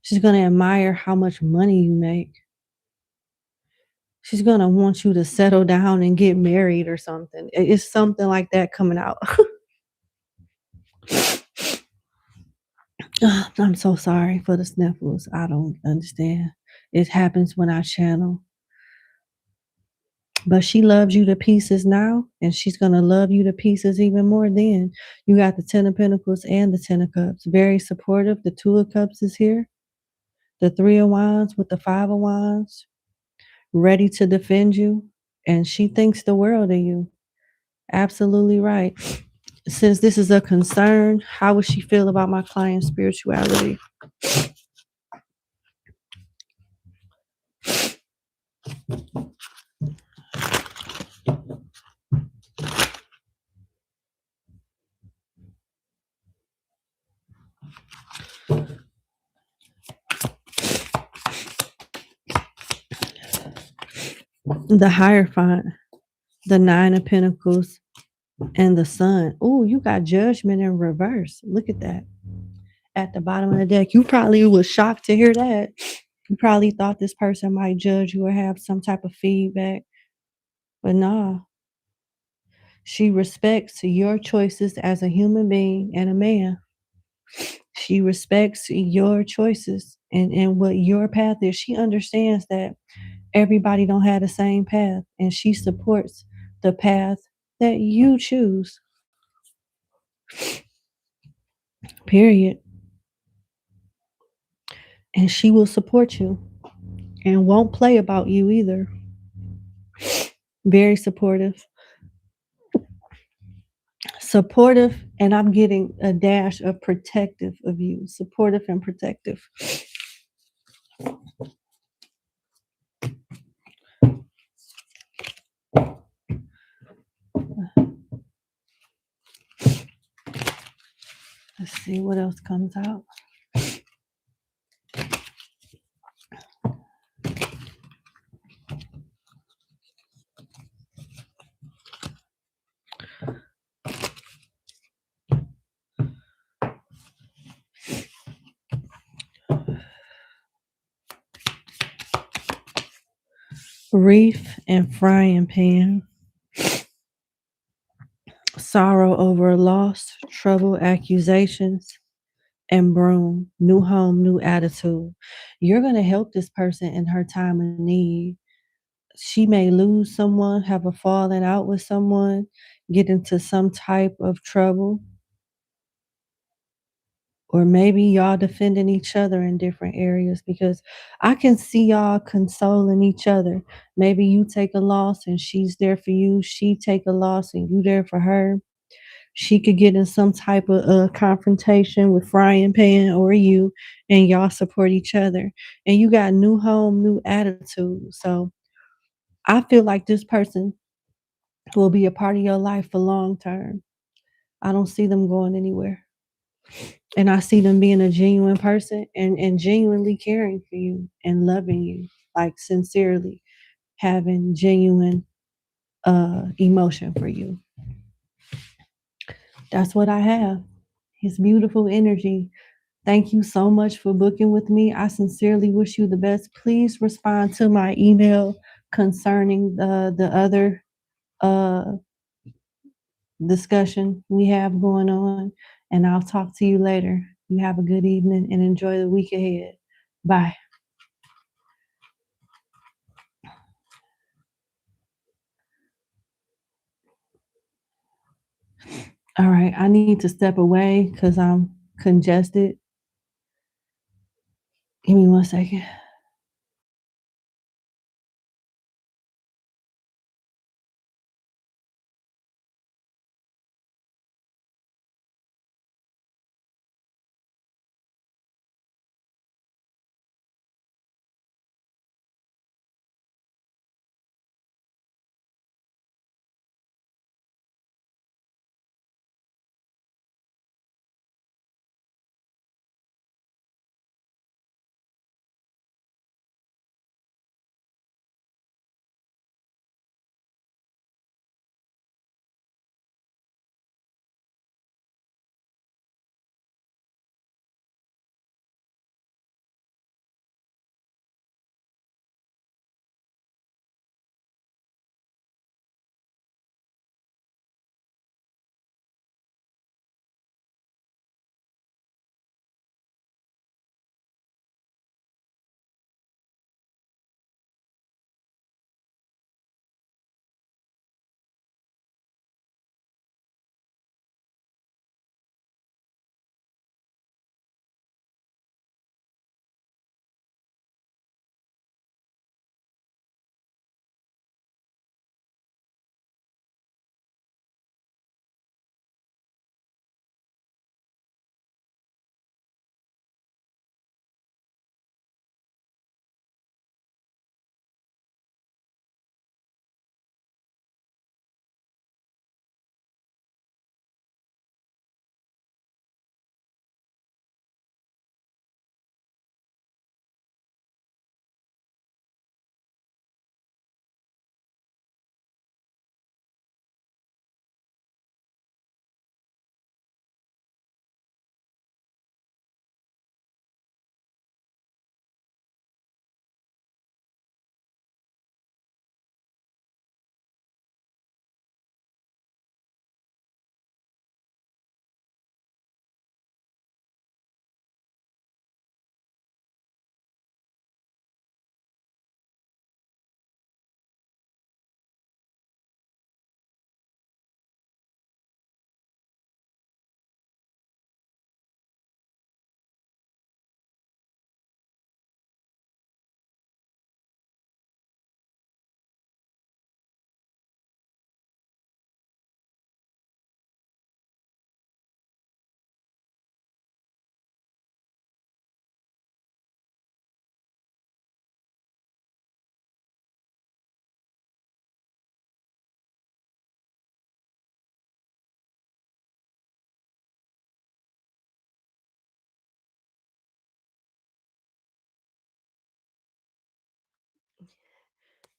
She's going to admire how much money you make. She's going to want you to settle down and get married or something. It's something like that coming out. I'm so sorry for the sniffles. I don't understand. It happens when I channel. But she loves you to pieces now, and she's going to love you to pieces even more then. You got the Ten of Pentacles and the Ten of Cups. Very supportive. The Two of Cups is here. The Three of Wands with the Five of Wands. Ready to defend you. And she thinks the world of you. Absolutely right. Since this is a concern, how would she feel about my client's spirituality? The Hierophant, the Nine of Pentacles, and the Sun. Oh, you got Judgment in reverse. Look at that. At the bottom of the deck. You probably was shocked to hear that. You probably thought this person might judge you or have some type of feedback. But nah. She respects your choices as a human being and a man. She respects your choices and what your path is. She understands that everybody don't have the same path, and she supports the path that you choose. Period. And she will support you and won't play about you either. Very supportive. Supportive, and I'm getting a dash of protective of you. Supportive and protective. Let's see what else comes out. Reef and frying pan. Sorrow over loss, trouble, accusations, and broom. New home, new attitude. You're going to help this person in her time of need. She may lose someone, have a falling out with someone, get into some type of trouble. Or maybe y'all defending each other in different areas, because I can see y'all consoling each other. Maybe you take a loss and she's there for you. She take a loss and you there for her. She could get in some type of confrontation with frying pan or you, and y'all support each other. And you got new home, new attitude. So I feel like this person will be a part of your life for long term. I don't see them going anywhere. And I see them being a genuine person and genuinely caring for you and loving you, like sincerely having genuine emotion for you. That's what I have. His beautiful energy. Thank you so much for booking with me. I sincerely wish you the best. Please respond to my email concerning the other uh, discussion we have going on, and I'll talk to you later. You have a good evening and enjoy the week ahead. Bye. All right, I need to step away because I'm congested. Give me 1 second.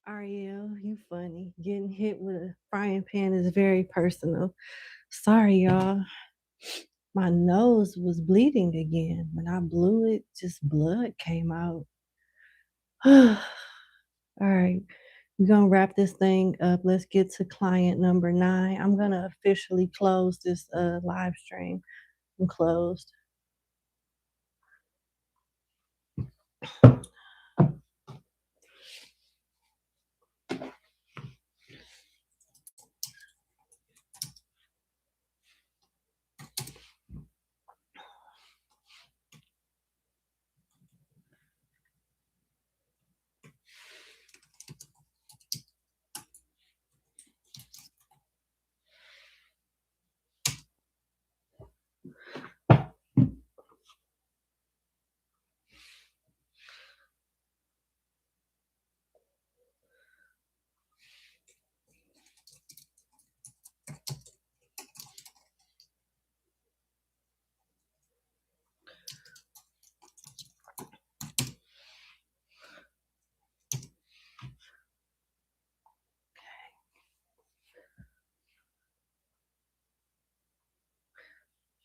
Ariel, you funny. Getting hit with a frying pan is very personal. Sorry, y'all. My nose was bleeding again. When I blew it, just blood came out. All right, we're gonna wrap this thing up. Let's get to client number 9. I'm gonna officially close this live stream. I'm closed.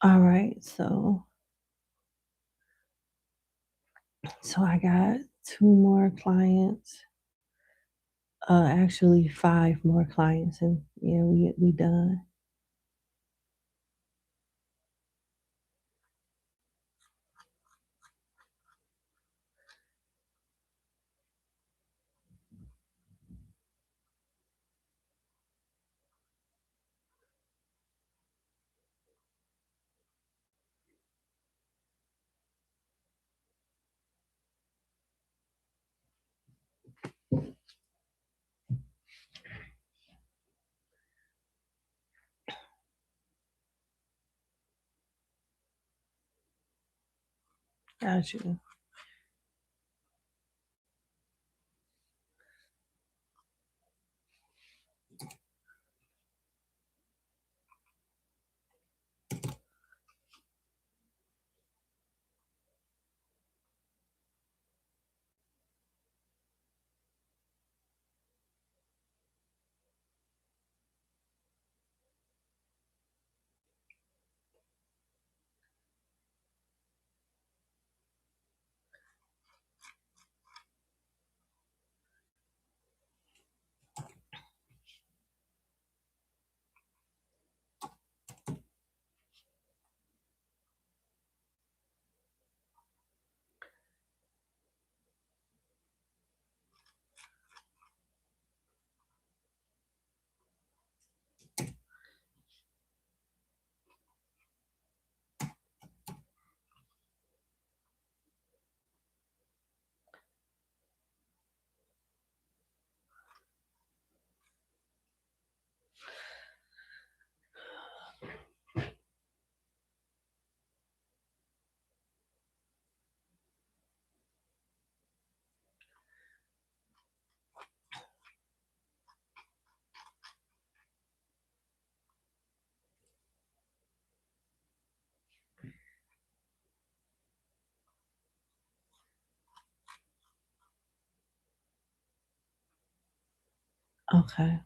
All right, so I got 2 more clients. Actually 5 more clients, and yeah, we done. Got you. Okay.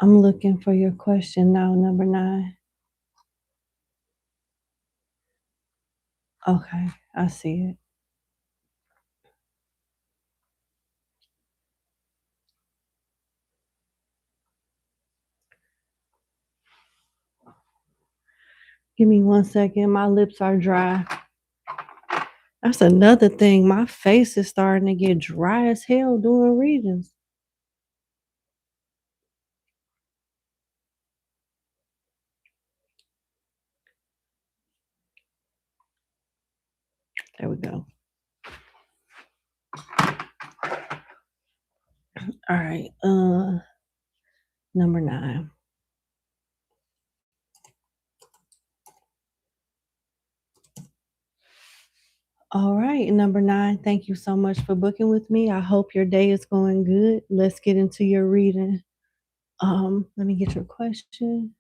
I'm looking for your question now, number 9. Okay, I see it. Give me 1 second. My lips are dry. That's another thing. My face is starting to get dry as hell doing readings. There we go. All right. Number 9. All right, number 9. Thank you so much for booking with me. I hope your day is going good. Let's get into your reading. Let me get your question.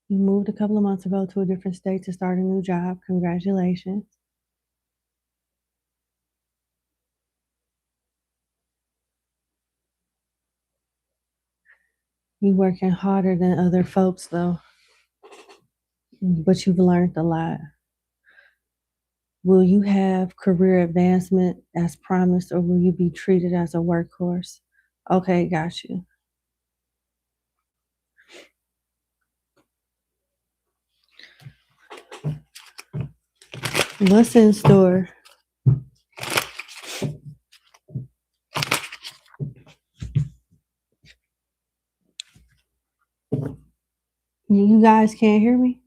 You moved a couple of months ago to a different state to start a new job. Congratulations. You working harder than other folks though, but you've learned a lot. Will you have career advancement as promised, or will you be treated as a workhorse? Okay, got you. What's in store? You guys can't hear me?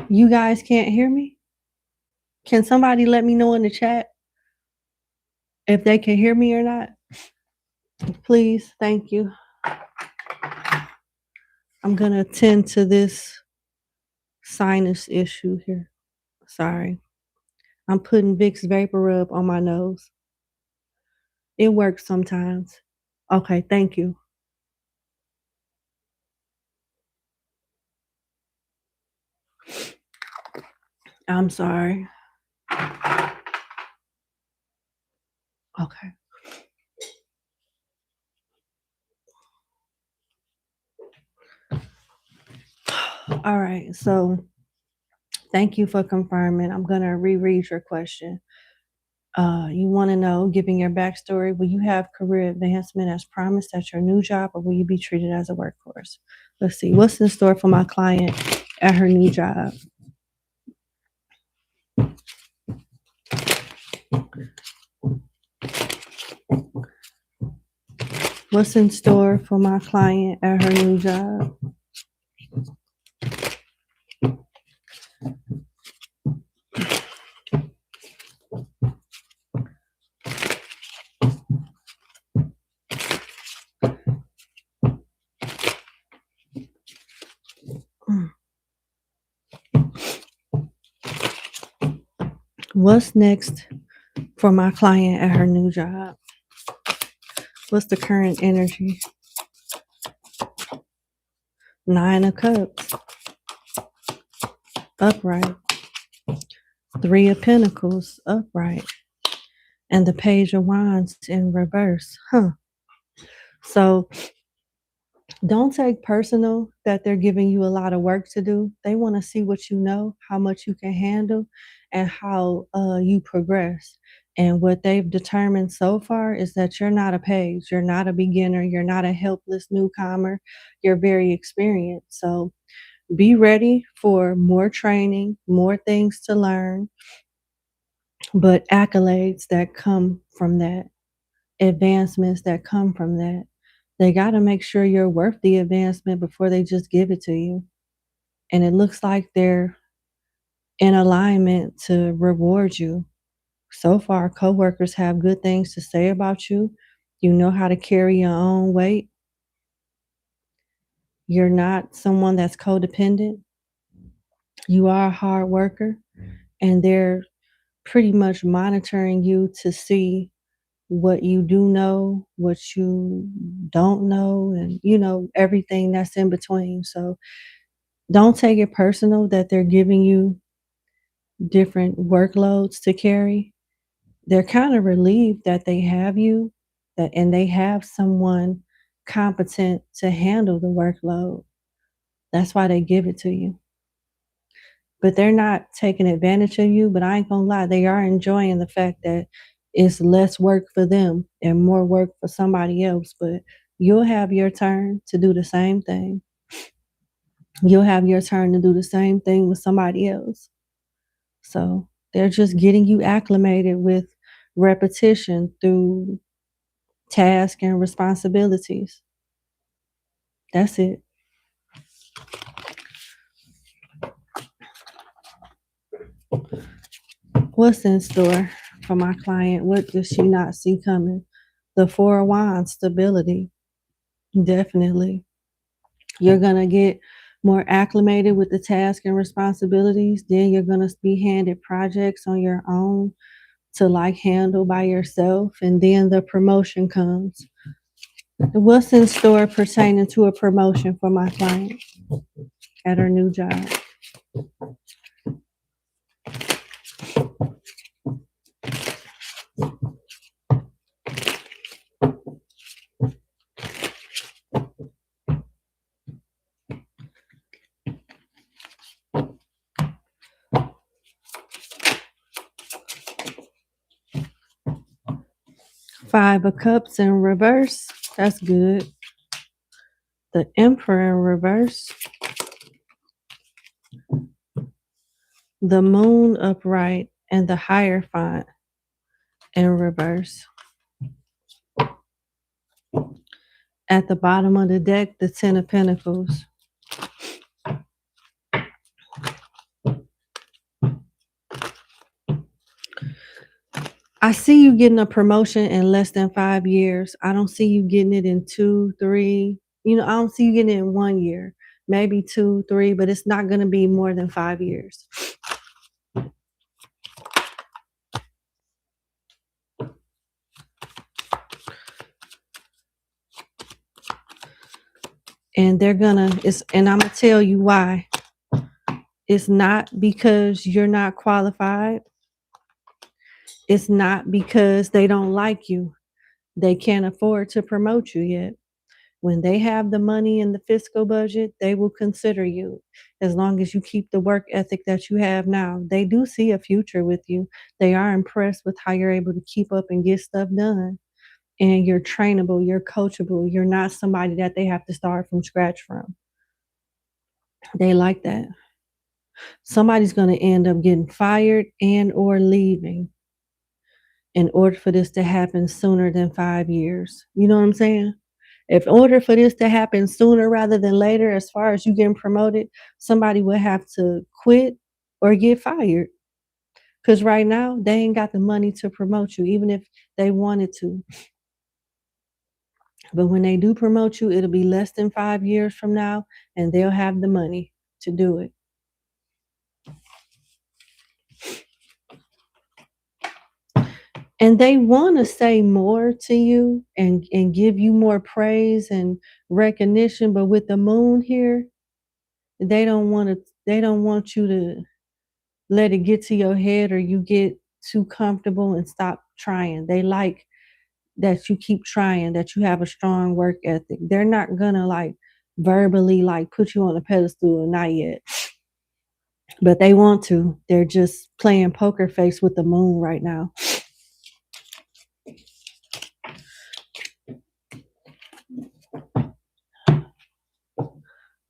You guys can't hear me? Can somebody let me know in the chat if they can hear me or not? Please, thank you. I'm gonna attend to this sinus issue here. Sorry. I'm putting Vicks Vapor Rub on my nose. It works sometimes. Okay, thank you. I'm sorry. Okay. All right. So thank you for confirming. I'm going to reread your question. You want to know, given your backstory, will you have career advancement as promised at your new job, or will you be treated as a workhorse? Let's see. What's in store for my client at her new job? What's in store for my client at her new job? What's next for my client at her new job? What's the current energy? 9 of Cups, upright. 3 of Pentacles, upright. And the Page of Wands in reverse. So don't take personal that they're giving you a lot of work to do. They want to see what you know, how much you can handle, and how you progress. And what they've determined so far is that you're not a page, you're not a beginner, you're not a helpless newcomer, you're very experienced. So be ready for more training, more things to learn, but accolades that come from that, advancements that come from that. They got to make sure you're worth the advancement before they just give it to you. And it looks like they're in alignment to reward you. So far, coworkers have good things to say about you. You know how to carry your own weight. You're not someone that's codependent. You are a hard worker, and they're pretty much monitoring you to see what you do know, what you don't know, and everything that's in between. So don't take it personal that they're giving you different workloads to carry. They're kind of relieved that they have you, and they have someone competent to handle the workload. That's why they give it to you. But they're not taking advantage of you. But I ain't gonna lie, they are enjoying the fact that it's less work for them and more work for somebody else. But you'll have your turn to do the same thing. You'll have your turn to do the same thing with somebody else. So they're just getting you acclimated with repetition through tasks and responsibilities. That's it. What's in store for my client? What does she not see coming? The 4 of Wands, stability. Definitely. You're going to get more acclimated with the tasks and responsibilities. Then you're going to be handed projects on your own to handle by yourself. And then the promotion comes. What's in store pertaining to a promotion for my client at her new job? Five of Cups in reverse. That's good. The Emperor in reverse. The Moon upright and the Hierophant in reverse. At the bottom of the deck, the 10 of Pentacles. I see you getting a promotion in less than 5 years. I don't see you getting it in 2, 3. I don't see you getting it in 1 year, maybe 2, 3, but it's not going to be more than 5 years. And I'm going to tell you why. It's not because you're not qualified. It's not because they don't like you. They can't afford to promote you yet. When they have the money in the fiscal budget, they will consider you as long as you keep the work ethic that you have now. They do see a future with you. They are impressed with how you're able to keep up and get stuff done. And you're trainable, you're coachable. You're not somebody that they have to start from scratch from. They like that. Somebody's going to end up getting fired and or leaving in order for this to happen sooner than 5 years. You know what I'm saying? If in order for this to happen sooner rather than later, as far as you getting promoted, somebody would have to quit or get fired. Because right now, they ain't got the money to promote you, even if they wanted to. But when they do promote you, it'll be less than 5 years from now, and they'll have the money to do it. And they want to say more to you and give you more praise and recognition. But with the moon here, they don't want you to let it get to your head or you get too comfortable and stop trying. They like that you keep trying, that you have a strong work ethic. They're not gonna like verbally like put you on a pedestal, not yet. But they want to. They're just playing poker face with the moon right now.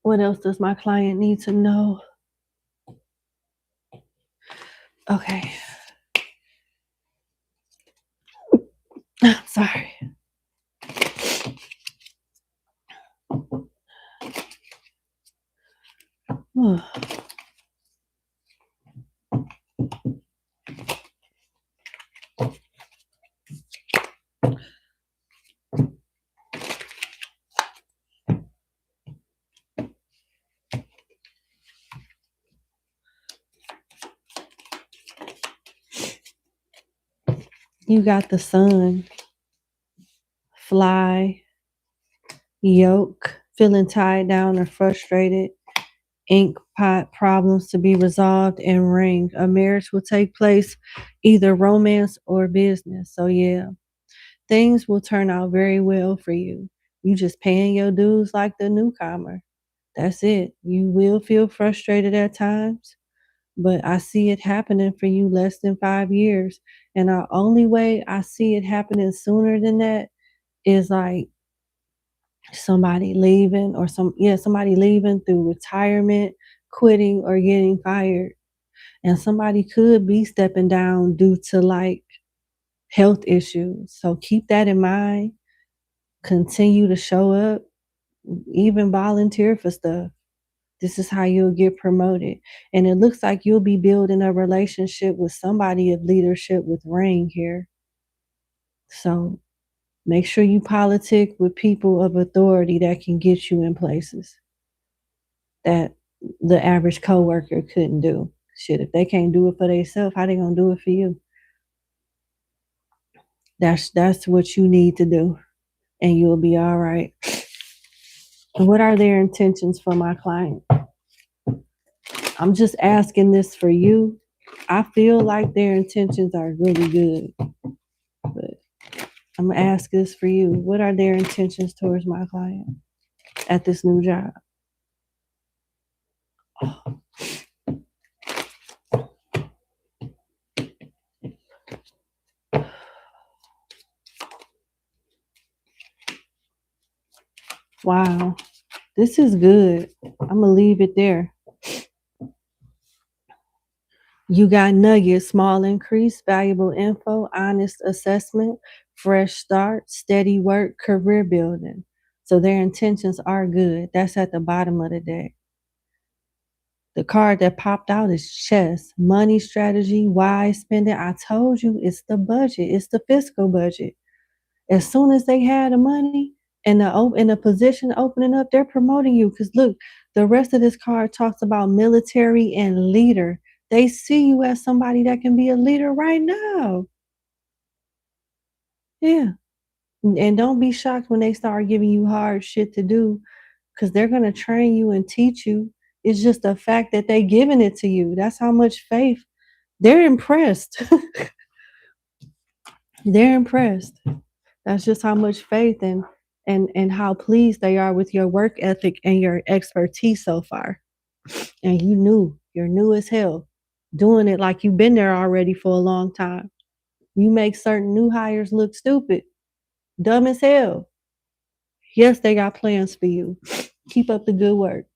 What else does my client need to know? Okay. Sorry. You got the sun, fly, yoke, feeling tied down or frustrated, ink pot problems to be resolved, and ring. A marriage will take place, either romance or business. So yeah, things will turn out very well for you. You just paying your dues like the newcomer. That's it. You will feel frustrated at times, but I see it happening for you less than 5 years. And the only way I see it happening sooner than that is like somebody leaving or somebody leaving through retirement, quitting, or getting fired. And somebody could be stepping down due to like health issues. So keep that in mind. Continue to show up, even volunteer for stuff. This is how you'll get promoted. And it looks like you'll be building a relationship with somebody of leadership with ring here. So make sure you politic with people of authority that can get you in places that the average coworker couldn't do. Shit, if they can't do it for themselves, how they gonna do it for you? That's what you need to do, and you'll be all right. What are their intentions for my client? I'm just asking this for you. I feel like their intentions are really good, but I'm gonna ask this for you. What are their intentions towards my client at this new job? Wow, this is good. I'm gonna leave it there. You got nuggets, small increase, valuable info, honest assessment, fresh start, steady work, career building. So their intentions are good. That's at the bottom of the deck. The card that popped out is chess, money strategy, wise spending. I told you it's the budget. It's the fiscal budget. As soon as they had the money and the position opening up, they're promoting you. Because look, the rest of this card talks about military and leader. They see you as somebody that can be a leader right now. Yeah. And don't be shocked when they start giving you hard shit to do, because they're going to train you and teach you. It's just the fact that they giving it to you. That's how much faith. They're impressed They're impressed. That's just how much faith and how pleased they are with your work ethic and your expertise so far. And you're new as hell, doing it like you've been there already for a long time. You make certain new hires look stupid, dumb as hell. Yes, they got plans for you. Keep up the good work.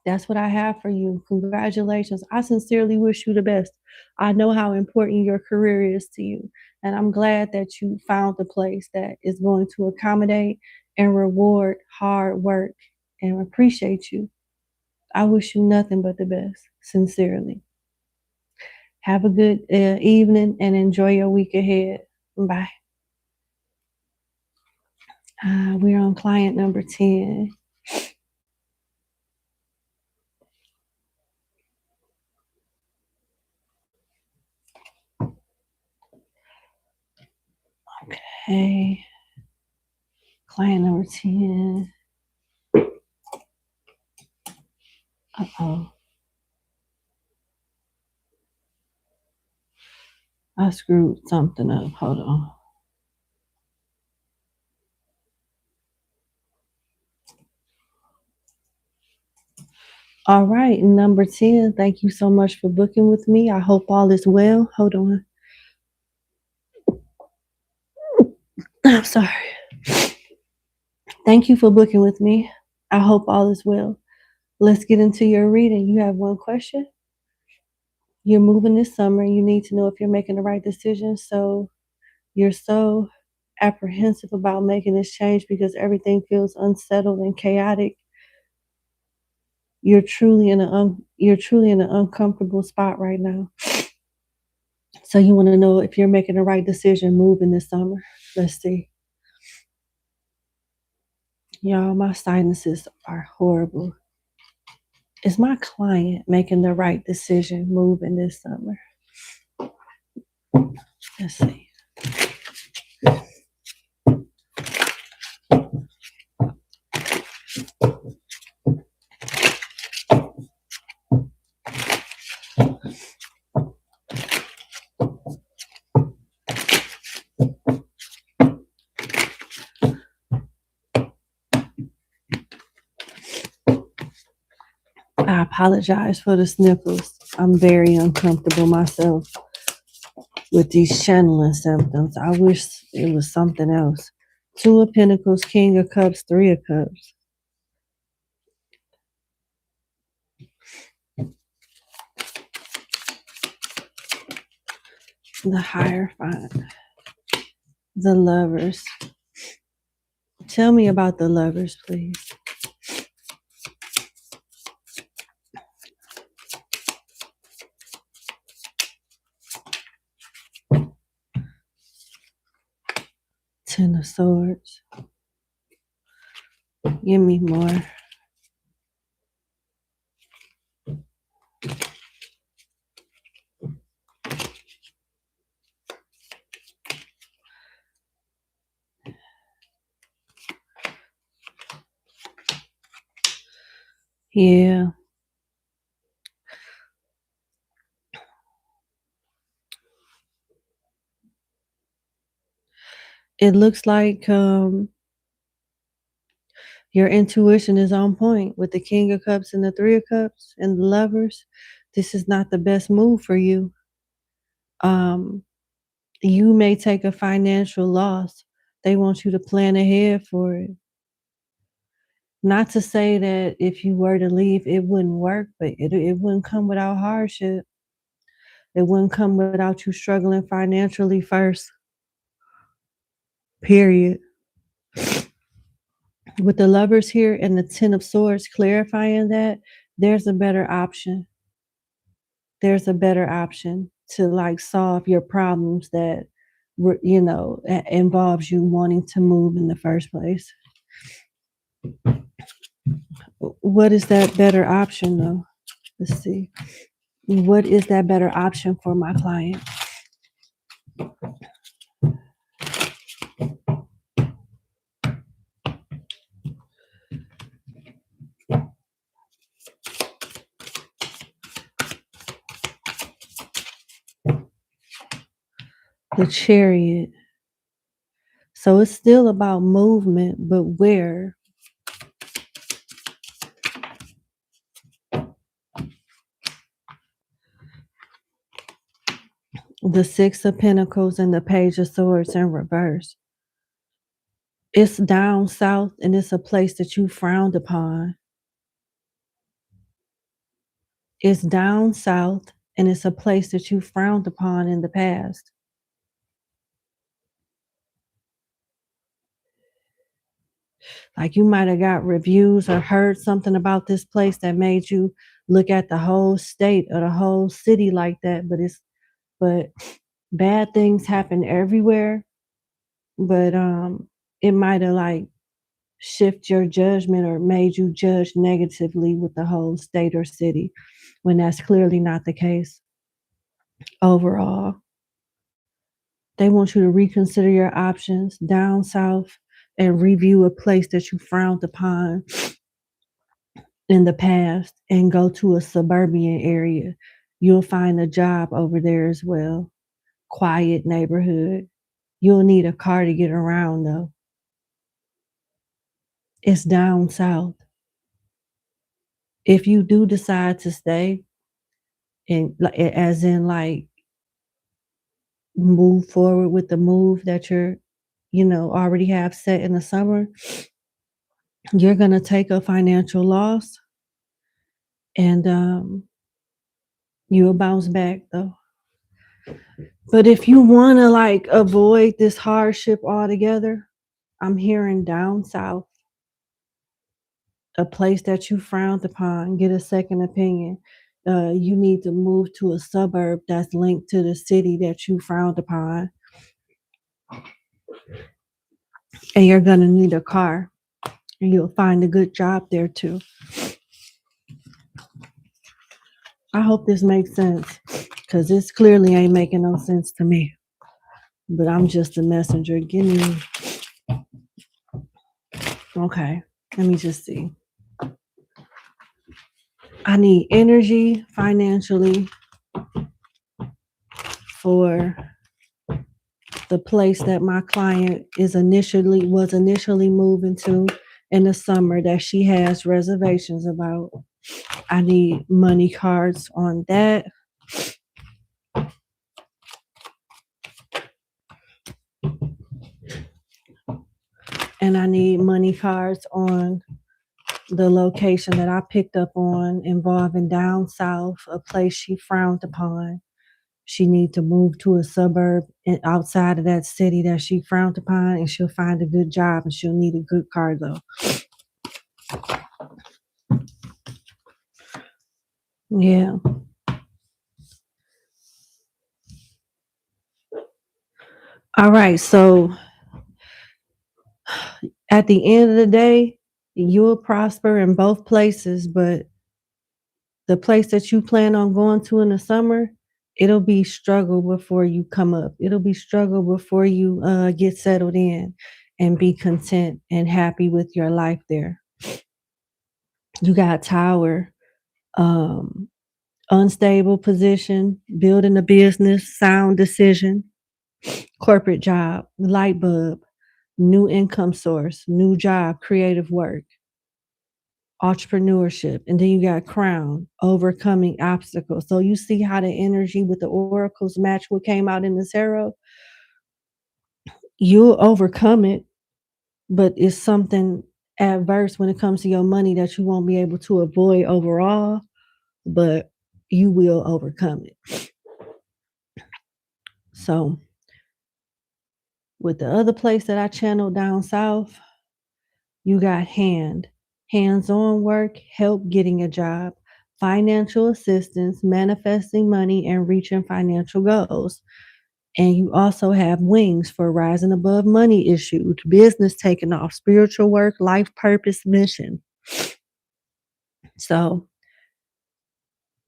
That's what I have for you. Congratulations. I sincerely wish you the best. I know how important your career is to you. And I'm glad that you found a place that is going to accommodate and reward hard work and appreciate you. I wish you nothing but the best, sincerely. Have a good evening and enjoy your week ahead. Bye. We're on client number 10. Okay. Client number 10. Uh-oh. I screwed something up. Hold on. All right, number 10. Thank you so much for booking with me. I hope all is well. Hold on. I'm sorry. Thank you for booking with me. I hope all is well. Let's get into your reading. You have one question. You're moving this summer. You need to know if you're making the right decision. So you're so apprehensive about making this change because everything feels unsettled and chaotic. You're truly in an uncomfortable spot right now. So you want to know if you're making the right decision moving this summer. Let's see. Y'all, my sinuses are horrible. Is my client making the right decision moving this summer? Let's see. I apologize for the sniffles. I'm very uncomfortable myself with these channeling symptoms. I wish it was something else. Two of Pentacles, King of Cups, Three of Cups. The Hierophant. The Lovers. Tell me about the Lovers, please. Ten of Swords. Give me more. Yeah. It looks like your intuition is on point with the King of Cups and the Three of Cups and the Lovers. This is not the best move for you. You may take a financial loss. They want you to plan ahead for it. Not to say that if you were to leave, it wouldn't work, but it wouldn't come without hardship. It wouldn't come without you struggling financially first. Period. With the Lovers here and the Ten of Swords clarifying that, there's a better option. There's a better option to like solve your problems that, you know, involves you wanting to move in the first place. What is that better option though? Let's see. What is that better option for my client? the Chariot. So it's still about movement, but where? The Six of Pentacles and the Page of Swords in reverse. It's down south and it's a place that you frowned upon. It's down south and it's a place that you frowned upon in the past. Like you might have got reviews or heard something about this place that made you look at the whole state or the whole city like that. But bad things happen everywhere. But it might have like shift your judgment or made you judge negatively with the whole state or city, when that's clearly not the case. Overall, they want you to reconsider your options down south and review a place that you frowned upon in the past and go to a suburban area. You'll find a job over there as well. Quiet neighborhood. You'll need a car to get around though. It's down south. If you do decide to stay, and as in like move forward with the move that you're, already have set in the summer, you're going to take a financial loss and you'll bounce back though. But if you want to like avoid this hardship altogether, I'm hearing down south, a place that you frowned upon, get a second opinion. You need to move to a suburb that's linked to the city that you frowned upon. And you're going to need a car. And you'll find a good job there too. I hope this makes sense, because this clearly ain't making no sense to me. But I'm just a messenger. Give me... Okay, let me just see. I need energy financially for the place that my client was initially moving to in the summer that she has reservations about. I need money cards on that. And I need money cards on the location that I picked up on involving down south, a place she frowned upon. She needs to move to a suburb outside of that city that she frowned upon, and she'll find a good job and she'll need a good car though. Yeah. All right. So at the end of the day, you'll prosper in both places, but the place that you plan on going to in the summer, it'll be struggle before you come up. It'll be struggle before you get settled in and be content and happy with your life there. You got Tower, unstable position, building a business, sound decision, corporate job, light bulb, new income source, new job, creative work, entrepreneurship. And then you got Crown, overcoming obstacles. So you see how the energy with the oracles match what came out in the tarot. You'll overcome it, but it's something adverse when it comes to your money that you won't be able to avoid overall, but you will overcome it. So with the other place that I channeled down south, you got hands-on work, help getting a job, financial assistance, manifesting money, and reaching financial goals. And you also have wings for rising above money issues, business taking off, spiritual work, life purpose, mission. So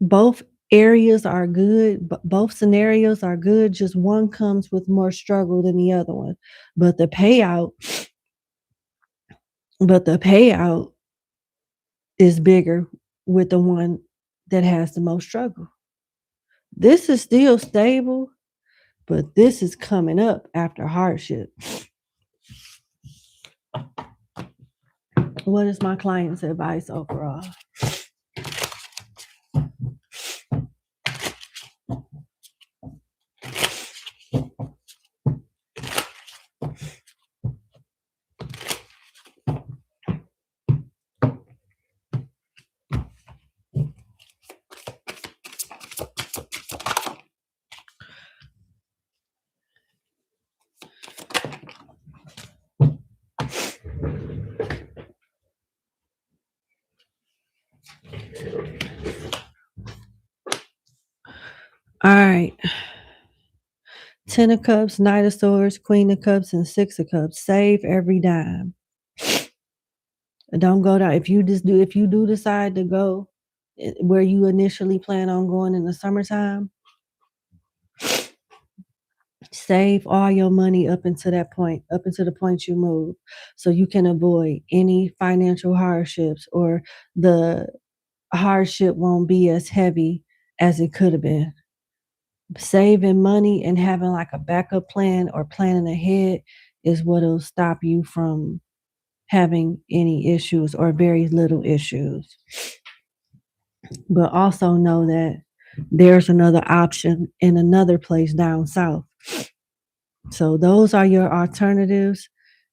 both areas are good, but both scenarios are good. Just one comes with more struggle than the other one. But the payout is bigger with the one that has the most struggle. This is still stable, But this is coming up after hardship. What is my client's advice overall? All right. 10 of Cups, Knight of Swords, Queen of Cups, and 6 of Cups. Save every dime. Don't go down. If you do decide to go where you initially plan on going in the summertime, save all your money up until that point, up until the point you move, so you can avoid any financial hardships, or the hardship won't be as heavy as it could have been. Saving money and having like a backup plan or planning ahead is what'll stop you from having any issues or very little issues. But also know that there's another option in another place down south. So those are your alternatives.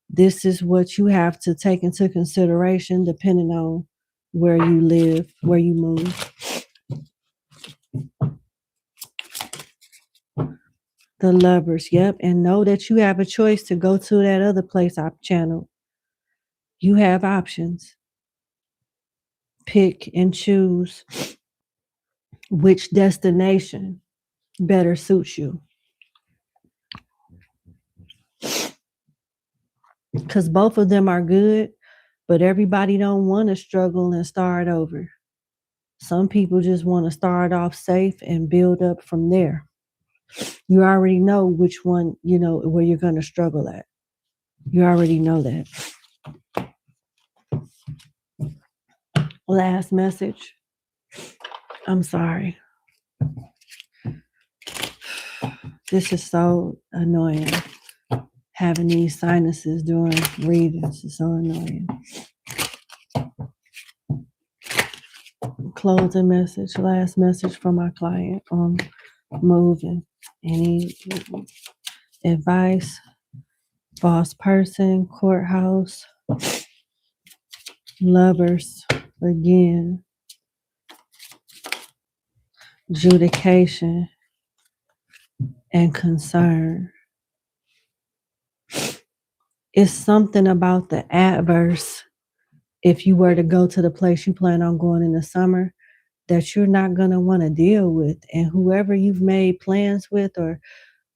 This is what you have to take into consideration depending on where you live, where you move. The Lovers, yep. And know that you have a choice to go to that other place I've channeled. You have options. Pick and choose which destination better suits you. Because both of them are good, but everybody don't want to struggle and start over. Some people just want to start off safe and build up from there. You already know which one, where you're going to struggle at. You already know that. Last message. I'm sorry. This is so annoying. Having these sinuses during readings is so annoying. Closing message, last message from my client on moving. Any advice? False person, courthouse, Lovers, again, adjudication, and concern. It's something about the adverse, if you were to go to the place you plan on going in the summer, that you're not going to want to deal with. And whoever you've made plans with, or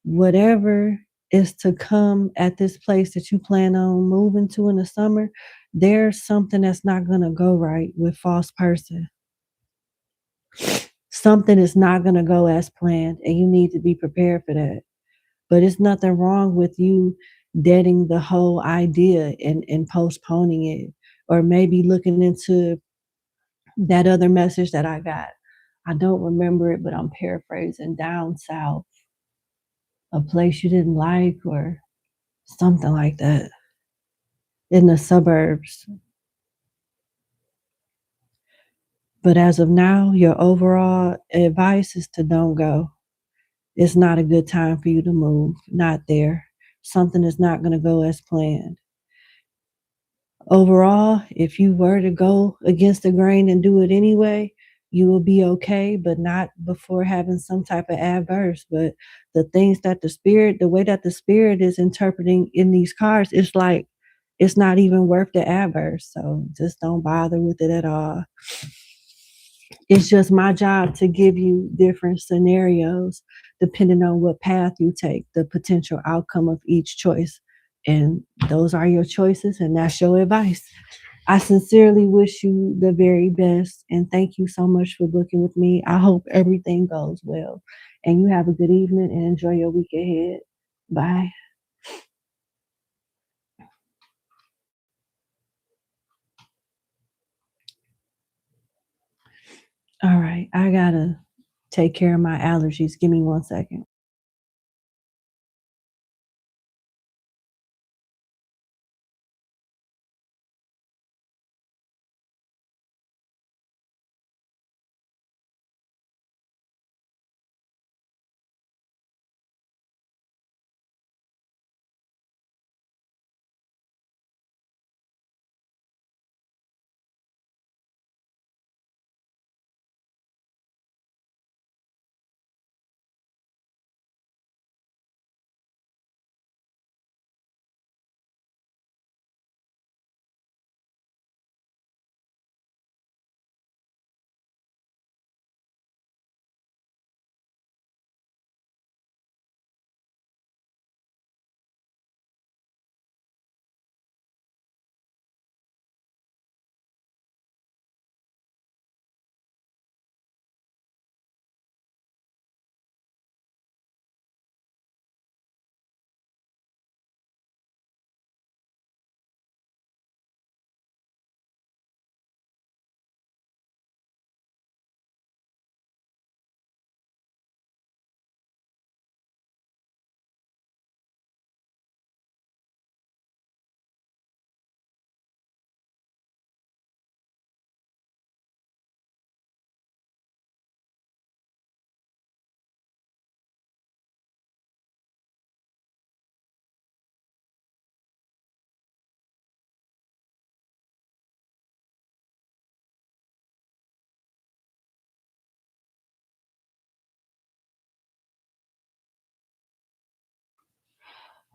whatever is to come at this place that you plan on moving to in the summer, there's something that's not going to go right with false person. Something is not going to go as planned, and you need to be prepared for that. But it's nothing wrong with you deading the whole idea and postponing it, or maybe looking into that other message that I got. I don't remember it, but I'm paraphrasing. Down south, a place you didn't like, or something like that, in the suburbs. But as of now, your overall advice is to don't go. It's not a good time for you to move. Not there. Something is not going to go as planned. Overall, if you were to go against the grain and do it anyway, you will be okay, but not before having some type of adverse. But the things that the way that the spirit is interpreting in these cards, it's like it's not even worth the adverse. So just don't bother with it at all. It's just my job to give you different scenarios depending on what path you take, the potential outcome of each choice. And those are your choices, and that's your advice. I sincerely wish you the very best, and thank you so much for booking with me. I hope everything goes well, and you have a good evening and enjoy your week ahead. Bye. All right, I gotta take care of my allergies. Give me 1 second.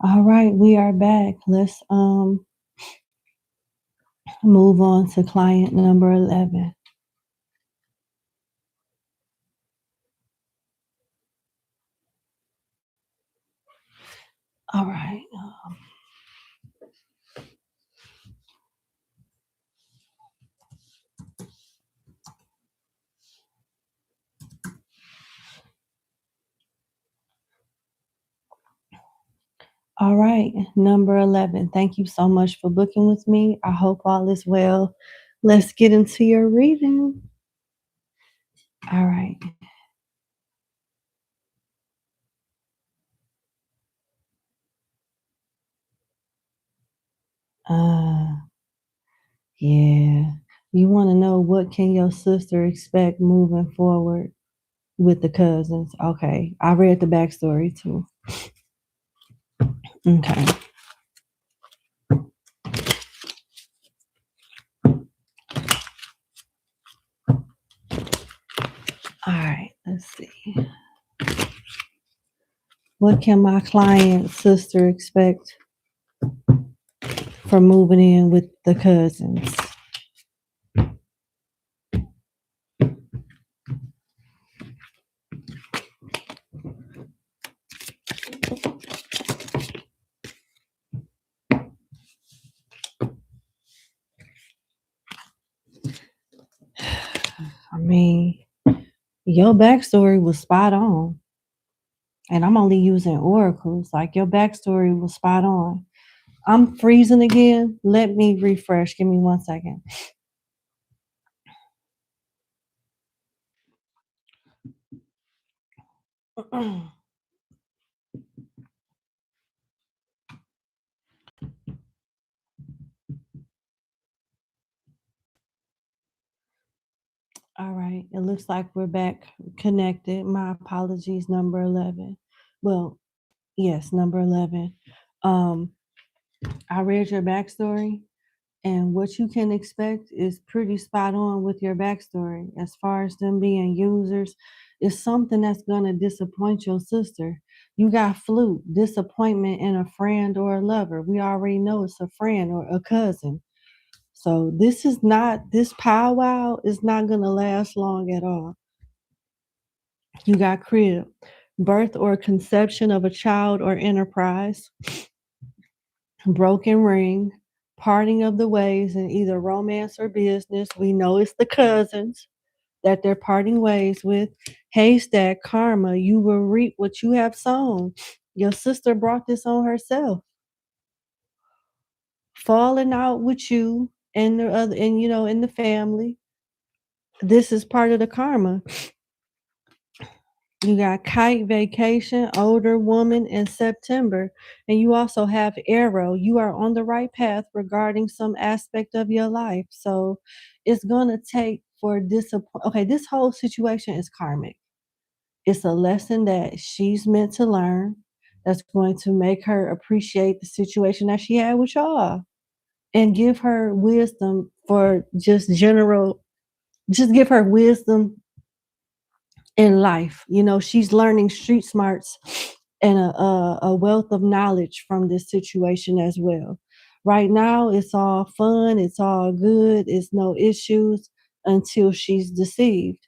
All right, we are back. Let's move on to client number 11. All right. All right, number 11. Thank you so much for booking with me. I hope all is well. Let's get into your reading. All right. Yeah. You want to know what can your sister expect moving forward with the cousins? Okay. I read the backstory too. Okay. All right. Let's see. What can my client sister expect for moving in with the cousins? I mean, your backstory was spot on. And I'm only using oracles. Like your backstory was spot on. I'm freezing again. Let me refresh. Give me 1 second. All right. It looks like we're back connected. My apologies, number 11. Well, yes, number 11. I read your backstory, and what you can expect is pretty spot on with your backstory. As far as them being users, it's something that's going to disappoint your sister. You got flute, disappointment in a friend or a lover. We already know it's a friend or a cousin. So this powwow is not going to last long at all. You got crib, birth or conception of a child or enterprise, broken ring, parting of the ways in either romance or business. We know it's the cousins that they're parting ways with. Haystack, karma, you will reap what you have sown. Your sister brought this on herself. Falling out with you and the other, and in the family. This is part of the karma. You got kite, vacation, older woman in September. And you also have arrow. You are on the right path regarding some aspect of your life. So it's going to take for disappointment. Okay, this whole situation is karmic. It's a lesson that she's meant to learn that's going to make her appreciate the situation that she had with y'all and give her wisdom for just give her wisdom in life. She's learning street smarts and a wealth of knowledge from this situation as well. Right now, it's all fun, it's all good, it's no issues until she's deceived.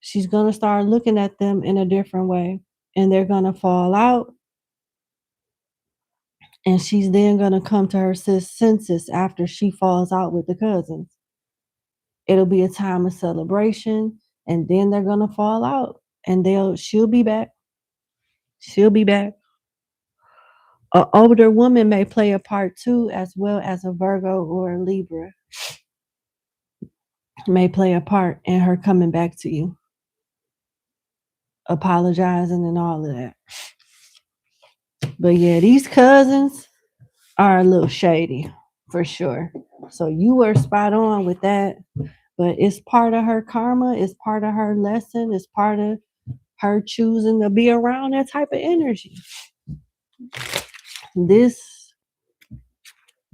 She's going to start looking at them in a different way, and they're going to fall out. And she's then going to come to her senses after she falls out with the cousins. It'll be a time of celebration, and then they're going to fall out, and she'll be back. She'll be back. An older woman may play a part too, as well as a Virgo or a Libra may play a part in her coming back to you, apologizing and all of that. But yeah, these cousins are a little shady for sure. So you were spot on with that. But it's part of her karma, it's part of her lesson, it's part of her choosing to be around that type of energy. This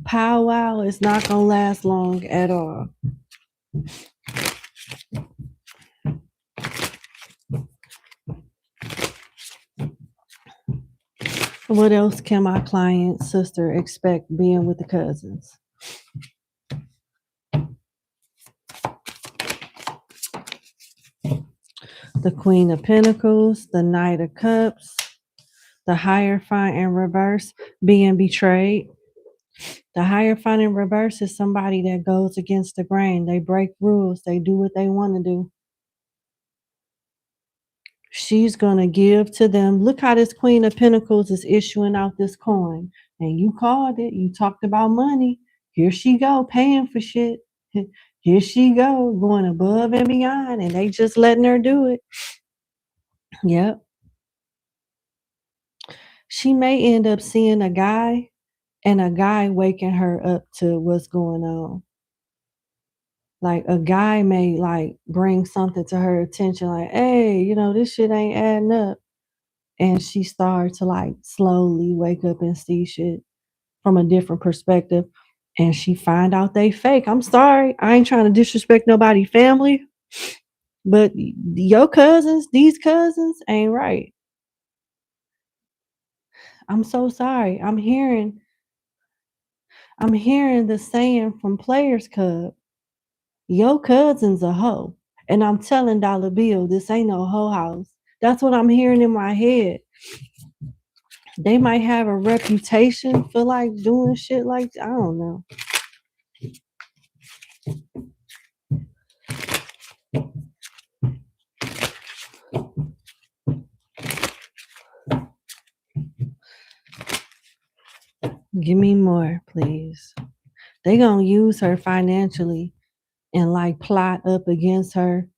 powwow is not going to last long at all. What else can my client's sister expect being with the cousins? The Queen of Pentacles, the Knight of Cups, the Hierophant in reverse, being betrayed. The Hierophant in reverse is somebody that goes against the grain. They break rules. They do what they want to do. She's going to give to them. Look how this Queen of Pentacles is issuing out this coin. And you called it. You talked about money. Here she go, paying for shit. Here she go, going above and beyond. And they just letting her do it. Yep. She may end up seeing a guy and a guy waking her up to what's going on. Like a guy may like bring something to her attention, like, hey, you know, this shit ain't adding up. And she starts to like slowly wake up and see shit from a different perspective. And she find out they fake. I'm sorry. I ain't trying to disrespect nobody's family. But your cousins, these cousins ain't right. I'm so sorry. I'm hearing the saying from Players Club. Your cousin's a hoe. And I'm telling Dollar Bill, this ain't no hoe house. That's what I'm hearing in my head. They might have a reputation for like doing shit like, I don't know. Give me more, please. They gonna use her financially and like plot against her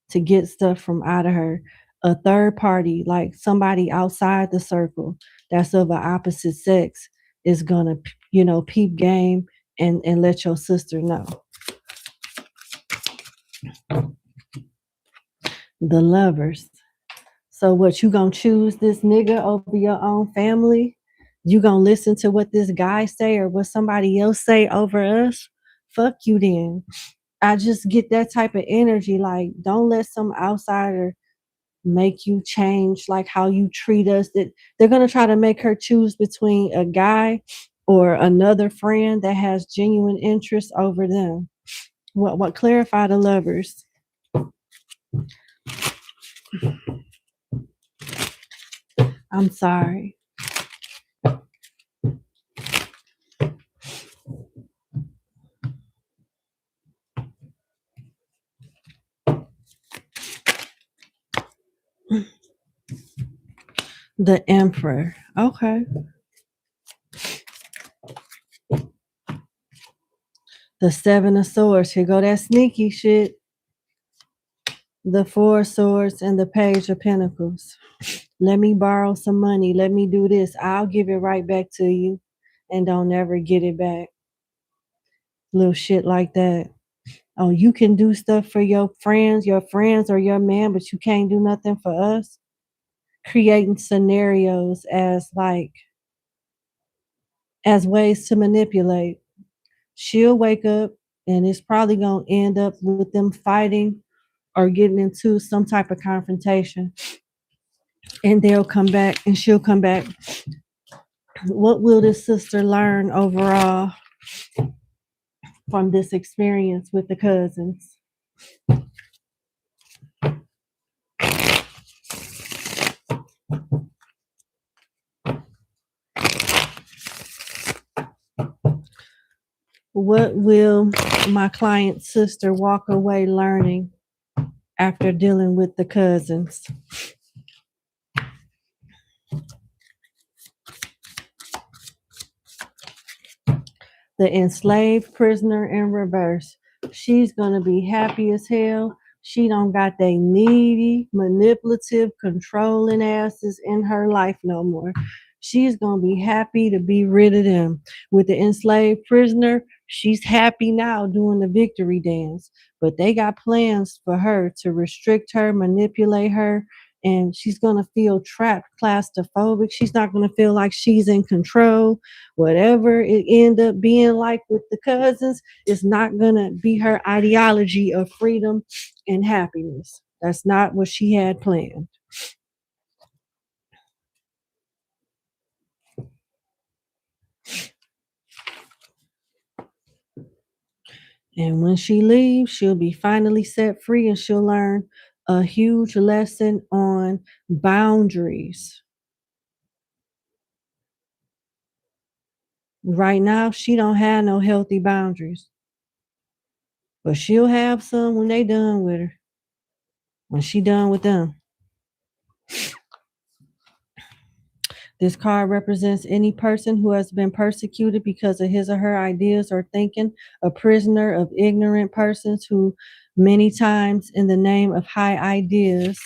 to get stuff from out of her. A third party, like somebody outside the circle that's of an opposite sex, is gonna, peep game and let your sister know. The Lovers. So what, you gonna choose this nigga over your own family? You gonna listen to what this guy say or what somebody else say over us? Fuck you then. I just get that type of energy. Like, don't let some outsider make you change like how you treat us. That they're gonna try to make her choose between a guy or another friend that has genuine interest over them. What clarify the Lovers? I'm sorry. The Emperor. Okay. The Seven of Swords. Here go that sneaky shit. The Four of Swords and the Page of Pentacles. Let me borrow some money. Let me do this. I'll give it right back to you and don't ever get it back. Little shit like that. Oh, you can do stuff for your friends or your man, but you can't do nothing for us. Creating scenarios as ways to manipulate. She'll wake up and it's probably going to end up with them fighting or getting into some type of confrontation. And they'll come back and she'll come back. What will this sister learn overall from this experience with the cousins? What will my client's sister walk away learning after dealing with the cousins? The enslaved prisoner in reverse. She's gonna be happy as hell. She don't got they needy, manipulative, controlling asses in her life no more. She's gonna be happy to be rid of them. With the enslaved prisoner, she's happy now doing the victory dance, but they got plans for her to restrict her, manipulate her, and she's gonna feel trapped, claustrophobic. She's not gonna feel like she's in control. Whatever it end up being like with the cousins, it's not gonna be her ideology of freedom and happiness. That's not what she had planned. And when she leaves, she'll be finally set free and she'll learn a huge lesson on boundaries. Right now, she don't have no healthy boundaries, but she'll have some when they done with her, when she done with them. This card represents any person who has been persecuted because of his or her ideas or thinking, a prisoner of ignorant persons who many times in the name of high ideas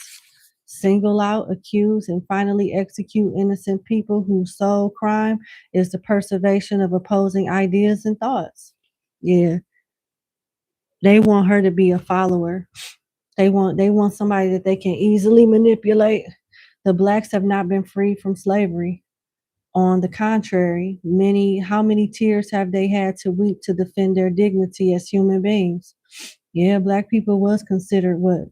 single out, accuse, and finally execute innocent people whose sole crime is the preservation of opposing ideas and thoughts. Yeah, they want her to be a follower. They want somebody that they can easily manipulate. The blacks have not been freed from slavery. On the contrary, how many tears have they had to weep to defend their dignity as human beings? Yeah, black people was considered what?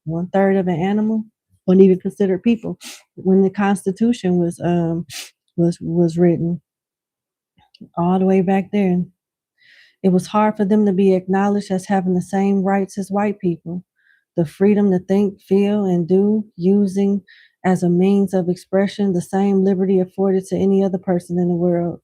1/3 of an animal? Wasn't even considered people when the Constitution was written all the way back there. It was hard for them to be acknowledged as having the same rights as white people. The freedom to think, feel, and do, using as a means of expression the same liberty afforded to any other person in the world.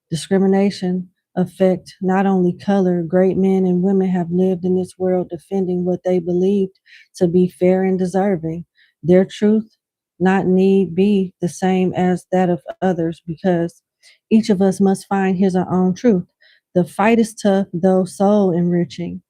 Discrimination affect not only color. Great men and women have lived in this world defending what they believed to be fair and deserving. Their truth not need be the same as that of others, because each of us must find his or own truth. The fight is tough, though soul enriching.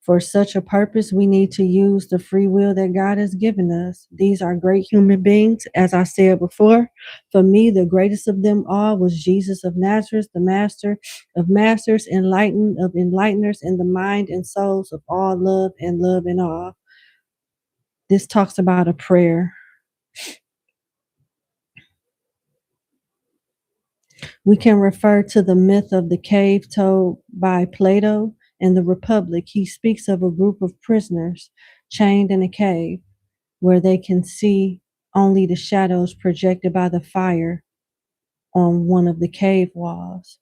For such a purpose, we need to use the free will that God has given us. These are great human beings, as I said before. For me, the greatest of them all was Jesus of Nazareth, the master of masters, enlightened of enlighteners, in the mind and souls of all love and love in all. This talks about a prayer. We can refer to the myth of the cave told by Plato in the Republic. He speaks of a group of prisoners chained in a cave, where they can see only the shadows projected by the fire on one of the cave walls.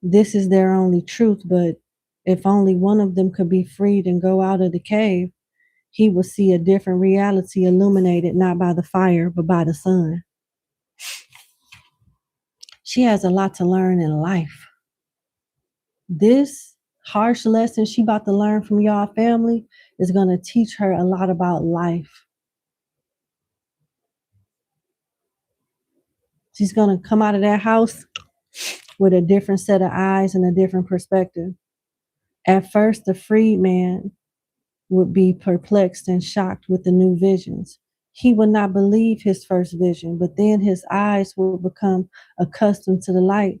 This is their only truth, but if only one of them could be freed and go out of the cave, he would see a different reality illuminated not by the fire, but by the sun. She has a lot to learn in life. This harsh lesson she about to learn from y'all family is going to teach her a lot about life. She's going to come out of that house with a different set of eyes and a different perspective. At first, the freed man would be perplexed and shocked with the new visions. He would not believe his first vision, but then his eyes would become accustomed to the light,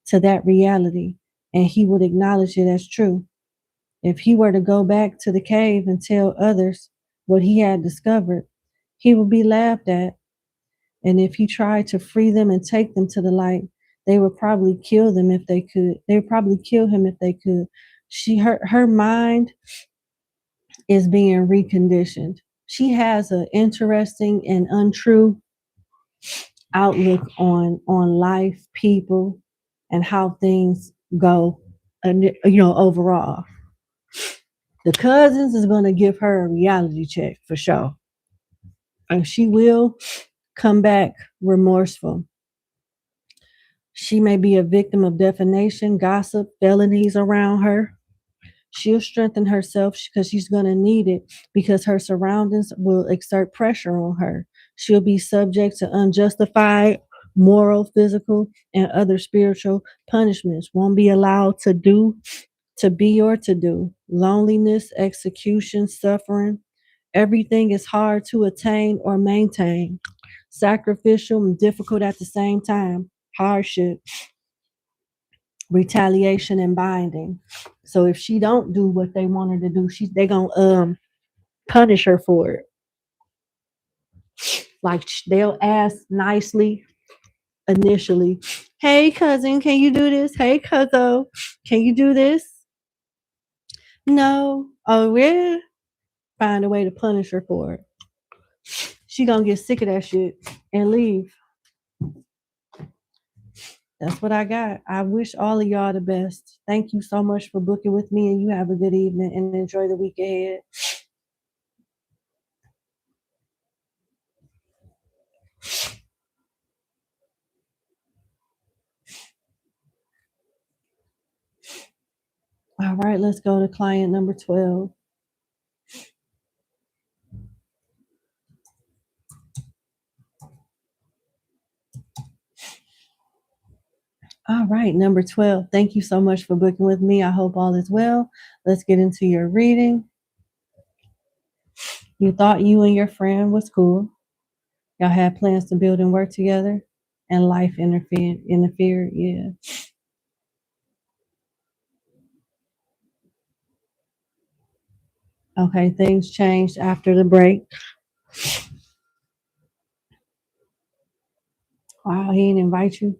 to that reality, and he would acknowledge it as true. If he were to go back to the cave and tell others what he had discovered, he would be laughed at. And if he tried to free them and take them to the light, they would probably kill them if they could. They would probably kill him if they could. Her mind is being reconditioned. She has an interesting and untrue outlook on life, people, and how things go, overall. The cousins is going to give her a reality check for sure. And she will come back remorseful. She may be a victim of defamation, gossip, felonies around her. She'll strengthen herself because she's going to need it, because her surroundings will exert pressure on her. She'll be subject to unjustified moral, physical, and other spiritual punishments. Won't be allowed to do, to be, or to do. Loneliness, execution, suffering. Everything is hard to attain or maintain. Sacrificial and difficult at the same time. Hardship, retaliation, and binding. So if she don't do what they want her to do, they gonna punish her for it. Like they'll ask nicely initially, "Hey cousin, can you do this? Hey cousin, can you do this?" No. Oh yeah. Find a way to punish her for it. She gonna get sick of that shit and leave. That's what I got. I wish all of y'all the best. Thank you so much for booking with me, and you have a good evening and enjoy the week ahead. All right, let's go to client number 12. All right, number 12. Thank you so much for booking with me. I hope all is well. Let's get into your reading. You thought you and your friend was cool. Y'all had plans to build and work together, and life interfered. Yeah. Okay, things changed after the break. Wow, he didn't invite you.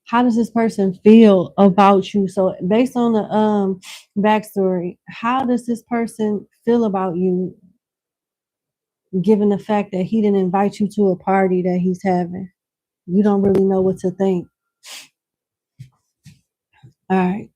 How does this person feel about you? So based on the backstory, how does this person feel about you, given the fact that he didn't invite you to a party that he's having? You don't really know what to think. All right.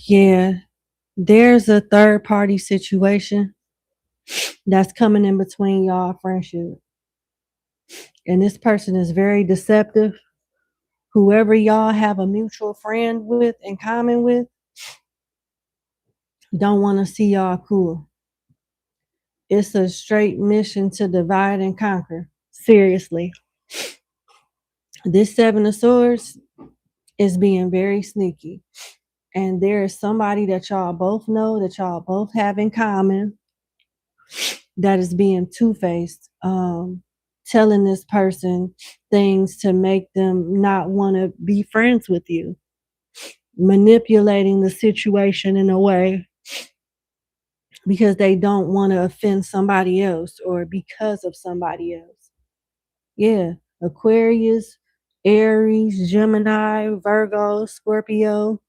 Yeah, there's a third party situation that's coming in between y'all friendship. And this person is very deceptive. Whoever y'all have a mutual friend with in common with don't want to see y'all cool. It's a straight mission to divide and conquer. Seriously. This Seven of Swords is being very sneaky. And there is somebody that y'all both know, that y'all both have in common, that is being two-faced, telling this person things to make them not want to be friends with you, manipulating the situation in a way because they don't want to offend somebody else or because of somebody else. Yeah, Aquarius, Aries, Gemini, Virgo, Scorpio,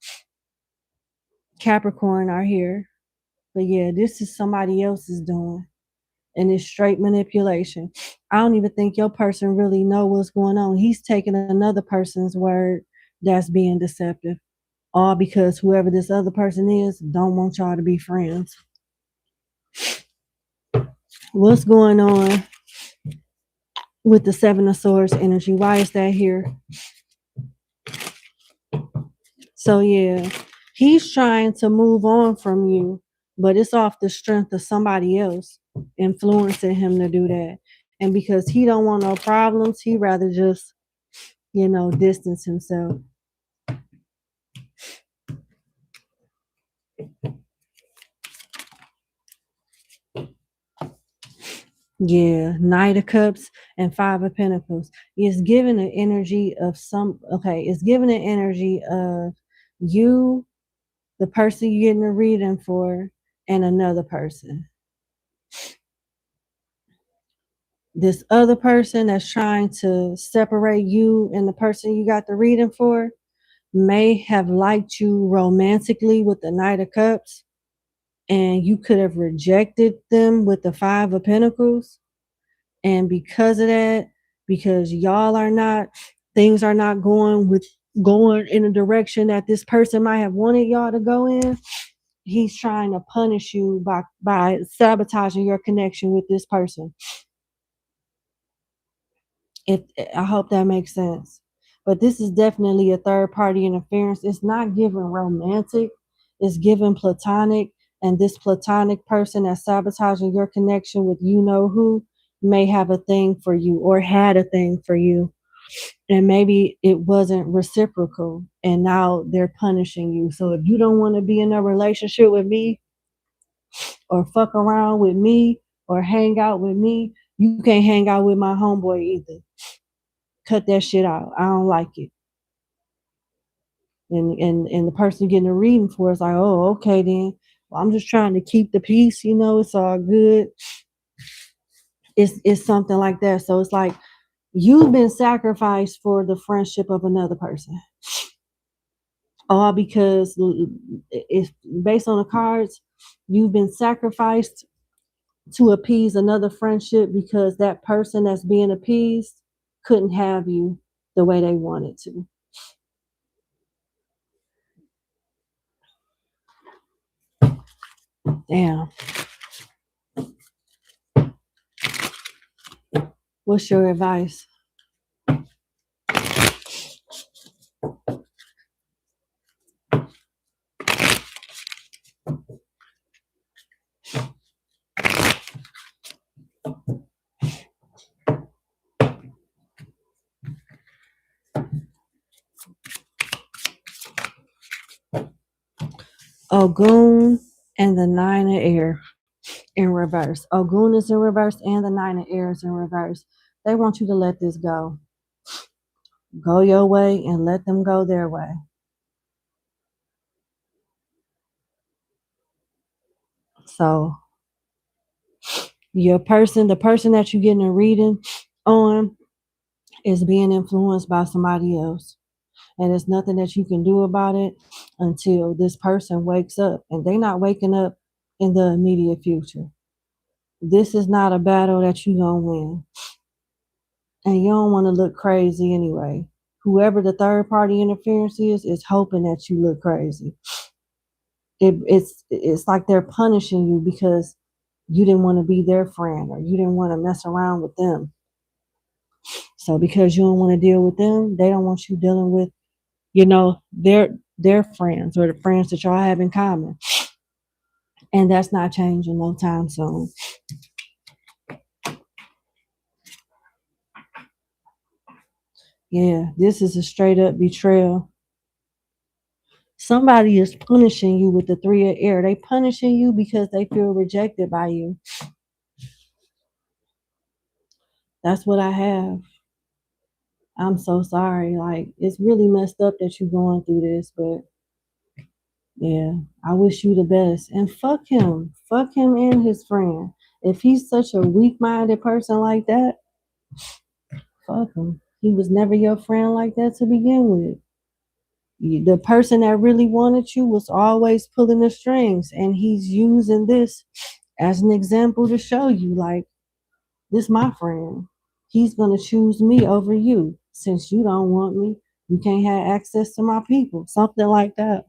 Capricorn are here. But yeah, this is somebody else's doing. And it's straight manipulation. I don't even think your person really know what's going on. He's taking another person's word that's being deceptive. All because whoever this other person is don't want y'all to be friends. What's going on with the Seven of Swords energy? Why is that here? So yeah, he's trying to move on from you, but it's off the strength of somebody else influencing him to do that. And because he don't want no problems, he rather just, distance himself. Yeah, Knight of Cups and Five of Pentacles. It's giving an energy of it's giving an energy of you, the person you're getting a reading for, and another person. This other person that's trying to separate you and the person you got the reading for may have liked you romantically with the Knight of Cups, and you could have rejected them with the Five of Pentacles. And because of that, because things are not going in a direction that this person might have wanted y'all to go in, he's trying to punish you by sabotaging your connection with this person. I hope that makes sense. But this is definitely a third party interference. It's not given romantic, it's given platonic. And this platonic person that's sabotaging your connection with who may have a thing for you or had a thing for you. And maybe it wasn't reciprocal and now they're punishing you. So if you don't want to be in a relationship with me, or fuck around with me or hang out with me, you can't hang out with my homeboy either. Cut that shit out. I don't like it. And the person getting a reading for is like, oh, okay then. Well, I'm just trying to keep the peace, it's all good. It's something like that. So it's like you've been sacrificed for the friendship of another person. All because it's based on the cards, you've been sacrificed to appease another friendship because that person that's being appeased couldn't have you the way they wanted to. Damn. What's your advice? Ogun and the Nine of Air in reverse. Ogun is in reverse and the Nine of Air is in reverse. They want you to let this go. Go your way and let them go their way. So the person that you're getting a reading on is being influenced by somebody else. And there's nothing that you can do about it until this person wakes up. And they're not waking up in the immediate future. This is not a battle that you're going to win. And you don't want to look crazy anyway. Whoever the third party interference is hoping that you look crazy. It's like they're punishing you because you didn't want to be their friend or you didn't want to mess around with them. So because you don't want to deal with them, they don't want you dealing with, their friends or the friends that y'all have in common. And that's not changing no time soon. Yeah, this is a straight up betrayal. Somebody is punishing you with the Three of Air. They punishing you because they feel rejected by you. That's what I have. I'm so sorry. Like, it's really messed up that you're going through this, but yeah, I wish you the best. And fuck him. Fuck him and his friend. If he's such a weak-minded person like that, fuck him. He was never your friend like that to begin with. The person that really wanted you was always pulling the strings, and he's using this as an example to show you, like, this my friend. He's going to choose me over you. Since you don't want me, you can't have access to my people. Something like that.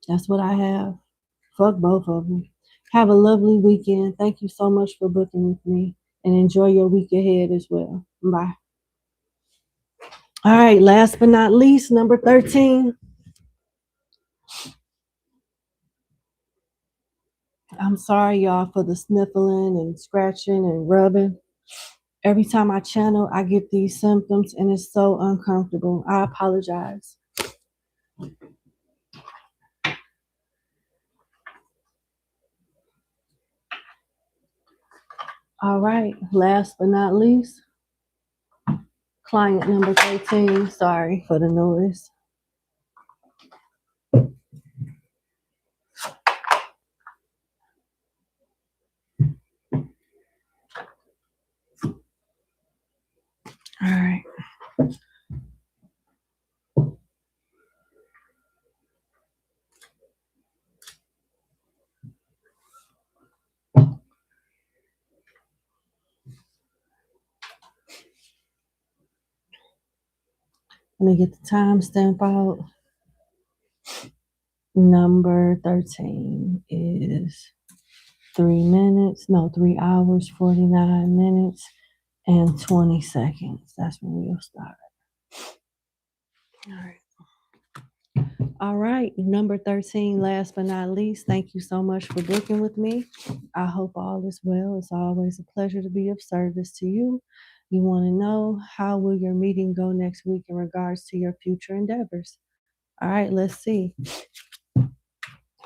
That's what I have. Fuck both of them. Have a lovely weekend. Thank you so much for booking with me, and enjoy your week ahead as well. Bye. All right, last but not least, number 13. I'm sorry, y'all, for the sniffling and scratching and rubbing. Every time I channel, I get these symptoms, and it's so uncomfortable. I apologize. All right, last but not least, client number 13. Sorry for the noise. All right. Let me get the timestamp out. Number 13 is 3 hours, 49 minutes, and 20 seconds. That's when we'll start. All right. All right, number 13, last but not least, thank you so much for booking with me. I hope all is well. It's always a pleasure to be of service to you. You want to know how will your meeting go next week in regards to your future endeavors? All right, let's see.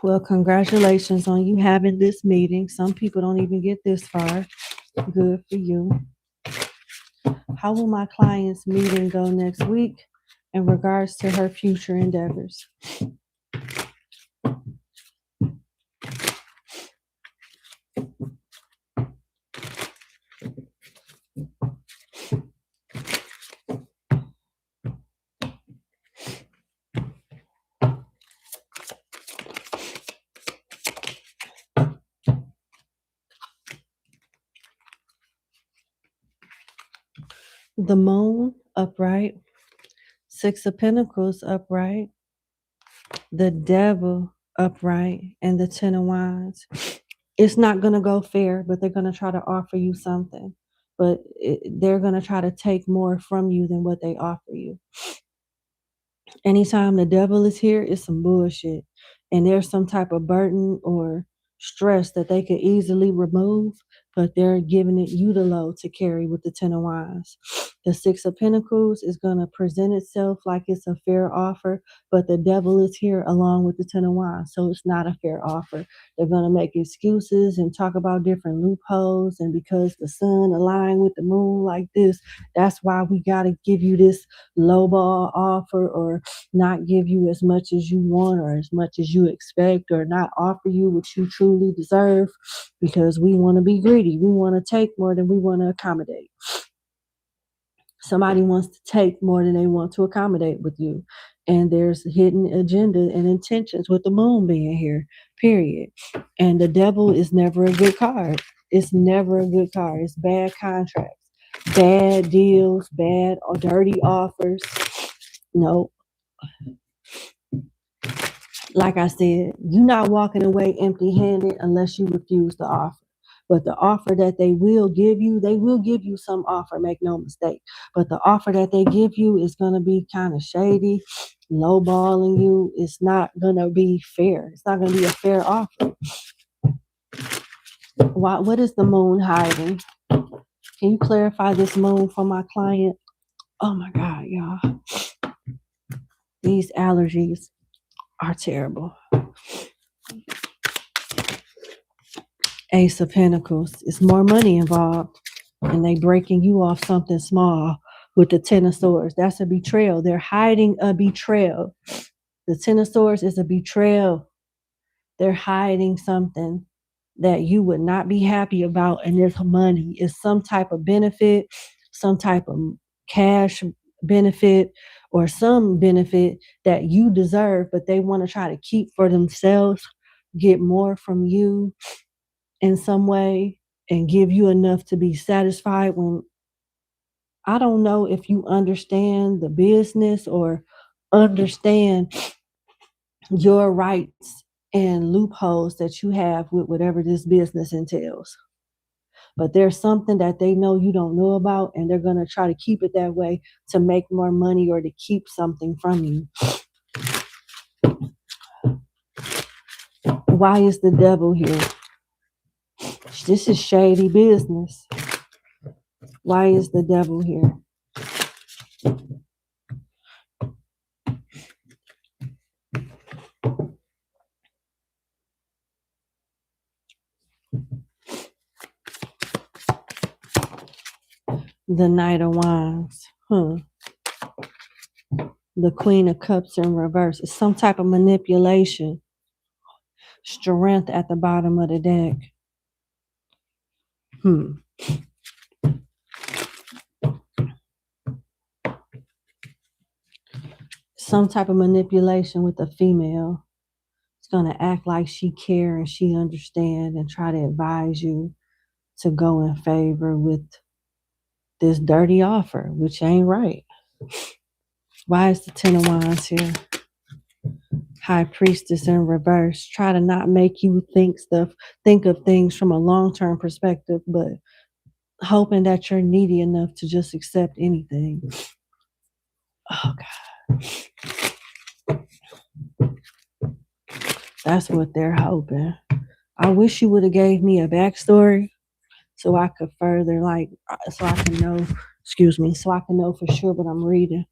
Well, congratulations on you having this meeting. Some people don't even get this far. Good for you. How will my client's meeting go next week in regards to her future endeavors? The moon upright, Six of Pentacles upright, the devil upright, and the Ten of Wands. It's not going to go fair, but they're going to try to offer you something. But they're going to try to take more from you than what they offer you. Anytime the devil is here, it's some bullshit. And there's some type of burden or stress that they could easily remove, but they're giving it you the load to carry with the Ten of Wands. The Six of Pentacles is going to present itself like it's a fair offer, but the devil is here along with the Ten of Wands, so it's not a fair offer. They're going to make excuses and talk about different loopholes, and because the sun aligned with the moon like this, that's why we got to give you this lowball offer, or not give you as much as you want or as much as you expect, or not offer you what you truly deserve, because we want to be greedy. We want to take more than we want to accommodate. Somebody wants to take more than they want to accommodate with you. And there's hidden agenda and intentions with the moon being here, period. And the devil is never a good card. It's never a good card. It's bad contracts, bad deals, bad or dirty offers. No. Like I said, you're not walking away empty-handed unless you refuse the offer. But the offer that they will give you some offer, make no mistake. But the offer that they give you is going to be kind of shady, lowballing you. It's not going to be fair. It's not going to be a fair offer. What is the moon hiding? Can you clarify this moon for my client? Oh my God, y'all. These allergies are terrible. Ace of Pentacles. It's more money involved, and they breaking you off something small with the Ten of Swords. That's a betrayal. They're hiding a betrayal. The Ten of Swords is a betrayal. They're hiding something that you would not be happy about, and this money is some type of benefit, some type of cash benefit, or some benefit that you deserve, but they want to try to keep for themselves, get more from you in some way, and give you enough to be satisfied. When I don't know if you understand the business or understand your rights and loopholes that you have with whatever this business entails. But there's something that they know you don't know about, and they're going to try to keep it that way to make more money or to keep something from you. Why is the devil here? This is shady business. Why is the devil here? The Knight of Wands. The Queen of Cups in reverse. It's some type of manipulation. Strength at the bottom of the deck. Some type of manipulation with a female. It's going to act like she care and she understand and try to advise you to go in favor with this dirty offer, which ain't right. Why is the Ten of Wands here? High Priestess in reverse. Try to not make you think of things from a long-term perspective, but hoping that you're needy enough to just accept anything. Oh God. That's what they're hoping. I wish you would have gave me a backstory so I could further, so I can know, so I can know for sure what I'm reading.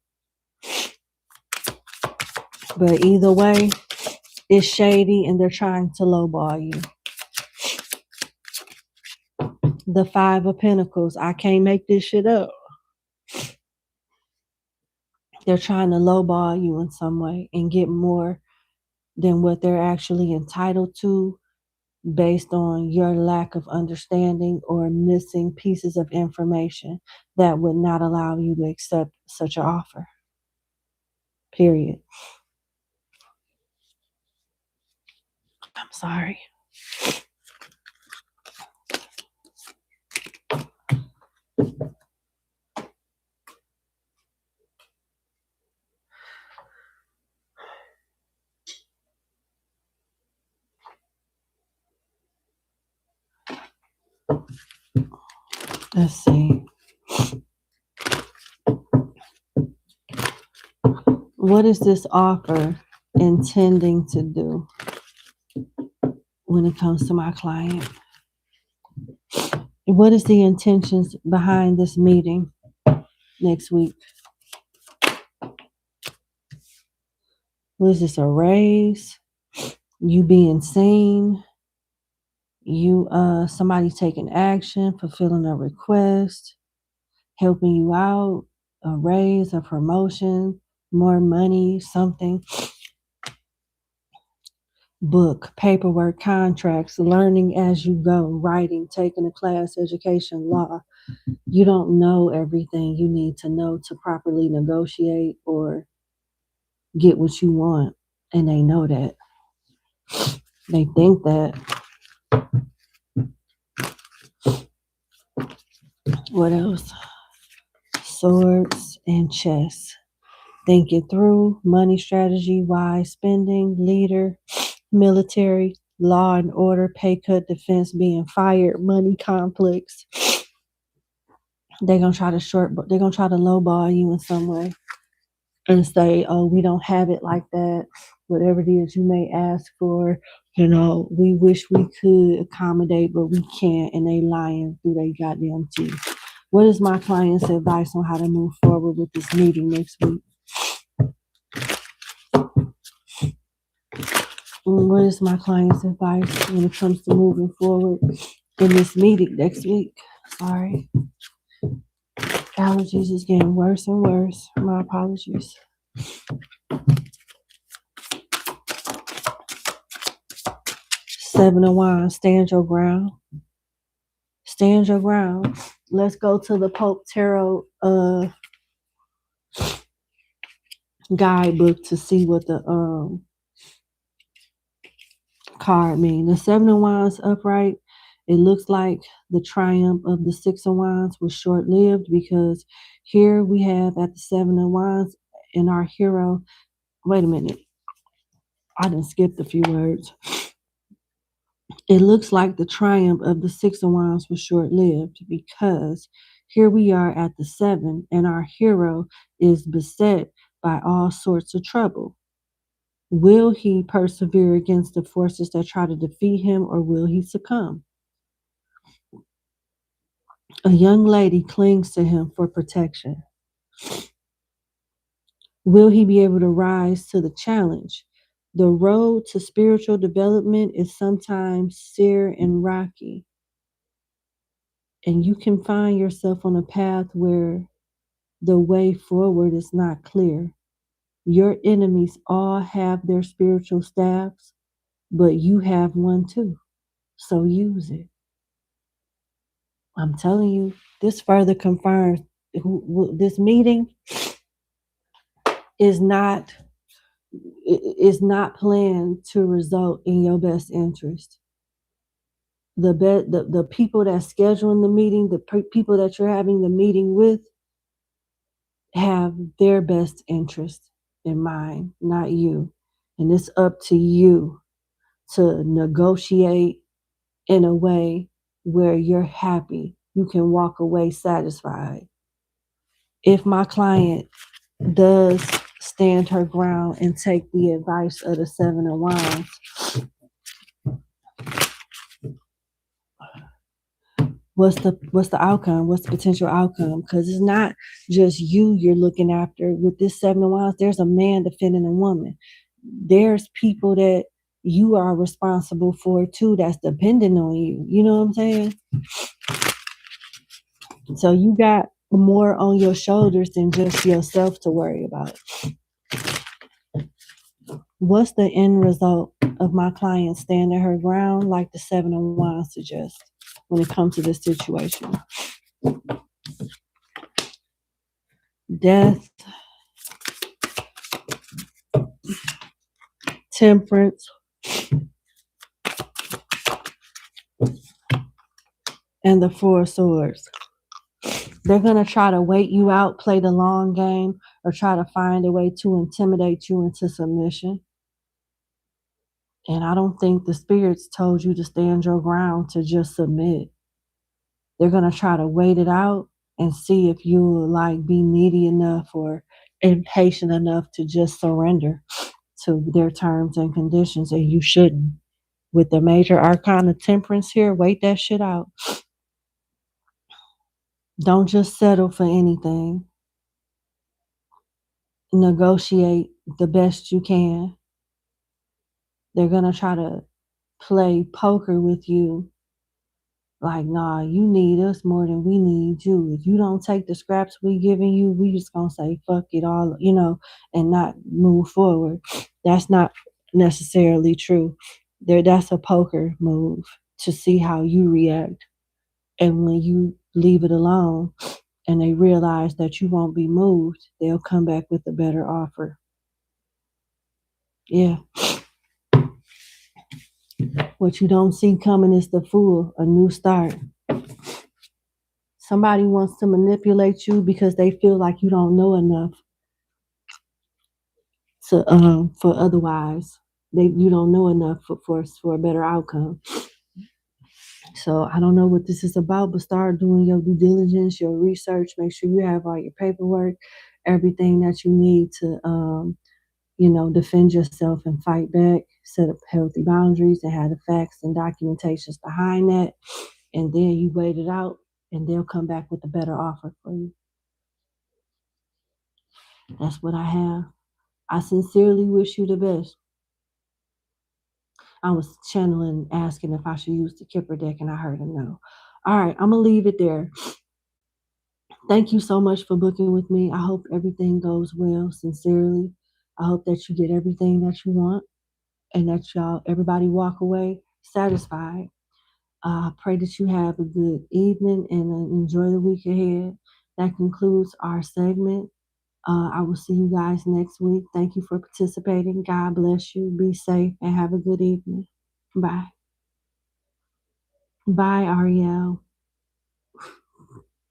But either way, is shady and they're trying to lowball you. The Five of Pentacles. I can't make this shit up. They're trying to lowball you in some way and get more than what they're actually entitled to based on your lack of understanding or missing pieces of information that would not allow you to accept such an offer. Period. I'm sorry. Let's see. What is this offer intending to do when it comes to my client? What is the intentions behind this meeting next week? What is this, a raise? You being seen? You somebody taking action, fulfilling a request, helping you out, a raise, a promotion, more money, something. Book, paperwork, contracts, learning as you go, writing, taking a class, education, law. You don't know everything you need to know to properly negotiate or get what you want. And they know that. They think that. What else? Swords and chess. Think it through. Money strategy, wise spending, leader, military, law and order, pay cut, defense, being fired, money conflicts. They're gonna try to lowball you in some way and say, oh, we don't have it like that. Whatever it is you may ask for, we wish we could accommodate, but we can't, and they lying through their goddamn teeth. What is my client's advice on how to move forward with this meeting next week? What is my client's advice when it comes to moving forward in this meeting next week? Sorry. Allergies is getting worse and worse. My apologies. Seven of Wands. Stand your ground. Stand your ground. Let's go to the Pope Tarot guidebook to see what the card means. The Seven of Wands upright. It looks like the triumph of the Six of Wands was short-lived, because here we have at the Seven of Wands and our hero. Wait a minute. I done skipped a few words. It looks like the triumph of the Six of Wands was short-lived, because here we are at the Seven and our hero is beset by all sorts of trouble. Will he persevere against the forces that try to defeat him, or will he succumb? A young lady clings to him for protection. Will he be able to rise to the challenge? The road to spiritual development is sometimes sere and rocky. And you can find yourself on a path where the way forward is not clear. Your enemies all have their spiritual staffs, but you have one too. So use it. I'm telling you, this further confirms this meeting is not planned to result in your best interest. The people that's scheduling the meeting, the people that you're having the meeting with, have their best interest in mind, not you. And it's up to you to negotiate in a way where you're happy. You can walk away satisfied. If my client does stand her ground and take the advice of the Seven of Wands, what's the outcome? What's the potential outcome? Because it's not just you're looking after. With this Seven of Wands, there's a man defending a woman. There's people that you are responsible for too, that's dependent on you. You know what I'm saying? So you got more on your shoulders than just yourself to worry about. What's the end result of my client standing her ground, like the Seven of Wands suggests, when it comes to this situation? Death, Temperance, and the Four of Swords. They're going to try to wait you out, play the long game, or try to find a way to intimidate you into submission. And I don't think the spirits told you to stand your ground, to just submit. They're going to try to wait it out and see if you'll like be needy enough or impatient enough to just surrender to their terms and conditions, and you shouldn't. With the major arcana Temperance here, wait that shit out. Don't just settle for anything. Negotiate the best you can. They're going to try to play poker with you. Like, nah, you need us more than we need you. If you don't take the scraps we giving you, we just gonna say fuck it all, and not move forward. That's not necessarily true. That's a poker move to see how you react. And when you leave it alone and they realize that you won't be moved, they'll come back with a better offer. Yeah. What you don't see coming is the Fool, a new start. Somebody wants to manipulate you because they feel like you don't know enough to for otherwise. You don't know enough for a better outcome. So I don't know what this is about, but start doing your due diligence, your research. Make sure you have all your paperwork, everything that you need to defend yourself and fight back. Set up healthy boundaries and have the facts and documentations behind that, and then you wait it out, and they'll come back with a better offer for you. That's what I have. I sincerely wish you the best. I was channeling, asking if I should use the Kipper deck, and I heard a no. All right, I'm going to leave it there. Thank you so much for booking with me. I hope everything goes well, sincerely. I hope that you get everything that you want and that everybody walk away satisfied. I pray that you have a good evening and enjoy the week ahead. That concludes our segment. I will see you guys next week. Thank you for participating. God bless you. Be safe and have a good evening. Bye. Bye, Ariel.